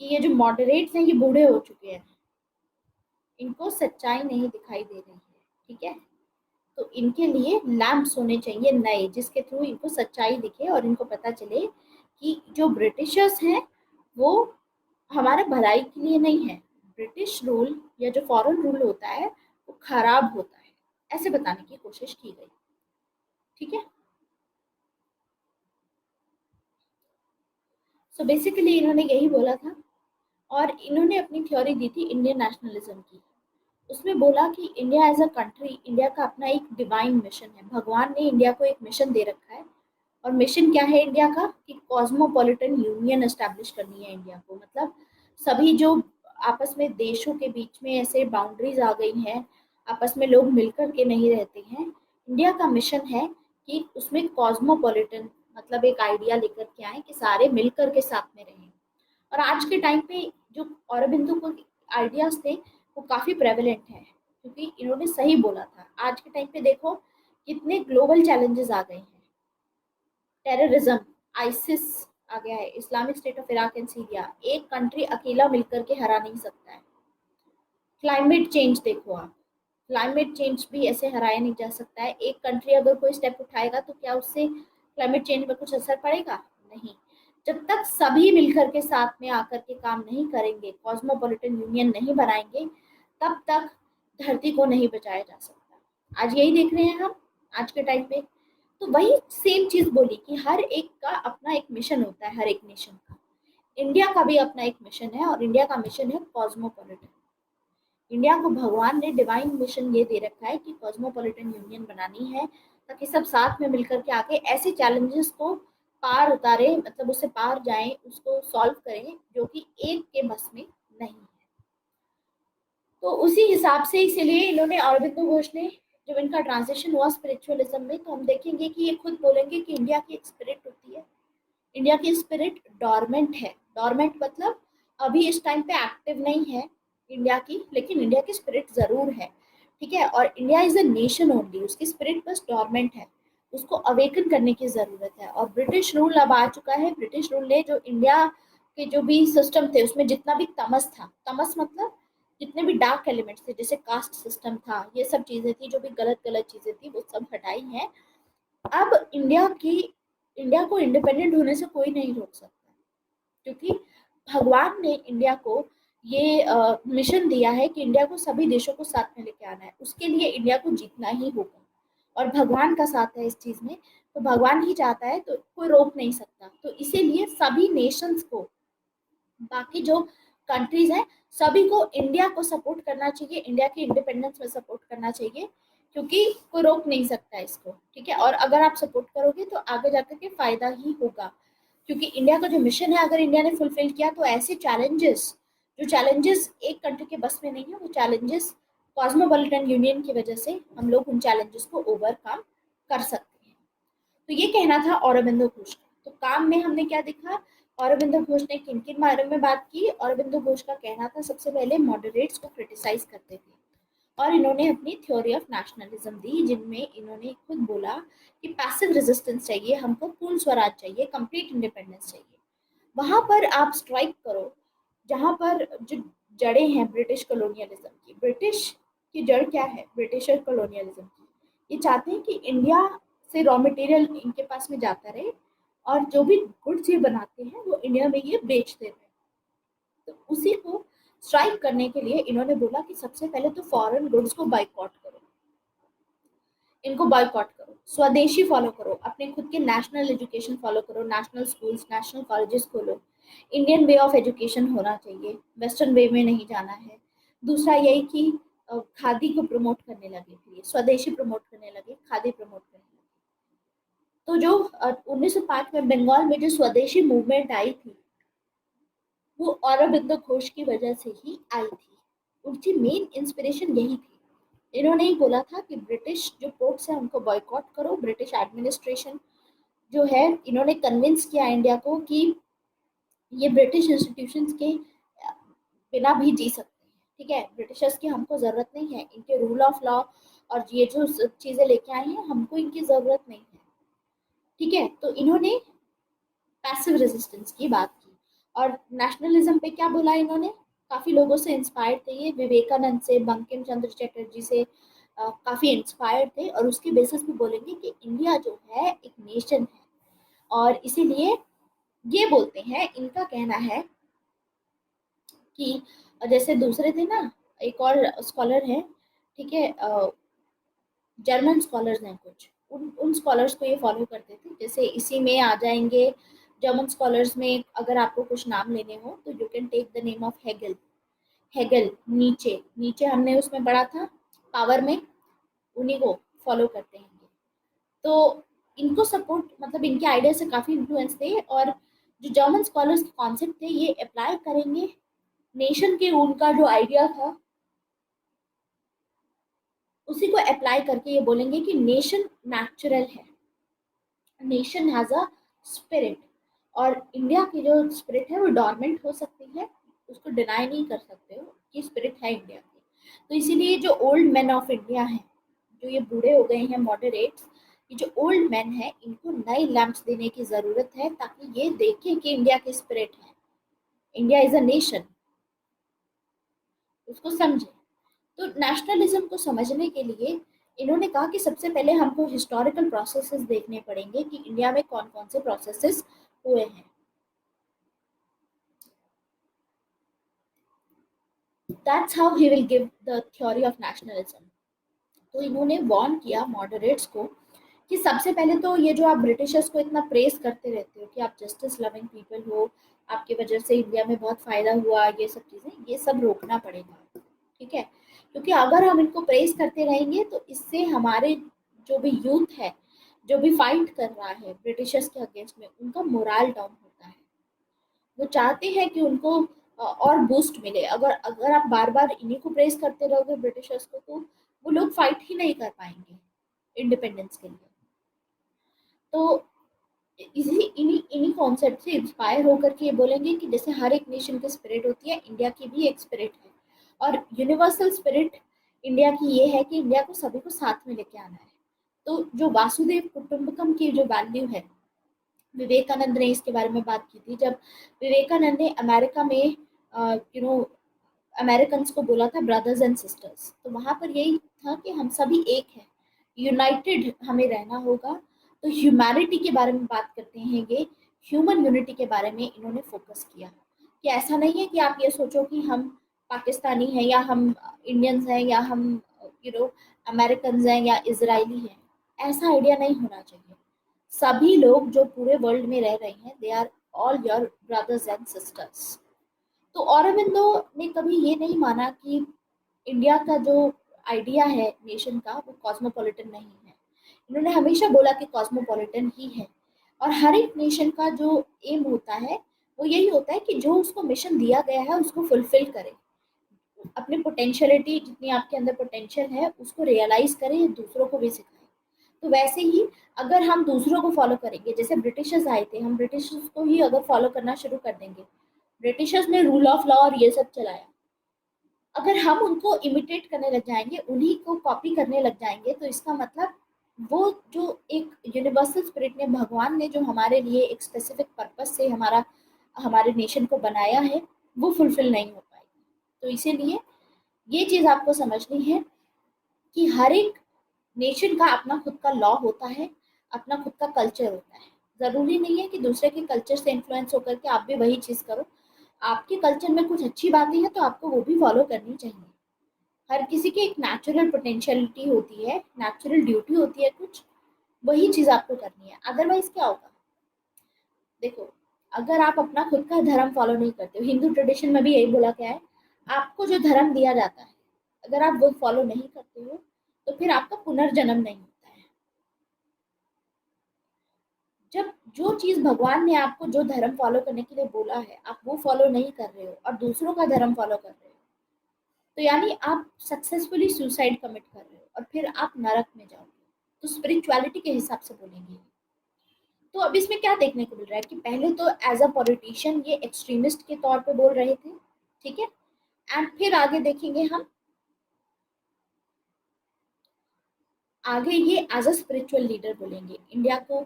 Speaker 1: कि ये जो मॉडरेट्स हैं ये बूढ़े हो चुके हैं, इनको सच्चाई नहीं दिखाई दे रही है, ठीक है। तो इनके लिए लैंप्स होने चाहिए नए, जिसके थ्रू इनको सच्चाई दिखे और इनको पता चले कि जो ब्रिटिशर्स हैं वो हमारे भलाई के लिए नहीं है। ब्रिटिश रूल या जो फॉरेन रूल होता है वो खराब होता है, ऐसे बताने की कोशिश की गई, ठीक है। सो बेसिकली इन्होंने यही बोला था, और इन्होंने अपनी थ्योरी दी थी इंडियन नेशनलिज्म की। उसमें बोला कि India as a country, India का अपना एक डिवाइन मिशन है, भगवान ने इंडिया को एक मिशन दे रखा है। और मिशन क्या है इंडिया का, कि कॉस्मोपॉलिटन यूनियन एस्टैब्लिश करनी है इंडिया को। मतलब सभी जो आपस में देशों के बीच में ऐसे बाउंड्रीज आ गई हैं, आपस में लोग मिलकर के नहीं रहते हैं, इंडिया का मिशन है कि उसमें कॉस्मोपॉलिटन मतलब एक आइडिया लेकर के आए कि सारे मिलकर के साथ में रहें। और आज के टाइम पे जो औरबिंदो को आइडियाज थे वो काफी प्रेवलेंट है, क्योंकि इन्होंने सही बोला था। आज के टाइम पे देखो कितने ग्लोबल चैलेंजेस आ गए हैं। टेररिज्म, आईसिस आ गया है, Islamic state of Iraq and Syria, एक कंट्री अकेला मिलकर के हरा नहीं सकता है। क्लाइमेट चेंज देखो आप, क्लाइमेट चेंज भी ऐसे हराया नहीं जा सकता है। एक कंट्री अगर कोई स्टेप उठाएगा तो क्या उससे क्लाइमेट चेंज पर कुछ असर पड़ेगा? नहीं। जब तक सभी मिलकर के साथ में आकर के काम नहीं करेंगे, कॉस्मोपॉलिटन यूनियन नहीं बनाएंगे, तब तक धरती को नहीं बचाया जा सकता। आज यही देख रहे हैं हम आज के टाइम पे। तो वही सेम चीज बोली कि हर एक का अपना एक मिशन होता है, हर एक नेशन का। इंडिया का भी अपना एक मिशन है, और इंडिया का मिशन है कॉस्मोपॉलिटन। इंडिया को भगवान ने डिवाइन मिशन ये दे रखा है कि कॉस्मोपॉलिटन यूनियन बनानी है, ताकि सब साथ में मिलकर के आके ऐसे चैलेंजेस को पार उतारे, मतलब उससे पार जाएं, उसको सॉल्व करें, जो कि एक के बस में नहीं है। तो उसी हिसाब से इसीलिए इन्होंने, अरबिंदो घोष ने, जब इनका ट्रांजिशन हुआ स्पिरिचुअलिज्म में, तो हम देखेंगे कि ये खुद बोलेंगे कि इंडिया की एक स्पिरिट होती है, इंडिया की स्पिरिट डॉर्मेंट है। डॉर्मेंट मतलब अभी इस टाइम पे एक्टिव नहीं है इंडिया की, लेकिन इंडिया की स्पिरिट जरूर है, ठीक है। और India is a nation only, उसकी स्पिरिट बस डॉर्मेंट है, उसको अवेकन करने की जरूरत है। और ब्रिटिश रूल अब आ चुका है। ब्रिटिश रूल ने जो इंडिया के जो भी सिस्टम थे उसमें जितना भी तमस था, तमस मतलब जितने भी डार्क एलिमेंट्स थे, जैसे कास्ट सिस्टम था, ये सब चीजें थी, जो भी गलत गलत चीजें थी, वो सब हटाई हैं। अब इंडिया को इंडिपेंडेंट होने से कोई नहीं रोक सकता। क्योंकि भगवान ने इंडिया को ये मिशन दिया है कि इंडिया को सभी देशों को साथ में लेके आना है, उसके लिए इंडिया को जीतना ही होगा और भगवान का साथ है इस चीज में, तो भगवान ही चाहता है तो कोई रोक नहीं सकता। तो इसीलिए सभी नेशंस को, बाकी जो कंट्रीज हैं, सभी को इंडिया को सपोर्ट करना चाहिए, इंडिया की इंडिपेंडेंस में सपोर्ट करना चाहिए, क्योंकि कोई रोक नहीं सकता इसको, ठीक है। और अगर आप सपोर्ट करोगे तो आगे जाकर के फायदा ही होगा, क्योंकि इंडिया का जो मिशन है अगर इंडिया ने फुलफिल किया तो ऐसे चैलेंजेस, जो चैलेंजेस एक कंट्री के बस में नहीं है, वो चैलेंजेस कॉस्मोपॉलिटन यूनियन की वजह से हम लोग उन चैलेंजेस को ओवरकम कर सकते हैं। तो ये कहना था औरबिंदो घोष का। तो काम में हमने क्या देखा, औरबिंदो घोष ने किन किन बारे में बात की। औरबिंदो घोष का कहना था सबसे पहले मॉडरेट्स को क्रिटिसाइज करते थे, और इन्होंने अपनी थ्योरी ऑफ नेशनलिज्म दी, जिनमें इन्होंने खुद बोला कि पैसिव रेजिस्टेंस चाहिए हमको, पूर्ण स्वराज चाहिए, कंप्लीट इंडिपेंडेंस चाहिए। वहां पर आप स्ट्राइक करो जहां पर जो जड़ें हैं ब्रिटिश कॉलोनियलिज्म की, ब्रिटिश की जड़ क्या है, ब्रिटिशर कॉलोनियलिज्म की, ये चाहते हैं कि इंडिया से रॉ मटेरियल इनके पास में जाता रहे और जो भी गुड्स ये बनाते हैं वो इंडिया में ये बेचते रहे। तो उसी को स्ट्राइक करने के लिए इन्होंने बोला कि सबसे पहले तो फॉरेन गुड्स को बाइकआउट करो, इनको बॉयकॉट करो, स्वदेशी फॉलो करो, अपने खुद के नेशनल एजुकेशन फॉलो करो, नेशनल स्कूल्स, नेशनल कॉलेजेस खोलो, इंडियन वे ऑफ एजुकेशन होना चाहिए, वेस्टर्न वे में नहीं जाना है। दूसरा यही कि खादी को प्रमोट करने लगे, फिर स्वदेशी प्रमोट करने लगे, खादी प्रमोट करने लगे। तो जो 1905 में बंगाल में जो स्वदेशी मूवमेंट आई थी, वो औरबिंदो घोष की वजह से ही आई थी, उनकी मेन इंस्पिरेशन यही थी। इन्होंने ही बोला था कि ब्रिटिश जो पोर्ट्स है उनको बॉयकॉट करो, ब्रिटिश एडमिनिस्ट्रेशन जो है, इन्होंने कन्विंस किया इंडिया को कि ये ब्रिटिश इंस्टीट्यूशंस के बिना भी जी सकते हैं, ठीक है, ब्रिटिशर्स की हमको ज़रूरत नहीं है, इनके रूल ऑफ लॉ और ये जो चीज़ें लेके आए हैं हमको इनकी ज़रूरत नहीं है, ठीक है। तो इन्होंने पैसिव रेजिस्टेंस की बात की। और नेशनलिज्म पे क्या बोला इन्होंने, काफ़ी लोगों से इंस्पायर्ड थे ये, विवेकानंद से, बंकिम चंद्र चटर्जी से काफ़ी इंस्पायर्ड थे, और उसके बेसिस पे बोलेंगे कि इंडिया जो है एक नेशन है, और इसीलिए ये बोलते हैं, इनका कहना है कि जैसे दूसरे थे ना, एक और स्कॉलर है, ठीक है, जर्मन स्कॉलर्स हैं कुछ, उन उन स्कॉलर्स को ये फॉलो करते थे। जैसे इसी में आ जाएंगे जर्मन स्कॉलर्स में, अगर आपको कुछ नाम लेने हो तो you can take the name of Hegel. Hegel नीचे नीचे हमने उसमें पढ़ा था पावर में, उन्हीं को फॉलो करते हैं। तो इनको सपोर्ट, मतलब इनके आइडिया से काफ़ी इन्फ्लुएंस थे, और जो जर्मन स्कॉलर्स के कॉन्सेप्ट थे ये अप्लाई करेंगे नेशन के, उनका जो आइडिया था उसी को अप्लाई करके ये बोलेंगे कि नेशन नेचुरल है, नेशन हैज अ स्पिरिट, और इंडिया की जो स्पिरिट है वो डॉर्मेंट हो सकती है, उसको डिनाई नहीं कर सकते हो कि स्पिरिट है इंडिया की। तो इसीलिए जो ओल्ड मैन ऑफ इंडिया हैं, जो ये बूढ़े हो गए हैं मॉडरेट्स, ये जो ओल्ड मैन है इनको नए लैंप्स देने की ज़रूरत है, ताकि ये देखें कि इंडिया की स्पिरिट है, इंडिया इज़ अ नेशन, उसको समझे। तो नेशनलिज्म को समझने के लिए इन्होंने कहा कि सबसे पहले हमको हिस्टोरिकल प्रोसेसेस देखने पड़ेंगे कि इंडिया में कौन कौन से प्रोसेसेस हुए हैं। That's how he will give the theory of nationalism. तो इन्होंने वार्न किया मॉडरेट्स को कि सबसे पहले तो ये जो आप ब्रिटिशर्स को इतना प्रेस करते रहते हो कि आप जस्टिस लविंग पीपल हो, आपकी वजह से इंडिया में बहुत फ़ायदा हुआ, ये सब चीज़ें, ये सब रोकना पड़ेगा, ठीक है। क्योंकि अगर हम इनको प्रेस करते रहेंगे तो इससे हमारे जो भी यूथ है, जो भी फाइट कर रहा है ब्रिटिशर्स के अगेंस्ट में, उनका मोरल डाउन होता है। वो चाहते हैं कि उनको और बूस्ट मिले। अगर अगर आप बार बार इन्हीं को प्रेस करते रहोगे ब्रिटिशर्स को, तो वो लोग फाइट ही नहीं कर पाएंगे इंडिपेंडेंस के लिए। तो इसी इन्हीं इन्हीं कॉन्सेप्ट से इंस्पायर होकर के ये बोलेंगे कि जैसे हर एक नेशन की स्पिरिट होती है, इंडिया की भी एक स्पिरिट है, और यूनिवर्सल स्पिरिट इंडिया की ये है कि इंडिया को सभी को साथ में लेके आना है। तो जो वासुदेव कुटुंबकम की जो वैल्यू है, विवेकानंद ने इसके बारे में बात की थी, जब विवेकानंद ने अमेरिका में यू नो अमेरिकन को बोला था ब्रदर्स एंड सिस्टर्स, तो वहां पर यही था कि हम सभी एक हैं, यूनाइटेड हमें रहना होगा। तो ह्यूमैनिटी के बारे में बात करते हैं ये, ह्यूमन यूनिटी के बारे में इन्होंने फोकस किया कि ऐसा नहीं है कि आप ये सोचो कि हम पाकिस्तानी हैं या हम इंडियंस हैं या हम यू नो अमेरिकन हैं या इजरायली हैं। ऐसा आइडिया नहीं होना चाहिए। सभी लोग जो पूरे वर्ल्ड में रह रहे हैं, they are all your brothers and sisters. तो औरबिंदो ने कभी ये नहीं माना कि इंडिया का जो आइडिया है नेशन का वो कॉस्मोपॉलिटन नहीं है। इन्होंने हमेशा बोला कि कॉस्मोपॉलिटन ही है। और हर एक नेशन का जो एम होता है वो यही होता है कि जो उसको मिशन दिया गया है उसको फुलफिल करे, अपनी पोटेंशियलिटी जितनी आपके अंदर पोटेंशियल है उसको रियलाइज करें, दूसरों को भी सिखाए। तो वैसे ही अगर हम दूसरों को फॉलो करेंगे, जैसे ब्रिटिशर्स आए थे, हम ब्रिटिशर्स को ही अगर फॉलो करना शुरू कर देंगे, ब्रिटिशर्स ने रूल ऑफ लॉ और ये सब चलाया, अगर हम उनको इमिटेट करने लग जाएंगे, उन्हीं को कॉपी करने लग जाएंगे, तो इसका मतलब वो जो एक यूनिवर्सल स्पिरिट ने, भगवान ने जो हमारे लिए एक स्पेसिफिक पर्पस से हमारे नेशन को बनाया है वो फुलफिल नहीं हो पाएगी। तो इसीलिए ये चीज़ आपको समझनी है कि हर एक नेशन का अपना खुद का लॉ होता है, अपना खुद का कल्चर होता है। ज़रूरी नहीं है कि दूसरे के कल्चर से इन्फ्लुएंस होकर के आप भी वही चीज़ करो। आपके कल्चर में कुछ अच्छी बातें हैं तो आपको वो भी फॉलो करनी चाहिए। हर किसी की एक नेचुरल पोटेंशियलिटी होती है, नेचुरल ड्यूटी होती है कुछ, वही चीज़ आपको करनी है। अदरवाइज़ क्या होगा? देखो, अगर आप अपना खुद का धर्म फॉलो नहीं करते हो, हिंदू ट्रेडिशन में भी यही बोला गया है, आपको जो धर्म दिया जाता है, अगर आप वो फॉलो नहीं करते हो, तो फिर आपका पुनर्जन्म नहीं होता है। जब जो चीज़ भगवान ने आपको जो धर्म फॉलो करने के लिए बोला है, आप वो फॉलो नहीं कर रहे हो और दूसरों का धर्म फॉलो कर रहे हो, तो यानी आप सक्सेसफुली सुसाइड कमिट कर रहे हो और फिर आप नरक में जाओगे। तो स्पिरिचुअलिटी के हिसाब से बोलेंगे। तो अब इसमें क्या देखने को मिल रहा है कि पहले तो एज अ पॉलिटिशियन ये एक्सट्रीमिस्ट के तौर पे बोल रहे थे, ठीक है, एंड फिर आगे देखेंगे हम, आगे ये एज अ स्पिरिचुअल लीडर बोलेंगे इंडिया को,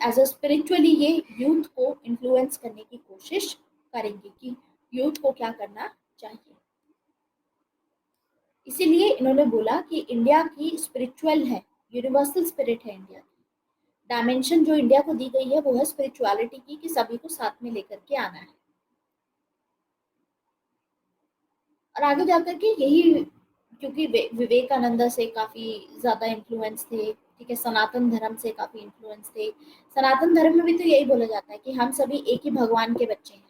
Speaker 1: एज अ स्पिरिचुअली ये यूथ को इन्फ्लुएंस करने की कोशिश करेंगे कि यूथ को क्या करना चाहिए। इसीलिए इन्होंने बोला कि इंडिया की स्पिरिचुअल है, यूनिवर्सल स्पिरिट है इंडिया की। डायमेंशन जो इंडिया को दी गई है वो है स्पिरिचुअलिटी की, कि सभी को साथ में लेकर के आना है। और आगे जाकर के यही, क्योंकि विवेकानंद से काफ़ी ज़्यादा इन्फ्लुएंस थे, ठीक है, सनातन धर्म से काफ़ी इन्फ्लुएंस थे। सनातन धर्म में भी तो यही बोला जाता है कि हम सभी एक ही भगवान के बच्चे हैं।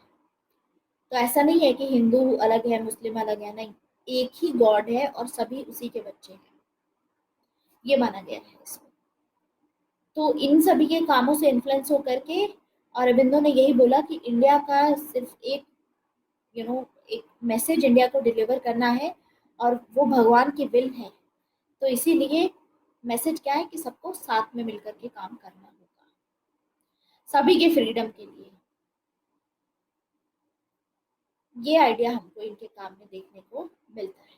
Speaker 1: तो ऐसा नहीं है कि हिंदू अलग है, मुस्लिम अलग है, नहीं, एक ही गॉड है और सभी उसी के बच्चे हैं, ये माना गया है इसमें। तो इन सभी के कामों से इन्फ्लुएंस होकर के अरबिंदो ने यही बोला कि इंडिया का सिर्फ एक एक मैसेज इंडिया को डिलीवर करना है और वो भगवान की विल है। तो इसीलिए मैसेज क्या है कि सबको साथ में मिलकर के काम करना होगा, सभी के फ्रीडम के लिए। ये आइडिया हमको इनके काम में देखने को मिलता है।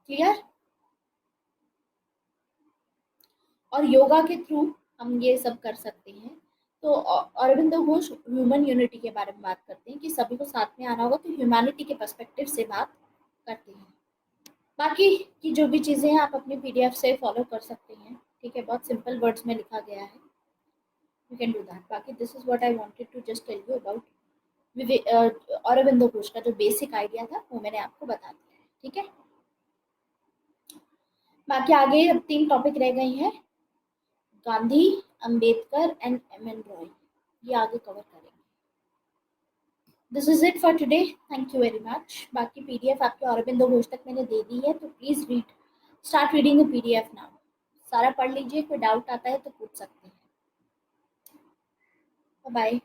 Speaker 1: क्लियर? और योगा के थ्रू हम ये सब कर सकते हैं। तो अरविंदो घोष ह्यूमन यूनिटी के बारे में बात करते हैं कि सभी को साथ में आना होगा, तो ह्यूमैनिटी के पर्सपेक्टिव से बात करते हैं। बाकी की जो भी चीज़ें हैं आप अपनी पीडीएफ से फॉलो कर सकते हैं, ठीक है, बहुत सिंपल वर्ड्स में लिखा गया है, यू कैन डू दैट। बाकी this is what I wanted to just tell you about Aurobindo Ghosh का जो बेसिक आइडिया था वो मैंने आपको बता दिया है, ठीक है। बाकी आगे अब 3 टॉपिक रह गए हैं, Gandhi, Ambedkar and M N Roy, ये आगे कवर करेंगे। This is it for today, thank you very much. बाकी पीडीएफ आपके अरविंदो घोष तक मैंने दे दी है, तो please start reading the PDF now. सारा पढ़ लीजिए, कोई डाउट आता है तो पूछ सकते हैं। बाय।